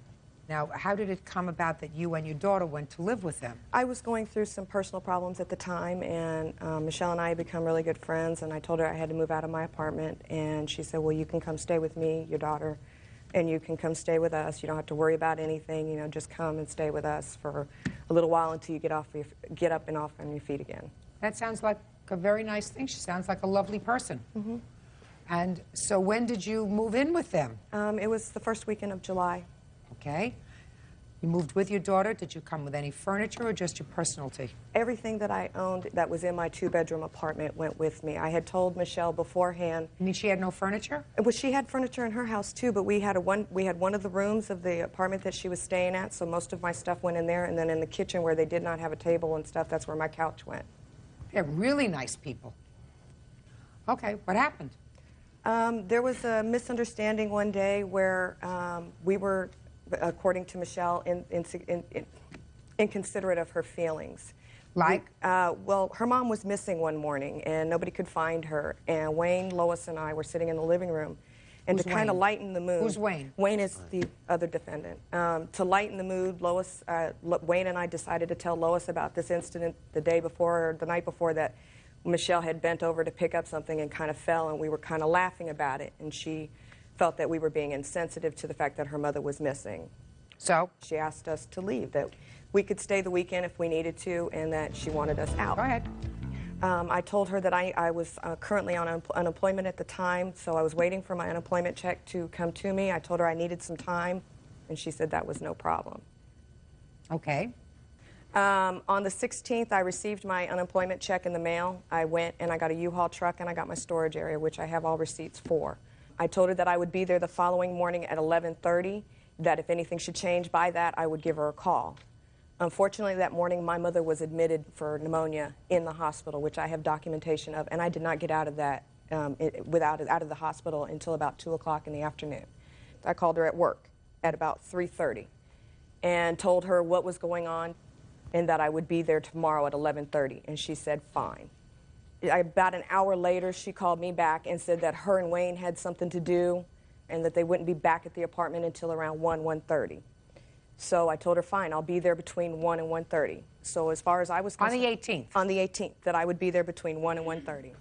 Now, how did it come about that you and your daughter went to live with them? I was going through some personal problems at the time, and Michelle and I had become really good friends, and I told her I had to move out of my apartment, and she said, well, you can come stay with me, your daughter, and you can come stay with us. You don't have to worry about anything, you know, just come and stay with us for a little while until you get up and off on your feet again. That sounds like a very nice thing. She sounds like a lovely person. Mm-hmm. And so when did you move in with them? It was the first weekend of July. Okay. You moved with your daughter. Did you come with any furniture or just your personalty? Everything that I owned that was in my two-bedroom apartment went with me. I had told Michelle beforehand. You mean she had no furniture? Well, she had furniture in her house too, but we had one of the rooms of the apartment that she was staying at, so most of my stuff went in there, and then in the kitchen where they did not have a table and stuff, that's where my couch went. They're really nice people. Okay, what happened? There was a misunderstanding one day where we were, according to Michelle, inconsiderate of her feelings. Like? Well, her mom was missing one morning, and nobody could find her. And Wayne, Lois, and I were sitting in the living room. And Who's to kind of Wayne? lighten the mood. Who's Wayne? Wayne is the other defendant. To lighten the mood, Wayne and I decided to tell Lois about this incident the night before that Michelle had bent over to pick up something and kind of fell, and we were kind of laughing about it. And she felt that we were being insensitive to the fact that her mother was missing. So? She asked us to leave, that we could stay the weekend if we needed to, and that she wanted us out. Go ahead. I told her that I was currently on unemployment at the time, so I was waiting for my unemployment check to come to me. I told her I needed some time, and she said that was no problem. Okay. On the 16th, I received my unemployment check in the mail. I went and I got a U-Haul truck and I got my storage area, which I have all receipts for. I told her that I would be there the following morning at 11:30, that if anything should change by that, I would give her a call. Unfortunately, that morning, my mother was admitted for pneumonia in the hospital, which I have documentation of, and I did not get out of that out of the hospital until about 2 o'clock in the afternoon. I called her at work at about 3:30 and told her what was going on and that I would be there tomorrow at 11:30, and she said, fine. About an hour later, she called me back and said that her and Wayne had something to do and that they wouldn't be back at the apartment until around 1:30. So I told her, fine, I'll be there between 1 and 1:30. So as far as I was concerned... On the 18th? On the 18th, that I would be there between 1 and 1:30.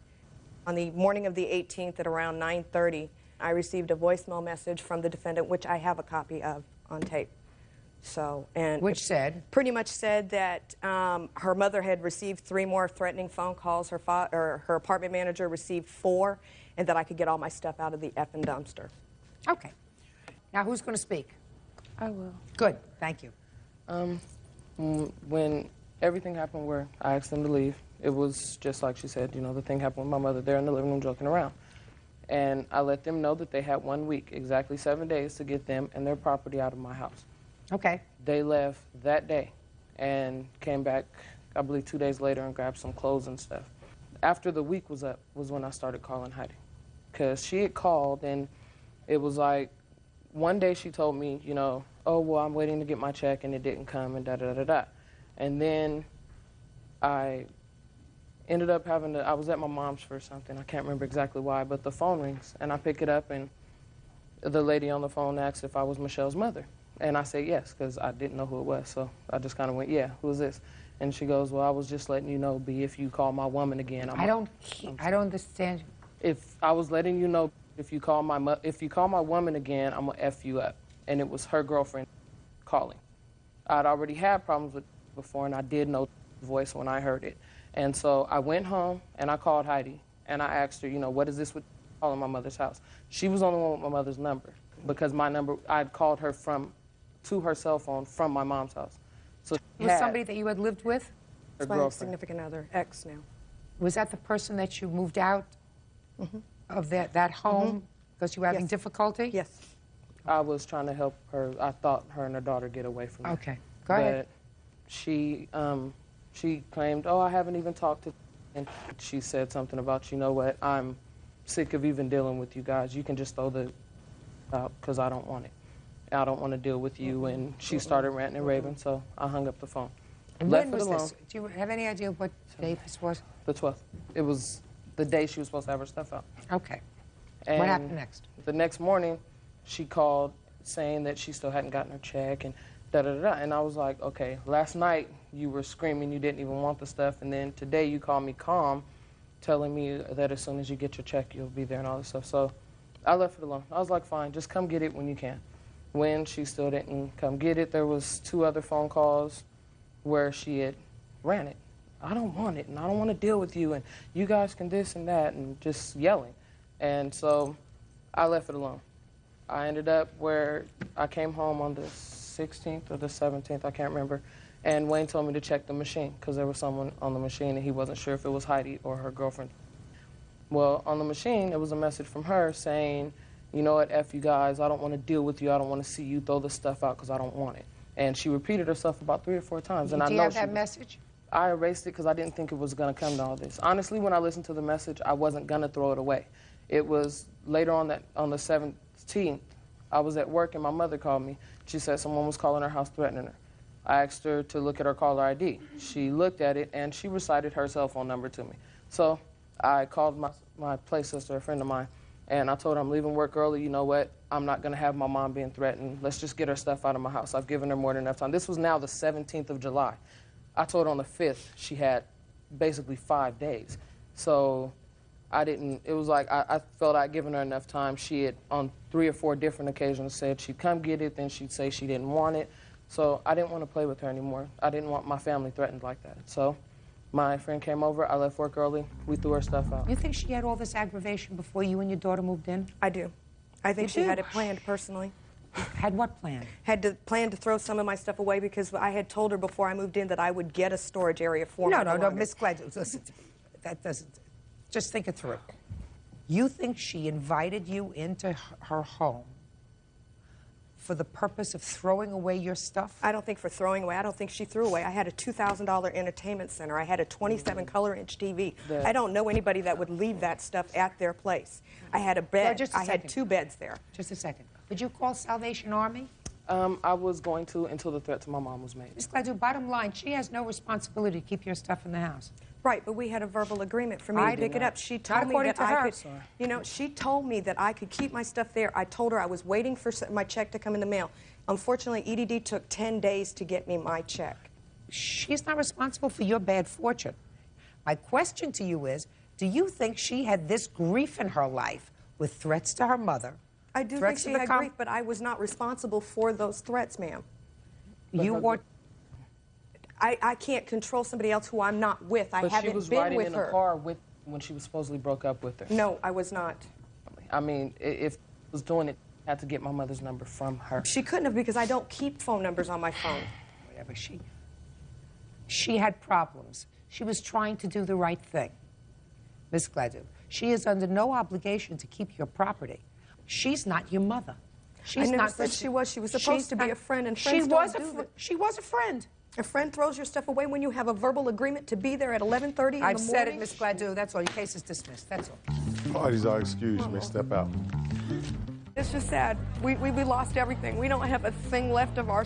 On the morning of the 18th at around 9:30, I received a voicemail message from the defendant, which I have a copy of on tape. So, and which said? Pretty much said that her mother had received 3 more threatening phone calls, her apartment manager received 4, and that I could get all my stuff out of the effing dumpster. Okay. Now, who's going to speak? I will. Good, thank you. When everything happened where I asked them to leave, it was just like she said, you know, the thing happened with my mother there in the living room joking around. And I let them know that they had 1 week, exactly 7 days, to get them and their property out of my house. Okay. They left that day and came back, I believe, 2 days later and grabbed some clothes and stuff. After the week was up was when I started calling Heidi. Because she had called, and it was like, one day she told me, you know, oh, well, I'm waiting to get my check, and it didn't come, and da-da-da-da-da. And then I ended up having to, I was at my mom's for something. I can't remember exactly why, but the phone rings, and I pick it up, and the lady on the phone asked if I was Michelle's mother. And I said yes, because I didn't know who it was, so I just kind of went, yeah, who is this? And she goes, well, I was just letting you know, B, if you call my woman again. I don't understand. If I was letting you know, if you call my woman again, I'm gonna F you up. And it was her girlfriend calling. I'd already had problems with it before, and I did know the voice when I heard it. And so I went home and I called Heidi and I asked her, you know, what is this with calling my mother's house? She was on the one with my mother's number because my number, I'd called her to her cell phone from my mom's house. So Was somebody that you had lived with? Her My girlfriend. significant other, ex now. Was that the person that you moved out of that home because you were having Yes. difficulty? Yes. I was trying to help her. I thought her and her daughter get away from me. Okay, go ahead. But she claimed, oh, I haven't even talked to, and she said something about, you know what, I'm sick of even dealing with you guys. You can just throw the out because I don't want it. I don't want to deal with you. And she started ranting and raving, so I hung up the phone. And Left when it was alone. this? Do you have any idea what day this was? The 12th. It was the day she was supposed to have her stuff out. Okay. And What happened next? The next morning, she called saying that she still hadn't gotten her check and da-da-da-da. And I was like, okay, last night you were screaming you didn't even want the stuff, and then today you called me calm, telling me that as soon as you get your check, you'll be there and all this stuff. So I left it alone. I was like, fine, just come get it when you can. When she still didn't come get it, there was 2 other phone calls where she had ran it. I don't want it, and I don't want to deal with you, and you guys can this and that, and just yelling. And so I left it alone. I ended up where I came home on the 16th or the 17th, I can't remember, and Wayne told me to check the machine because there was someone on the machine and he wasn't sure if it was Heidi or her girlfriend. Well, on the machine, it was a message from her saying, you know what, F you guys, I don't want to deal with you, I don't want to see you throw this stuff out because I don't want it. And she repeated herself about 3 or 4 times. And Do I you know have she that was- message? I erased it because I didn't think it was going to come to all this. Honestly, when I listened to the message, I wasn't going to throw it away. It was later on the 17th, I was at work and my mother called me. She said someone was calling her house threatening her. I asked her to look at her caller ID. She looked at it and she recited her cell phone number to me. So I called my play sister, a friend of mine, and I told her I'm leaving work early. You know what? I'm not going to have my mom being threatened. Let's just get her stuff out of my house. I've given her more than enough time. This was now the 17th of July. I told her on the 5th she had basically 5 days. So it was like I felt I'd given her enough time. She had on 3 or 4 different occasions said she'd come get it, then she'd say she didn't want it. So I didn't want to play with her anymore. I didn't want my family threatened like that. So my friend came over, I left work early, we threw her stuff out. You think she had all this aggravation before you and your daughter moved in? I do. I think You she had do? it planned personally. Had what plan? Had to plan to throw some of my stuff away because I had told her before I moved in that I would get a storage area for No, my no, no, belongings. Miss Gladys, listen, that doesn't, just think it through. You think she invited you into her home for the purpose of throwing away your stuff? I don't think for throwing away. I don't think she threw away. I had a $2,000 entertainment center. I had a 27 color inch TV. I don't know anybody that would leave that stuff at their place. I had a bed. just a I had second. 2 beds there. Just a second. Did you call Salvation Army? I was going to until the threat to my mom was made. Miss Gladys, bottom line, she has no responsibility to keep your stuff in the house. Right, but we had a verbal agreement for me I to did pick it not. up. She Not told me according that to I her. could, Sorry. you know, she told me that I could keep my stuff there. I told her I was waiting for my check to come in the mail. Unfortunately, EDD took 10 days to get me my check. She's not responsible for your bad fortune. My question to you is, do you think she had this grief in her life with threats to her mother? I do think threats she to the had grief, but I was not responsible for those threats, ma'am. You were... I can't control somebody else who I'm not with. I But haven't she was been riding with in her. a car with when she was supposedly broke up with her. No, I was not. I mean, if I was doing it, I had to get my mother's number from her. She couldn't have because I don't keep phone numbers on my phone. Whatever, she had problems. She was trying to do the right thing. Miss Gladys, she is under no obligation to keep your property. She's not your mother. She's I never not said she was. She was supposed she's to be not- a friend, and she friends was don't a do fr- that. She was a friend. A friend throws your stuff away when you have a verbal agreement to be there at 11:30 in the morning. I've said it, Miss Gladys. That's all. Your case is dismissed. That's all. Parties are excused. You may step out. It's just sad. We lost everything. We don't have a thing left of our